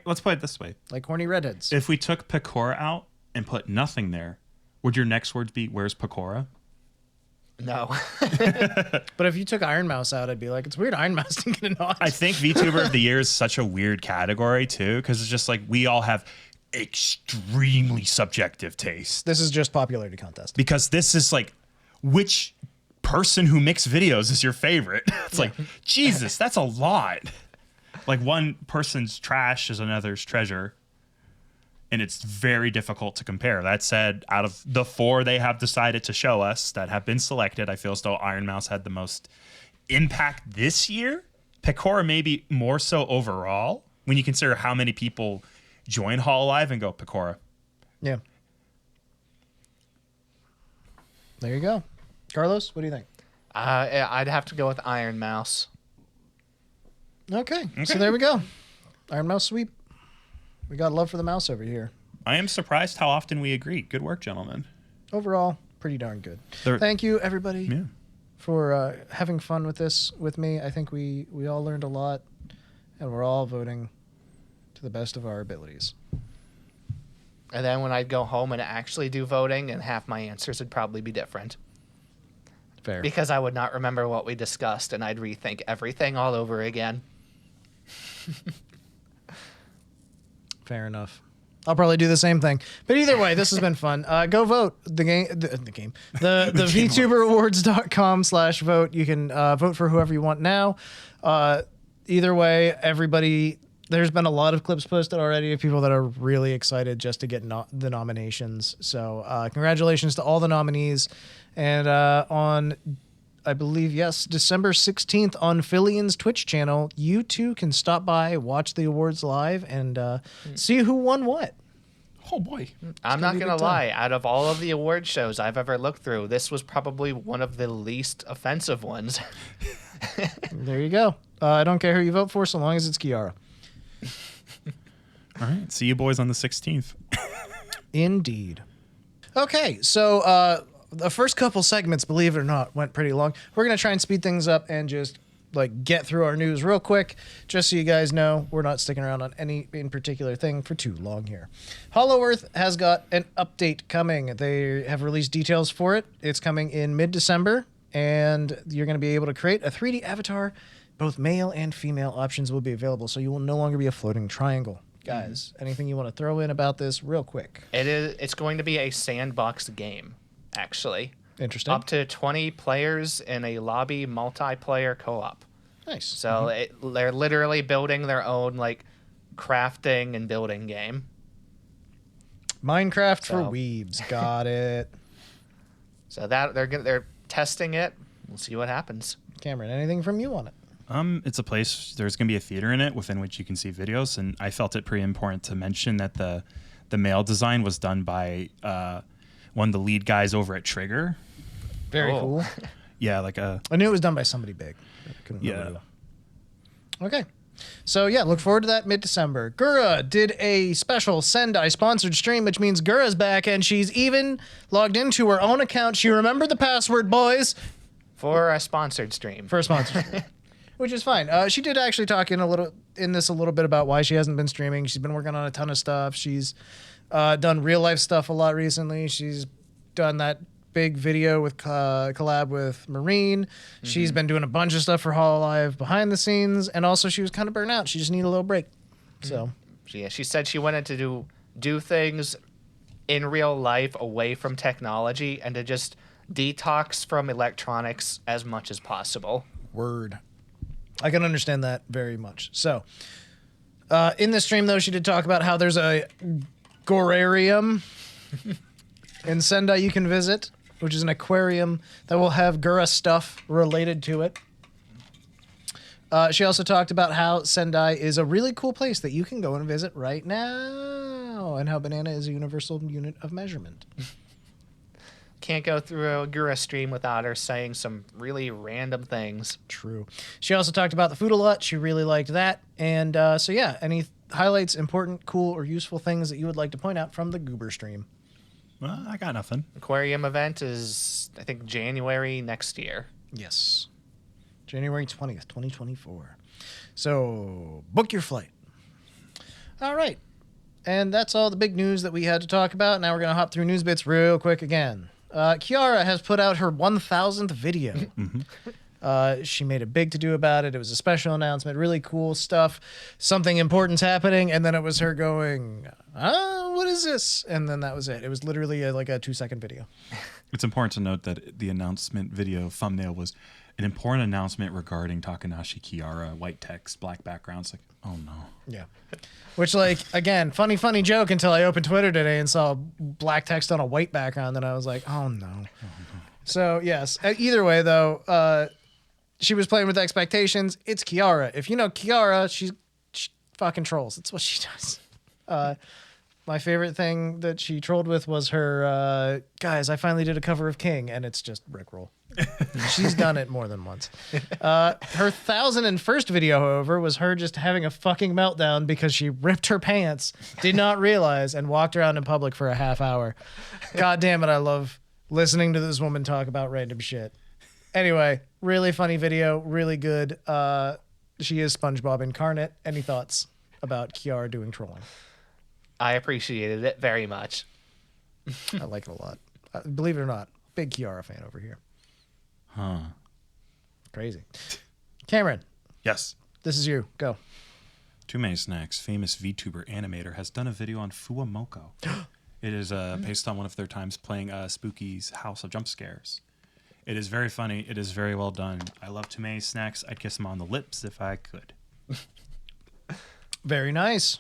Let's put it this way. Like horny redheads. If we took Pecora out and put nothing there, would your next words be, where's Pecora? No. But if you took Iron Mouse out, I'd be like, it's weird Iron Mouse didn't get a nod. I think VTuber of the Year is such a weird category, too, because it's just like we all have extremely subjective taste. This is just popularity contest. Because this is like, which person who makes videos is your favorite? It's like, Jesus, that's a lot. Like one person's trash is another's treasure. And it's very difficult to compare. That said, out of the 4 they have decided to show us that have been selected, I feel as though Iron Mouse had the most impact this year. Pecora maybe more so overall, when you consider how many people join Hololive and go, Pecora. Yeah. There you go. Carlos, what do you think? I'd have to go with Iron Mouse. Okay. So there we go. Iron Mouse sweep. We got love for the mouse over here. I am surprised how often we agree. Good work, gentlemen. Overall, pretty darn good. There- Thank you, everybody, Yeah. for having fun with this with me. I think we all learned a lot, and we're all voting to the best of our abilities. And then when I'd go home and actually do voting, and half my answers would probably be different. Fair. Because I would not remember what we discussed, and I'd rethink everything all over again. Fair enough. I'll probably do the same thing. But either way, this has been fun. Go vote. The VTuberAwards.com/vote. You can vote for whoever you want now. Either way, everybody, there's been a lot of clips posted already of people that are really excited just to get the nominations. So congratulations to all the nominees. And on, I believe, yes, December 16th on Fillian's Twitch channel, you too can stop by, watch the awards live, and see who won what. Oh, boy. I'm not be a going good to time. lie. Out of all of the award shows I've ever looked through, this was probably one of the least offensive ones. There you go. I don't care who you vote for, so long as it's Kiara. All right. See you boys on the 16th. Indeed. Okay, so the first couple segments, believe it or not, went pretty long. We're going to try and speed things up and just get through our news real quick, just so you guys know we're not sticking around on any in particular thing for too long here. Hollow Earth has got an update coming. They have released details for it. It's coming in mid-December, and you're going to be able to create a 3D avatar. Both male and female options will be available, so you will no longer be a floating triangle. Guys, anything you want to throw in about this real quick? It's going to be a sandbox game, actually. Interesting. Up to 20 players in a lobby multiplayer co-op. Nice. So they're literally building their own crafting and building game. Minecraft for So- weebs. Got it. So that they're testing it. We'll see what happens. Cameron, anything from you on it? It's a place, there's going to be a theater in it within which you can see videos. And I felt it pretty important to mention that the male design was done by one of the lead guys over at Trigger. Very Oh. cool. Yeah, I knew it was done by somebody big. I couldn't remember who. Okay. So, yeah, look forward to that mid-December. Gura did a special Sendai sponsored stream, which means Gura's back, and she's even logged into her own account. She remembered the password, boys, For a sponsored stream. for a sponsorship. Which is fine. She did actually talk in a little bit about why she hasn't been streaming. She's been working on a ton of stuff. She's done real life stuff a lot recently. She's done that big video with collab with Marine. Mm-hmm. She's been doing a bunch of stuff for Hololive behind the scenes, and also she was kind of burnt out. She just needed a little break. So She said she wanted to do things in real life away from technology and to just detox from electronics as much as possible. Word. I can understand that very much. So, in this stream, though, she did talk about how there's a gorarium in Sendai you can visit, which is an aquarium that will have Gura stuff related to it. She also talked about how Sendai is a really cool place that you can go and visit right now, and how banana is a universal unit of measurement. Can't go through a Gura stream without her saying some really random things. True. She also talked about the food a lot. She really liked that. And so, yeah, any highlights, important, cool, or useful things that you would like to point out from the Goober stream? Well, I got nothing. Aquarium event is, I think, January next year. Yes. January 20th, 2024. So, book your flight. All right. And that's all the big news that we had to talk about. Now we're going to hop through news bits real quick again. Kiara has put out her 1,000th video. She made a big to-do about it. It was a special announcement, really cool stuff. Something important's happening, and then it was her going, what is this? And then that was it. It was literally like a 2-second video. It's important to note that the announcement video thumbnail was an important announcement regarding Takanashi Kiara, white text, black background. It's like, oh no. Yeah. Which, like, again, funny joke until I opened Twitter today and saw black text on a white background, and I was like, oh no. So, yes. Either way, though, she was playing with expectations. It's Kiara. If you know Kiara, she fucking trolls. That's what she does. My favorite thing that she trolled with was her, guys, I finally did a cover of King, and it's just Rickroll. She's done it more than once. Her 1,001st video, however, was her just having a fucking meltdown because she ripped her pants, did not realize, and walked around in public for a half hour. God damn it, I love listening to this woman talk about random shit. Anyway, really funny video, really good. She is SpongeBob incarnate. Any thoughts about Kiara doing trolling? I appreciated it very much. I like it a lot. Believe it or not, big Kiara fan over here. Huh. Crazy. Cameron, Yes. this is you. Go. Too Many Snacks, famous VTuber animator, has done a video on Fuamoko. It is based on one of their times playing Spooky's House of Jump Scares. It is very funny. It is very well done. I love Too Many Snacks. I'd kiss him on the lips if I could. Very nice.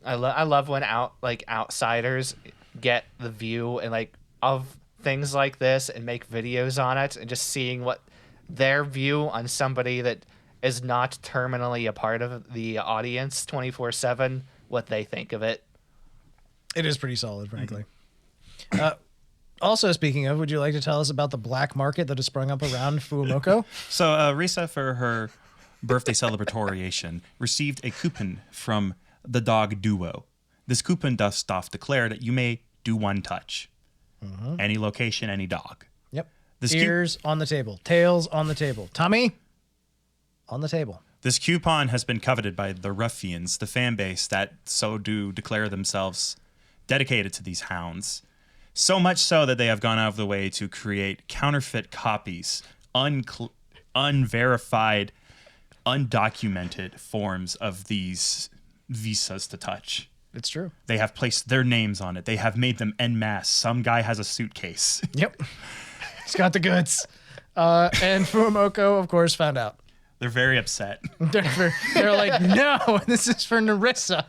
I love when outsiders get the view and of things like this and make videos on it, and just seeing what their view on somebody that is not terminally a part of the audience 24/7, what they think of it. It is pretty solid, frankly. Also, speaking of, would you like to tell us about the black market that has sprung up around Fuamoko? So Risa, for her birthday celebration, received a coupon from the dog duo. This coupon does stuff declare that you may do one touch. Any location, any dog. Yep. This Ears on the table. Tails on the table. Tummy on the table. This coupon has been coveted by the ruffians, the fan base that so do declare themselves dedicated to these hounds. So much so that they have gone out of the way to create counterfeit copies, unverified, undocumented forms of these visas to touch. It's true. They have placed their names on it. They have made them en masse. Some guy has a suitcase. Yep. He's got the goods. And Fuamoko, of course, found out. They're very upset. They're like, no, this is for Narissa.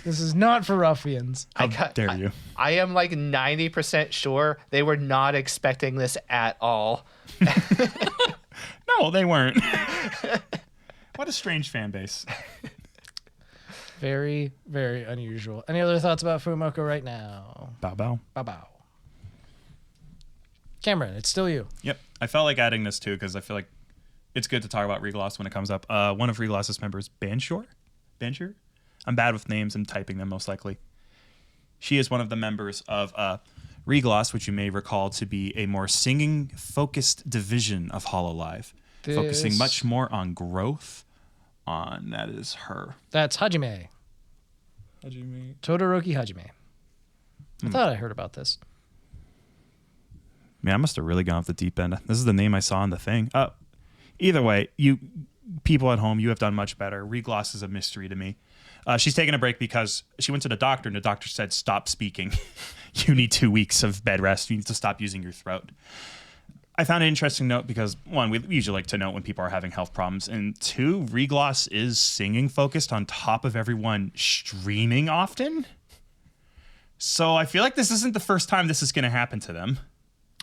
This is not for ruffians. How dare you? I am 90% sure they were not expecting this at all. No, they weren't. What a strange fan base. Very, very unusual. Any other thoughts about Fuamoko right now? Bow bow. Bow bow. Cameron, it's still you. Yep. I felt like adding this too because I feel like it's good to talk about Regloss when it comes up. One of Regloss's members, Banshore? I'm bad with names and typing them most likely. She is one of the members of Regloss, which you may recall to be a more singing-focused division of Hololive, focusing much more on growth. That is her. That's Hajime. Todoroki Hajime. I thought I heard about this. Man, I must have really gone off the deep end. This is the name I saw in the thing. Either way, you people at home, you have done much better. Regloss is a mystery to me. She's taking a break because she went to the doctor, and the doctor said, stop speaking. You need 2 weeks of bed rest. You need to stop using your throat. I found an interesting note because, one, we usually like to note when people are having health problems, and two, Regloss is singing focused on top of everyone streaming often. So I feel like this isn't the first time this is going to happen to them.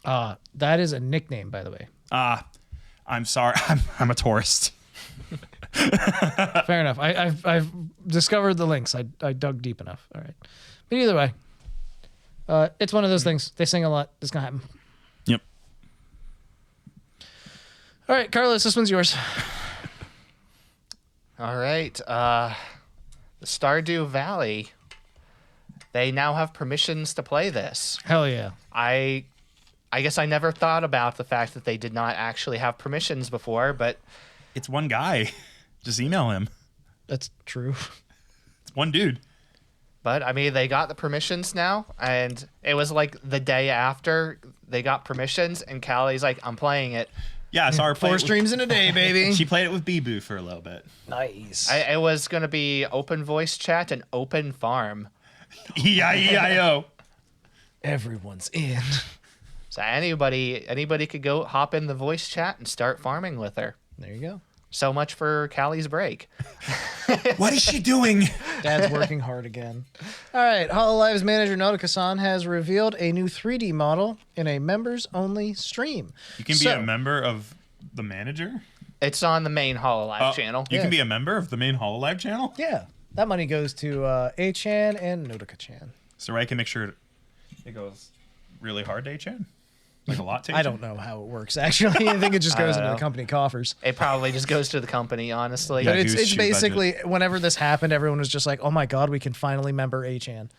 That is a nickname, by the way. I'm sorry. I'm a tourist. Fair enough. I've discovered the links. I dug deep enough. All right. But either way, it's one of those things. They sing a lot. It's going to happen. Yep. All right, Carlos, this one's yours. All right. The Stardew Valley. They now have permissions to play this. Hell yeah. I guess I never thought about the fact that they did not actually have permissions before, but It's one guy. Just email him. That's true. It's one dude. But I mean, they got the permissions now, and it was like the day after they got permissions, and Callie's like, "I'm playing it." Yeah, I saw her play 4 it with- streams in a day, baby. She played it with Bee-Boo for a little bit. Nice. It was gonna be open voice chat and open farm, E-I-E-I-O. Everyone's in. so anybody could go hop in the voice chat and start farming with her. There you go. So much for Callie's break. What is she doing? Dad's working hard again. All right. HoloLive's manager Nautica-san has revealed a new 3D model in a members-only stream. You can be a member of the manager? It's on the main HoloLive channel. You Yeah. can be a member of the main HoloLive channel? Yeah. That money goes to A-chan and Nautica-chan. So I can make sure it goes really hard to A-chan? Like a lot to A-chan? I don't know how it works, actually. I think it just goes into the know. company coffers. It probably just goes to the company, honestly. But Yeah. it's Shoot basically, whenever this happened, everyone was just like, oh my God, we can finally member A-chan.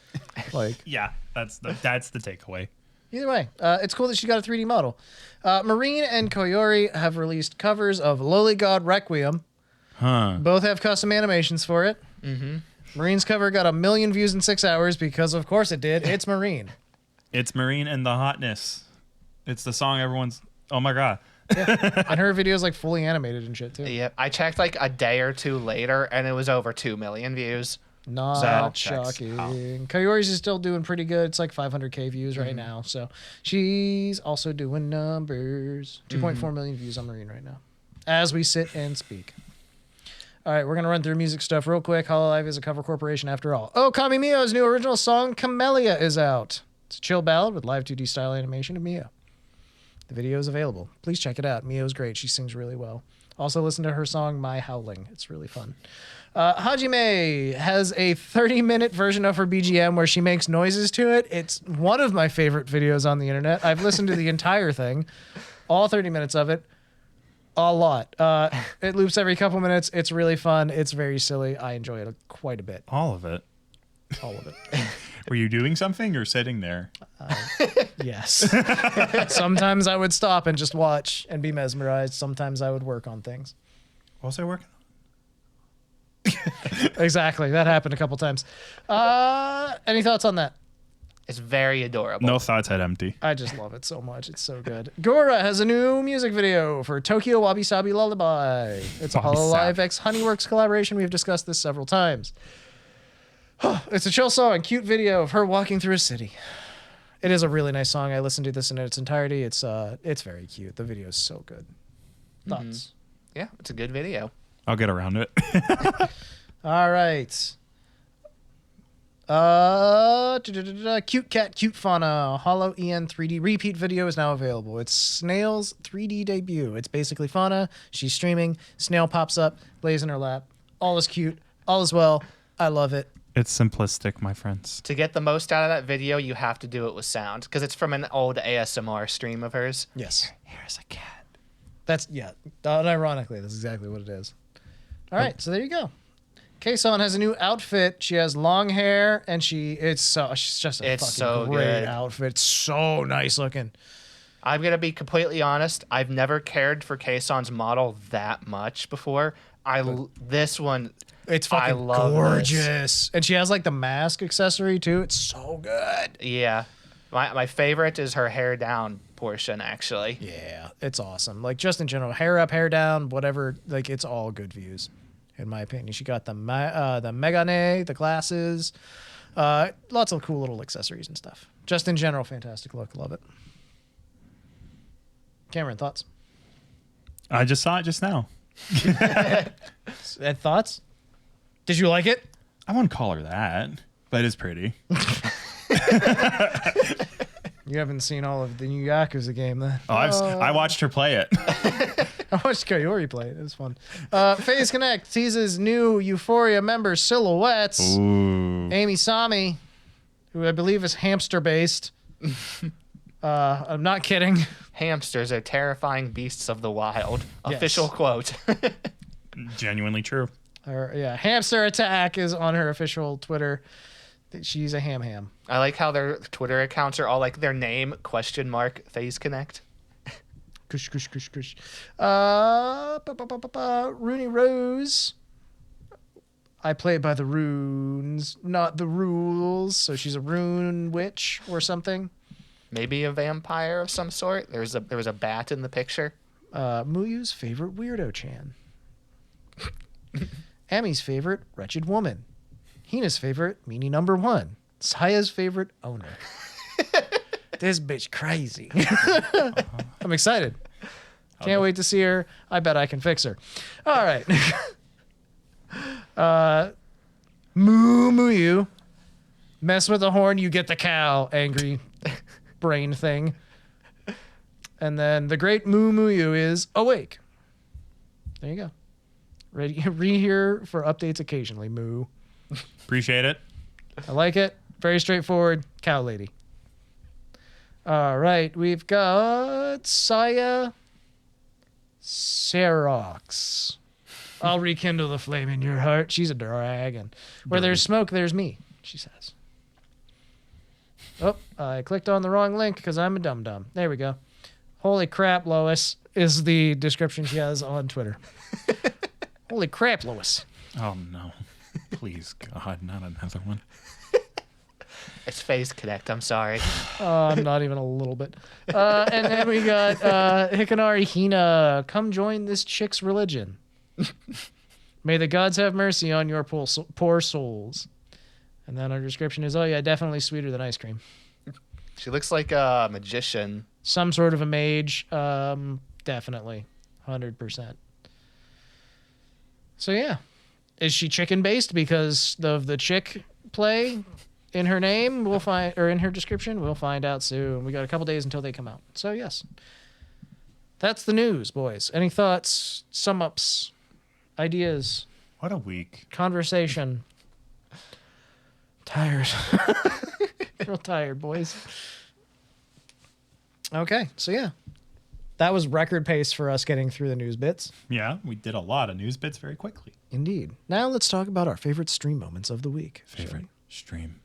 Like, Yeah, that's the takeaway. either way, it's cool that she got a 3D model. Marine and Koyori have released covers of Lowly God Requiem. Huh. Both have custom animations for it. Mm-hmm. Marine's cover got 1 million views in 6 hours because, of course, it did. It's Marine. It's Marine and the Hotness. It's the song everyone's... Oh, my God. And her video's like fully animated and shit, too. Yeah, I checked like a day or two later, and it was over 2 million views. Not That checks shocking. out. Koyori's is still doing pretty good. It's like 500K views right now. So she's also doing numbers. 2.4 million views on Marine right now as we sit and speak. All right, we're going to run through music stuff real quick. HoloLive is a cover corporation after all. Oh, Kami Mio's new original song, Camellia, is out. It's a chill ballad with live 2D style animation of Mio. The video is available. Please check it out. Mio's great. She sings really well. Also listen to her song, My Howling. It's really fun. Hajime has a 30-minute version of her BGM where she makes noises to it. It's one of my favorite videos on the internet. I've listened to the entire thing, all 30 minutes of it, a lot. It loops every couple minutes. It's really fun. It's very silly. I enjoy it quite a bit. All of it. All of it. Were you doing something or sitting there? Yes. Sometimes I would stop and just watch and be mesmerized. Sometimes I would work on things. What was I working Exactly. That happened a couple times. Any thoughts on that? It's very adorable. on? No thoughts had empty. I just love it so much. It's so good. Gora has a new music video for Tokyo Wabi Sabi Lullaby. It's a Wabi HoloLive Sabi. X Honeyworks collaboration. We've discussed this several times. It's a chill song, cute video of her walking through a city. It is a really nice song. I listened to this in its entirety. It's very cute. The video is so good. Thoughts? Yeah, it's a good video. I'll get around to it. All right. Cute Cat, Cute Fauna, Hollow EN 3D repeat video is now available. It's Snail's 3D debut. It's basically Fauna. She's streaming. Snail pops up, lays in her lap. All is cute. All is well. I love it. It's simplistic, my friends. To get the most out of that video, you have to do it with sound because it's from an old ASMR stream of hers. Yes. Here's a cat. That's, yeah. Unironically, that's exactly what it is. All right, so there you go. Kason has a new outfit. She has long hair, and she's just a It's fucking so great good. outfit. So nice looking. I'm going to be completely honest. I've never cared for Kason's model that much before. This one, It's I fucking love gorgeous. And she has like the mask accessory too. It's so good. yeah. My favorite is her hair down portion, actually. Yeah, it's awesome. Like just in general, hair up, hair down, whatever. Like it's all good views. in my opinion. She got the megane, the glasses, lots of cool little accessories and stuff. Just in general, fantastic look. Love it. Cameron, thoughts? I just saw it just now. Thoughts? Did you like it? I wouldn't call her that, but it's pretty. You haven't seen all of the new Yakuza game then. Oh, I watched her play it. I watched Kayori play it. It was fun. FaZe Connect teases new Euphoria member silhouettes. Ooh. Amy Sami, who I believe is hamster-based. I'm not kidding. Hamsters are terrifying beasts of the wild. Yes. Official quote. Genuinely true. Hamster Attack is on her official Twitter. She's a ham. I like how their Twitter accounts are all like their name, FaZe Connect. Kush. Rooney Rose. I play by the runes, not the rules. So she's a rune witch or something. Maybe a vampire of some sort. There was a bat in the picture. Muyu's favorite weirdo Chan. Ami's favorite wretched woman. Hina's favorite meanie number one. Saya's favorite owner. This bitch crazy. I'm excited. Can't wait to see her. I bet I can fix her. All right. Muyu. Mess with the horn, you get the cow. Angry brain thing. And then the great Muyu is awake. There you go. Ready here for updates occasionally, Moo. Appreciate it. I like it. Very straightforward. Cow lady. All right. We've got Saya Serox. I'll rekindle the flame in your heart. She's a dragon. Where there's smoke, there's me, she says. Oh, I clicked on the wrong link because I'm a dum-dum. There we go. Holy crap, Lois, is the description she has on Twitter. Holy crap, Lois. Oh, no. Please, God, not another one. It's FaZe Connect. I'm sorry. I'm not even a little bit. And then we got Hikanari Hina. Come join this chick's religion. May the gods have mercy on your poor souls. And then our description is, oh yeah, definitely sweeter than ice cream. She looks like a magician. Some sort of a mage. Definitely. 100%. So yeah. Is she chicken based because of the chick play in her name? We'll find, or in her description. We'll find out soon. We got a couple days until they come out. So yes, that's the news, boys. Any thoughts, sum ups, ideas, What a week. conversation? Tired. Real tired, boys. Okay, so yeah, that was record pace for us getting through the news bits. Yeah, we did a lot of news bits very quickly. Indeed. Now let's talk about our favorite stream moments of the week. Favorite stream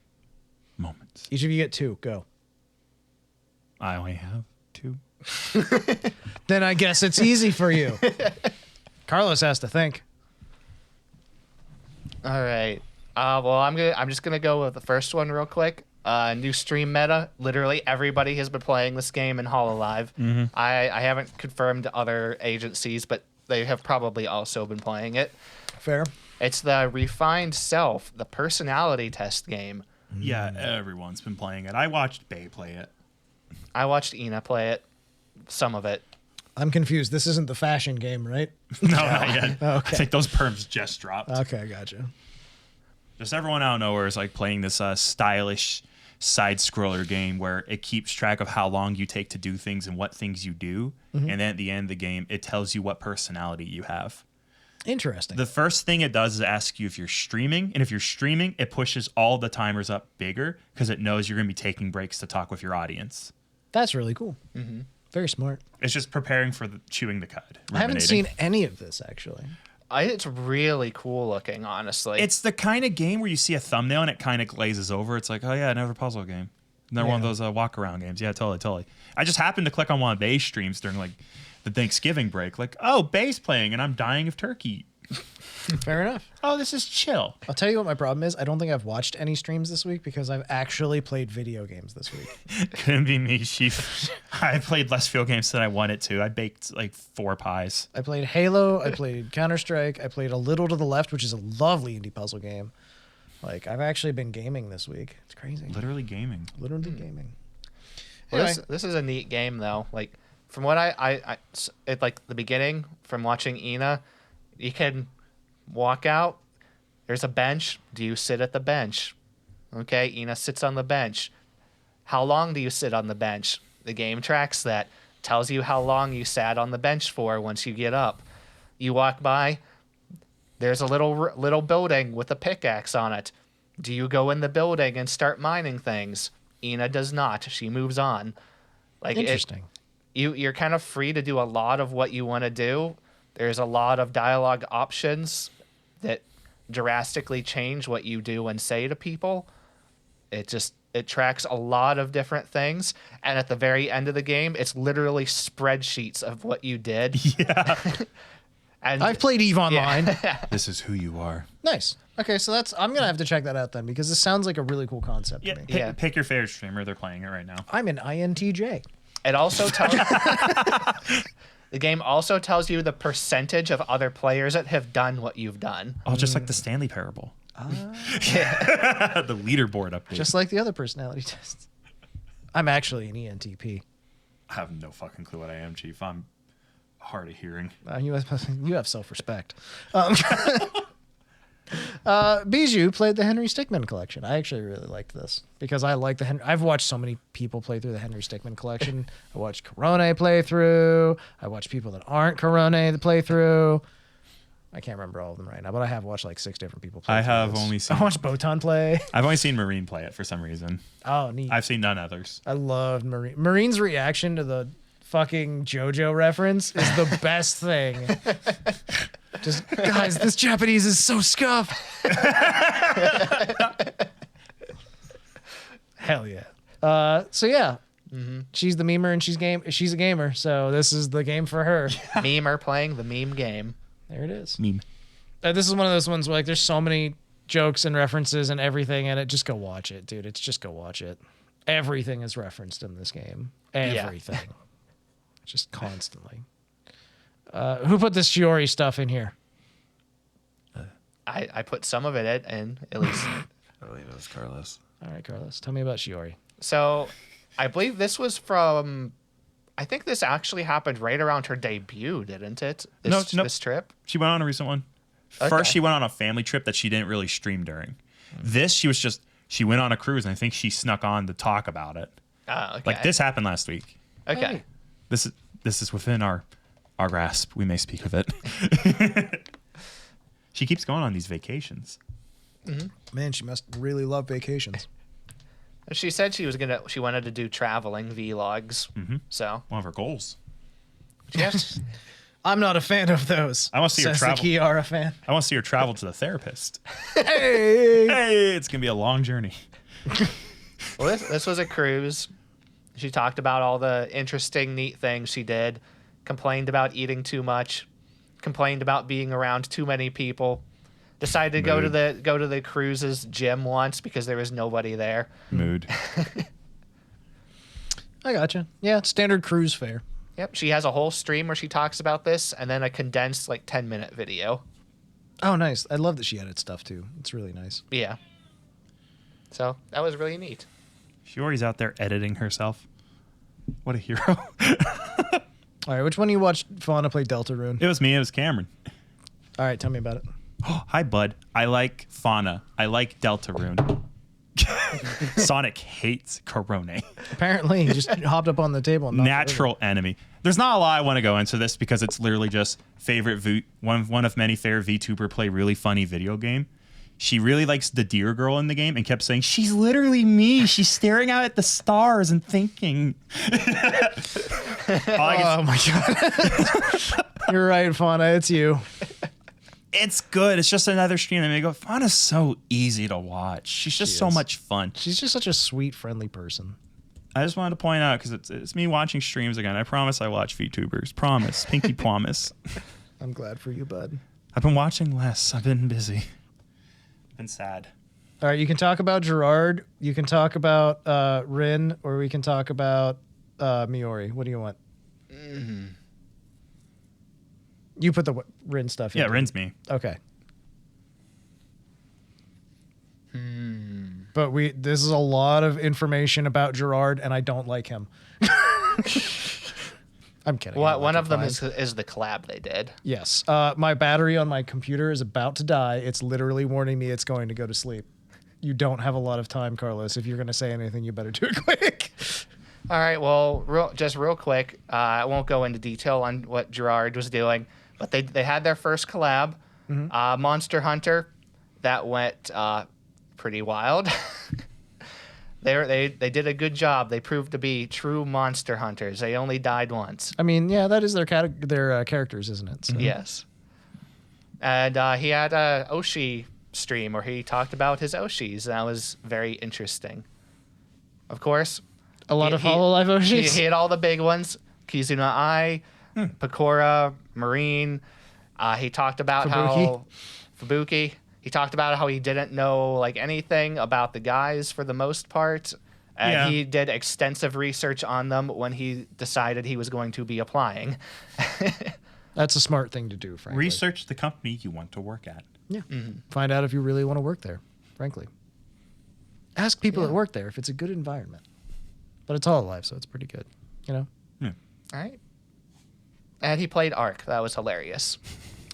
moments. Each of you get 2. Go. I only have 2. Then I guess it's easy for you. Carlos has to think. All right. Well, I'm just gonna go with the first one real quick. New stream meta. Literally everybody has been playing this game in Hololive. Mm-hmm. I haven't confirmed other agencies, but they have probably also been playing it. Fair. It's the Refined Self, the personality test game. Yeah, everyone's been playing it. I watched Bay play it. I watched Ina play it, some of it. I'm confused. This isn't the fashion game, right? No, not yet. Okay. I think those perms just dropped. Okay, gotcha. Just everyone out of nowhere is like playing this stylish side scroller game where it keeps track of how long you take to do things and what things you do. And then at the end of the game, it tells you what personality you have. Interesting. The first thing it does is ask you if you're streaming. And if you're streaming, it pushes all the timers up bigger because it knows you're going to be taking breaks to talk with your audience. That's really cool. Mm-hmm. Very smart. It's just preparing for chewing the cud. I haven't ruminating. seen any of this, actually. It's really cool looking, honestly. It's the kind of game where you see a thumbnail and it kind of glazes over. It's like, oh yeah, another puzzle game. Another one of those walk around games. Yeah, totally. I just happened to click on one of Bay's streams during like the Thanksgiving break. Like, oh, Bay's playing and I'm dying of turkey. Fair enough. Oh, this is chill. I'll tell you what my problem is. I don't think I've watched any streams this week because I've actually played video games this week. Couldn't be me, Chief. I played less field games than I wanted to. I baked like 4 pies. I played Halo. I played Counter-Strike. I played A Little to the Left, which is a lovely indie puzzle game. Like, I've actually been gaming this week. It's crazy. Literally gaming. Literally gaming. Well, Anyway. this is a neat game though. Like from what at like the beginning from watching Ina, you can walk out. There's a bench. Do you sit at the bench? Okay, Ina sits on the bench. How long do you sit on the bench? The game tracks that. Tells you how long you sat on the bench for once you get up. You walk by. There's a little building with a pickaxe on it. Do you go in the building and start mining things? Ina does not. She moves on. Like Interesting. You're kind of free to do a lot of what you want to do. There's a lot of dialogue options that drastically change what you do and say to people. It tracks a lot of different things, and at the very end of the game, it's literally spreadsheets of what you did. Yeah. And I've played EVE Online. This is who you are. Nice. Okay, so I'm going to have to check that out then because this sounds like a really cool concept Yeah, to me. pick your favorite streamer. They're playing it right now. I'm an INTJ. It also tells the game also tells you the percentage of other players that have done what you've done. Oh, just like the Stanley Parable. The leaderboard update. Just like the other personality tests. I'm actually an ENTP. I have no fucking clue what I am, Chief. I'm hard of hearing. You have self-respect. Bijou played the Henry Stickmin collection. I actually really liked this because I like I've watched so many people play through the Henry Stickmin collection. I watched Corone play through. I watched people that aren't Corone that play through. I can't remember all of them right now, but I have watched like 6 different people play. I through have this. only seen- I watched Botan play. I've only seen Marine play it for some reason. Oh, neat. I've seen none others. I loved Marine. Marine's reaction to the fucking JoJo reference is the best thing. Just, guys, this Japanese is so scuffed. Hell yeah. So yeah, she's the memer and she's a gamer. So this is the game for her. Memer playing the meme game. There it is. Meme. This is one of those ones where like there's so many jokes and references and everything in it. Just go watch it, dude. It's just go watch it. Everything is referenced in this game. Everything. Just constantly. Who put this Shiori stuff in here? I put some of it in, at least. I believe it was Carlos. All right, Carlos, tell me about Shiori. So I believe this was from, I think this actually happened right around her debut, didn't it? This, No. this trip? She went on a recent one. Okay. First, she went on a family trip that she didn't really stream during. This, she went on a cruise, and I think she snuck on to talk about it. Oh, okay. Like, this happened last week. Okay. This is within our grasp. We may speak of it. She keeps going on these vacations. Man, she must really love vacations. She said she wanted to do traveling vlogs. So, One of her goals. yes. I'm not a fan of those. I wanna see her says travel. the Kiara fan. I want to see her travel to the therapist. Hey! Hey, it's going to be a long journey. Well, this was a cruise. She talked about all the interesting, neat things she did, complained about eating too much, complained about being around too many people, decided to go to the cruise's gym once because there was nobody there. Mood. I gotcha. Yeah, standard cruise fare. Yep, she has a whole stream where she talks about this and then a condensed like 10-minute video. Oh, nice. I love that she edits stuff too. It's really nice. Yeah. So, that was really neat. Shiori's out there editing herself. What a hero. All right, which one you watched Fauna play Deltarune? It was me. It was Cameron. All right, tell me about it. Oh, hi, bud. I like Fauna. I like Deltarune. Sonic hates Corone. Apparently, he just hopped up on the table. And knocked it over. Natural enemy. There's not a lot I want to go into this because it's literally just one of many favorite VTuber play really funny video game. She really likes the deer girl in the game and kept saying, she's literally me. She's staring out at the stars and thinking. Oh my god. You're right, Fauna. It's you. It's good. It's just another stream that made me go, Fauna's so easy to watch. She's just so is. much fun. She's just such a sweet, friendly person. I just wanted to point out because it's me watching streams again. I promise I watch VTubers. Promise. Pinky promise. I'm glad for you, bud. I've been watching less. I've been busy. I've been sad. All right, you can talk about Gerard. You can talk about Rin, or we can talk about Miori. What do you want? You put the Rin stuff in. Yeah, Rin's me. Okay. But this is a lot of information about Gerard, and I don't like him. I'm kidding. I like One him of them fine. is the collab they did. Yes. My battery on my computer is about to die. It's literally warning me it's going to go to sleep. You don't have a lot of time, Carlos. If you're going to say anything, you better do it quick. All right, well, real quick, I won't go into detail on what Gerard was doing, but they had their first collab, Monster Hunter, that went pretty wild. They did a good job. They proved to be true monster hunters. They only died once. I mean, yeah, that is their characters, isn't it? So. Yes. And he had a Oshi stream where he talked about his Oshis. That was very interesting. Of course, A lot of Hololive Oshis. He had all the big ones: Kizuna Ai, Pecora, Marine. He talked about how Fubuki. He talked about how he didn't know like anything about the guys for the most part, and he did extensive research on them when he decided he was going to be applying. That's a smart thing to do, frankly. Research the company you want to work at. Yeah. Find out if you really want to work there, frankly. Ask people that work there if it's a good environment. But it's all alive, so it's pretty good, you know? All right. And he played Ark. That was hilarious.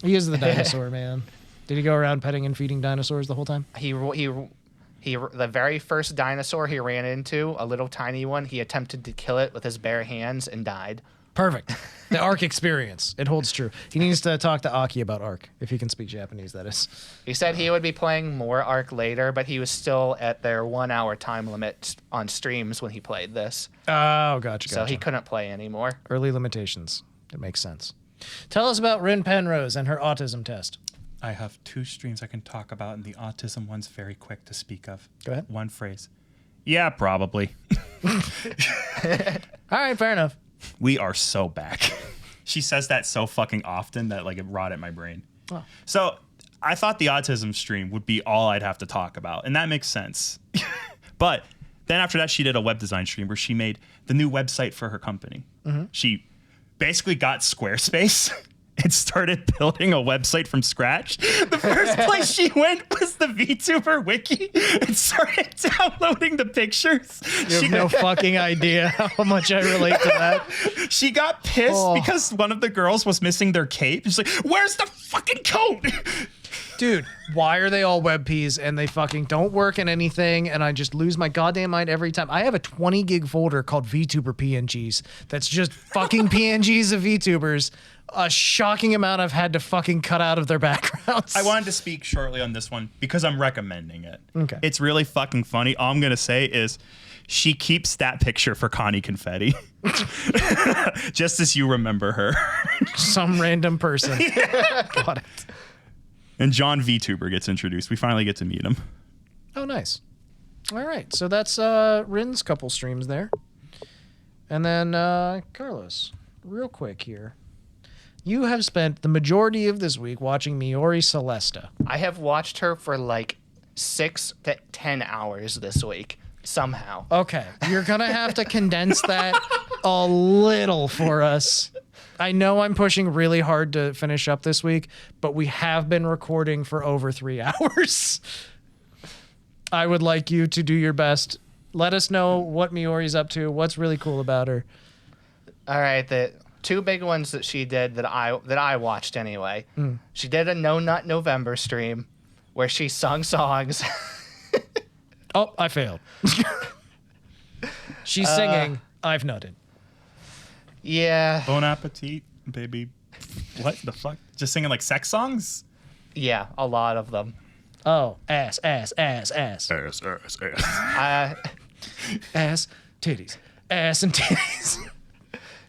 He is the dinosaur, man. Did he go around petting and feeding dinosaurs the whole time? He the very first dinosaur he ran into, a little tiny one, he attempted to kill it with his bare hands and died. Perfect. The Ark experience. It holds true. He needs to talk to Aki about Ark, if he can speak Japanese, that is. He said he would be playing more Ark later, but he was still at their 1 hour time limit on streams when he played this. Oh, gotcha. So he couldn't play anymore. Early limitations. It makes sense. Tell us about Rin Penrose and her autism test. I have 2 streams I can talk about, and the autism one's very quick to speak of. Go ahead. One phrase. Yeah, probably. All right, fair enough. We are so back. She says that so fucking often that like it rotted my brain. Oh. So I thought the autism stream would be all I'd have to talk about, and that makes sense. But then after that, she did a web design stream where she made the new website for her company. She basically got Squarespace and started building a website from scratch. The first place she went was the VTuber wiki and started downloading the pictures. You have no fucking idea how much I relate to that. She got pissed because one of the girls was missing their cape. She's like, where's the fucking coat? Dude, why are they all web Ps and they fucking don't work in anything and I just lose my goddamn mind every time? I have a 20 gig folder called Vtuber PNGs that's just fucking PNGs of VTubers. A shocking amount I've had to fucking cut out of their backgrounds. I wanted to speak shortly on this one because I'm recommending it. Okay. It's really fucking funny. All I'm going to say is she keeps that picture for Connie Confetti. Just as you remember her. Some random person. Got it. And John VTuber gets introduced. We finally get to meet him. Oh, nice. All right. So that's Rin's couple streams there. And then, Carlos, real quick here. You have spent the majority of this week watching Miori Celesta. I have watched her for like 6 to 10 hours this week, somehow. Okay. You're going to have to condense that a little for us. I know I'm pushing really hard to finish up this week, but we have been recording for over 3 hours. I would like you to do your best. Let us know what Miori's up to, what's really cool about her. All right, the 2 big ones that she did that I watched anyway. She did a No Nut November stream where she sung songs. Oh, I failed. She's singing, I've nutted. Yeah. Bon appetit, baby. What the fuck? Just singing like sex songs? Yeah, a lot of them. Oh, ass, ass, ass, ass. Ass, ass, ass. Ass, titties. Ass and titties.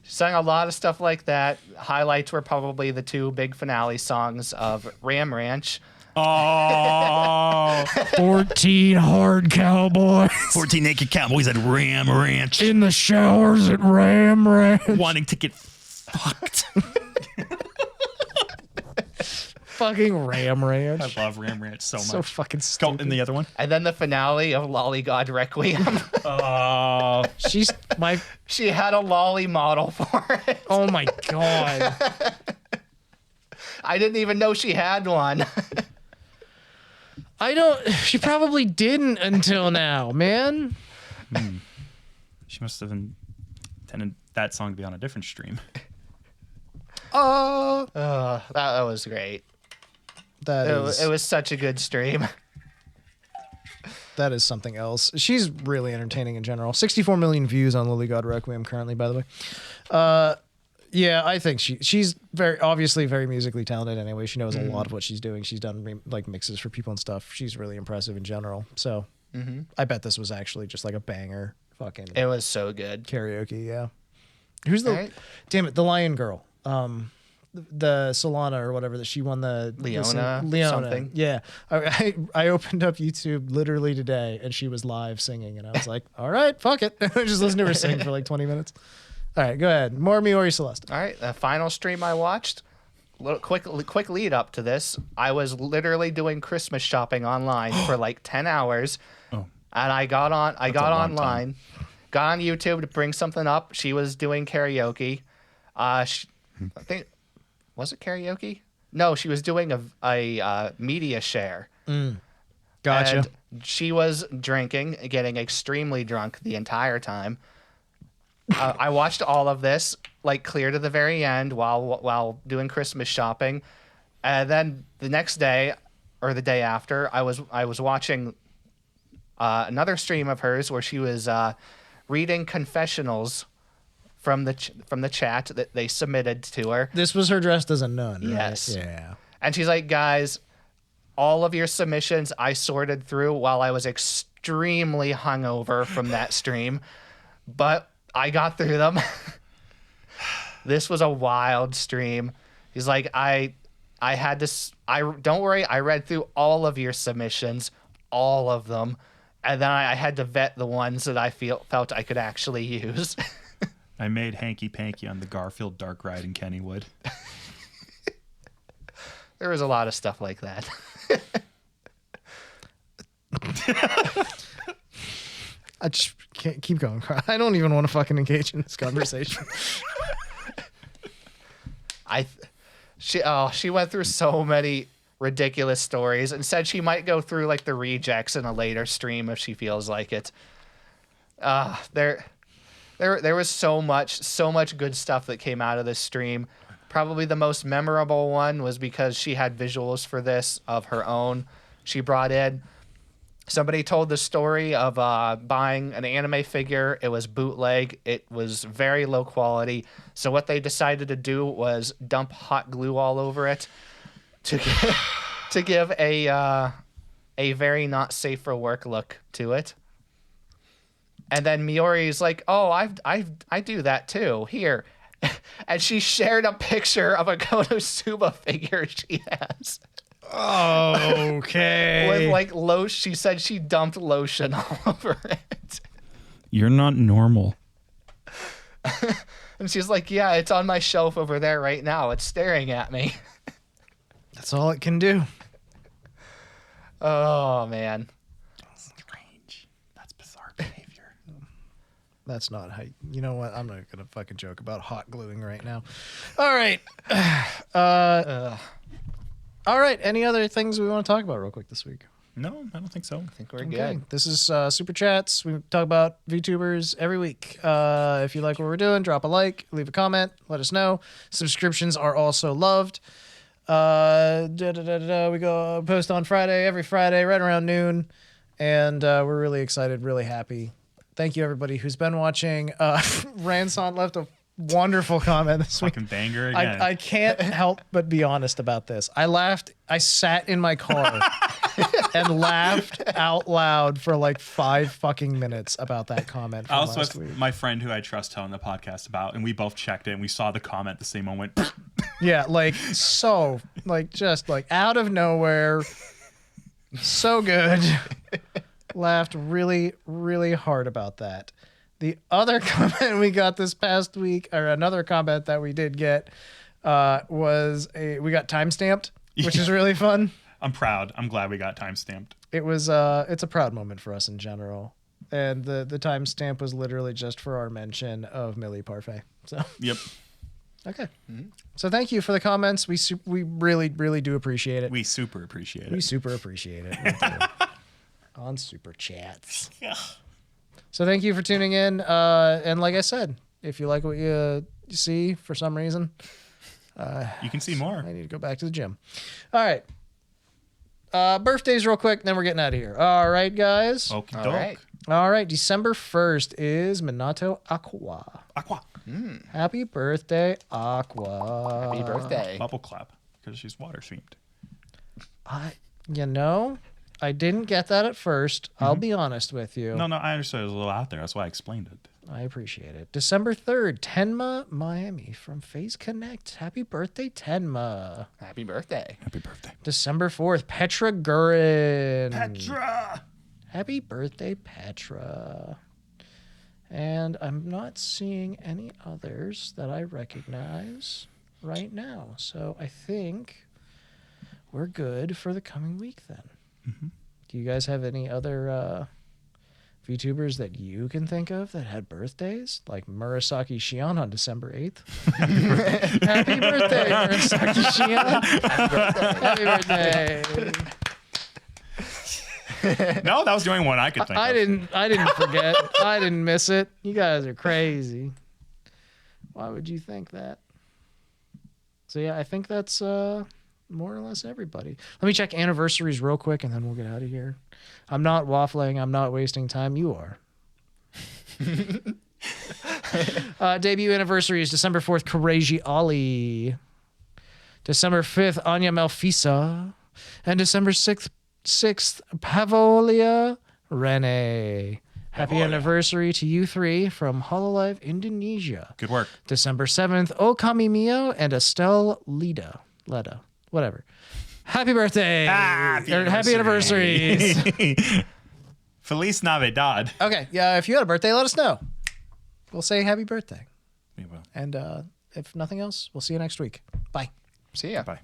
Sang a lot of stuff like that. Highlights were probably the 2 big finale songs of Ram Ranch. Oh. 14 hard cowboys 14 naked cowboys at Ram Ranch. in the showers at Ram Ranch. Wanting to get fucked. Fucking Ram Ranch. I love Ram Ranch so much. So fucking Go stupid. in the other one. And then the finale of Lolly God Requiem. Oh, She's my. She had a lolly model for it. Oh my god. I didn't even know she had one. I don't. She probably didn't until now, man. she must have intended that song to be on a different stream. That was great. It was such a good stream. That is something else. She's really entertaining in general. 64 million views on Lily God Requiem currently, by the way. Yeah, I think she's very obviously very musically talented anyway. She knows a lot of what she's doing. She's done like mixes for people and stuff. She's really impressive in general. So I bet this was actually just like a banger fucking It was so good. karaoke, yeah. Who's the Right. damn it, the Lion Girl. The Solana or whatever that she won the Leona something. Yeah. I opened up YouTube literally today and she was live singing and I was like, all right, fuck it. I just listened to her sing for like 20 minutes. All right, go ahead. More Miori Celeste. All right, the final stream I watched. Quick lead up to this. I was literally doing Christmas shopping online for like 10 hours. Oh. And I got a long online, got on YouTube to bring something up. She was doing karaoke. I think, was it karaoke? No, she was doing a media share. Gotcha. And she was drinking, getting extremely drunk the entire time. I watched all of this, like clear to the very end while doing Christmas shopping. And then the next day or the day after, I was watching another stream of hers where she was reading confessionals from the chat that they submitted to her. This was her dressed as a nun, right? Yes. Yeah. And she's like, guys, all of your submissions I sorted through while I was extremely hungover from that stream, but I got through them. This was a wild stream. He's like, I don't worry, I read through all of your submissions, all of them, and then I had to vet the ones that I felt I could actually use. I made Hanky Panky on the Garfield Dark Ride in Kennywood. There was a lot of stuff like that. I just can't keep going. I don't even want to fucking engage in this conversation. She went through so many ridiculous stories and said she might go through like the rejects in a later stream if she feels like it. There was so much good stuff that came out of this stream. Probably the most memorable one was because she had visuals for this of her own. She brought in. Somebody told the story of buying an anime figure. It was bootleg. It was very low quality. So what they decided to do was dump hot glue all over it to give a very not safe for work look to it. And then Miori's like, "Oh, I do that too. Here." And she shared a picture of a Konosuba figure she has. Okay. With like lotion. She said she dumped lotion all over it. You're not normal. And she's like, yeah, it's on my shelf over there right now. It's staring at me. That's all it can do. Oh, man. Strange. That's bizarre behavior. That's not how. You know what? I'm not gonna fucking joke about hot gluing right now. All right. All right. Any other things we want to talk about real quick this week? No, I don't think so. I think we're Okay. good. This is Super Chats. We talk about VTubers every week. If you like what we're doing, drop a like, leave a comment, let us know. Subscriptions are also loved. We go post on every Friday, right around noon. And we're really excited, really happy. Thank you, everybody who's been watching. Ranson left a wonderful comment this week. Fucking banger again. I can't help but be honest about this. I laughed. I sat in my car and laughed out loud for like 5 fucking minutes about that comment from I was last with week. my friend who I trust telling the podcast about, and we both checked it, and we saw the comment the same moment. Yeah, like so, like just like out of nowhere. So good. Laughed really, really hard about that. The other comment we got this past week, or another comment that we did get, was we got timestamped. which is really fun. I'm proud. I'm glad we got time stamped. It was it's a proud moment for us in general. And the timestamp was literally just for our mention of Millie Parfait. So Yep. okay. So thank you for the comments. We really, really do appreciate it. We super appreciate We it. super appreciate it. We do. On Super Chats. So thank you for tuning in. And like I said, if you like what you see for some reason, You can see more. I need to go back to the gym. All right. Birthdays real quick, then we're getting out of here. All right, guys. Okie All doke. right. All right. December 1st is Minato Aqua. Aqua. Happy birthday, Aqua. Happy birthday. Bubble clap because she's water themed. I didn't get that at first. I'll be honest with you. No, I understood it was a little out there. That's why I explained it. I appreciate it. December 3rd, Tenma Miami from Phase Connect. Happy birthday, Tenma. Happy birthday. Happy birthday. December 4th, Petra Gurin. Petra. Happy birthday, Petra. And I'm not seeing any others that I recognize right now. So I think we're good for the coming week then. Do you guys have any other VTubers that you can think of that had birthdays? Like Murasaki Shion on December 8th. Happy birthday, Murasaki Shion. Happy birthday. No, that was the only one I could think I of. didn't forget. I didn't miss it. You guys are crazy. Why would you think that? So yeah, I think that's more or less everybody. Let me check anniversaries real quick and then we'll get out of here. I'm not waffling. I'm not wasting time. You are. Debut anniversary is December 4th, Karaji Ali. December 5th, Anya Malfisa. And December 6th, Pavolia Rene. Happy anniversary to you three from Hololive Indonesia. Good work. December 7th, Okami Mio and Estelle Leda, whatever. Happy birthday. Happy anniversaries. Feliz Navidad. Okay, yeah, if you had a birthday, let us know. We'll say happy birthday. We will. And if nothing else, we'll see you next week. Bye. See ya. Bye.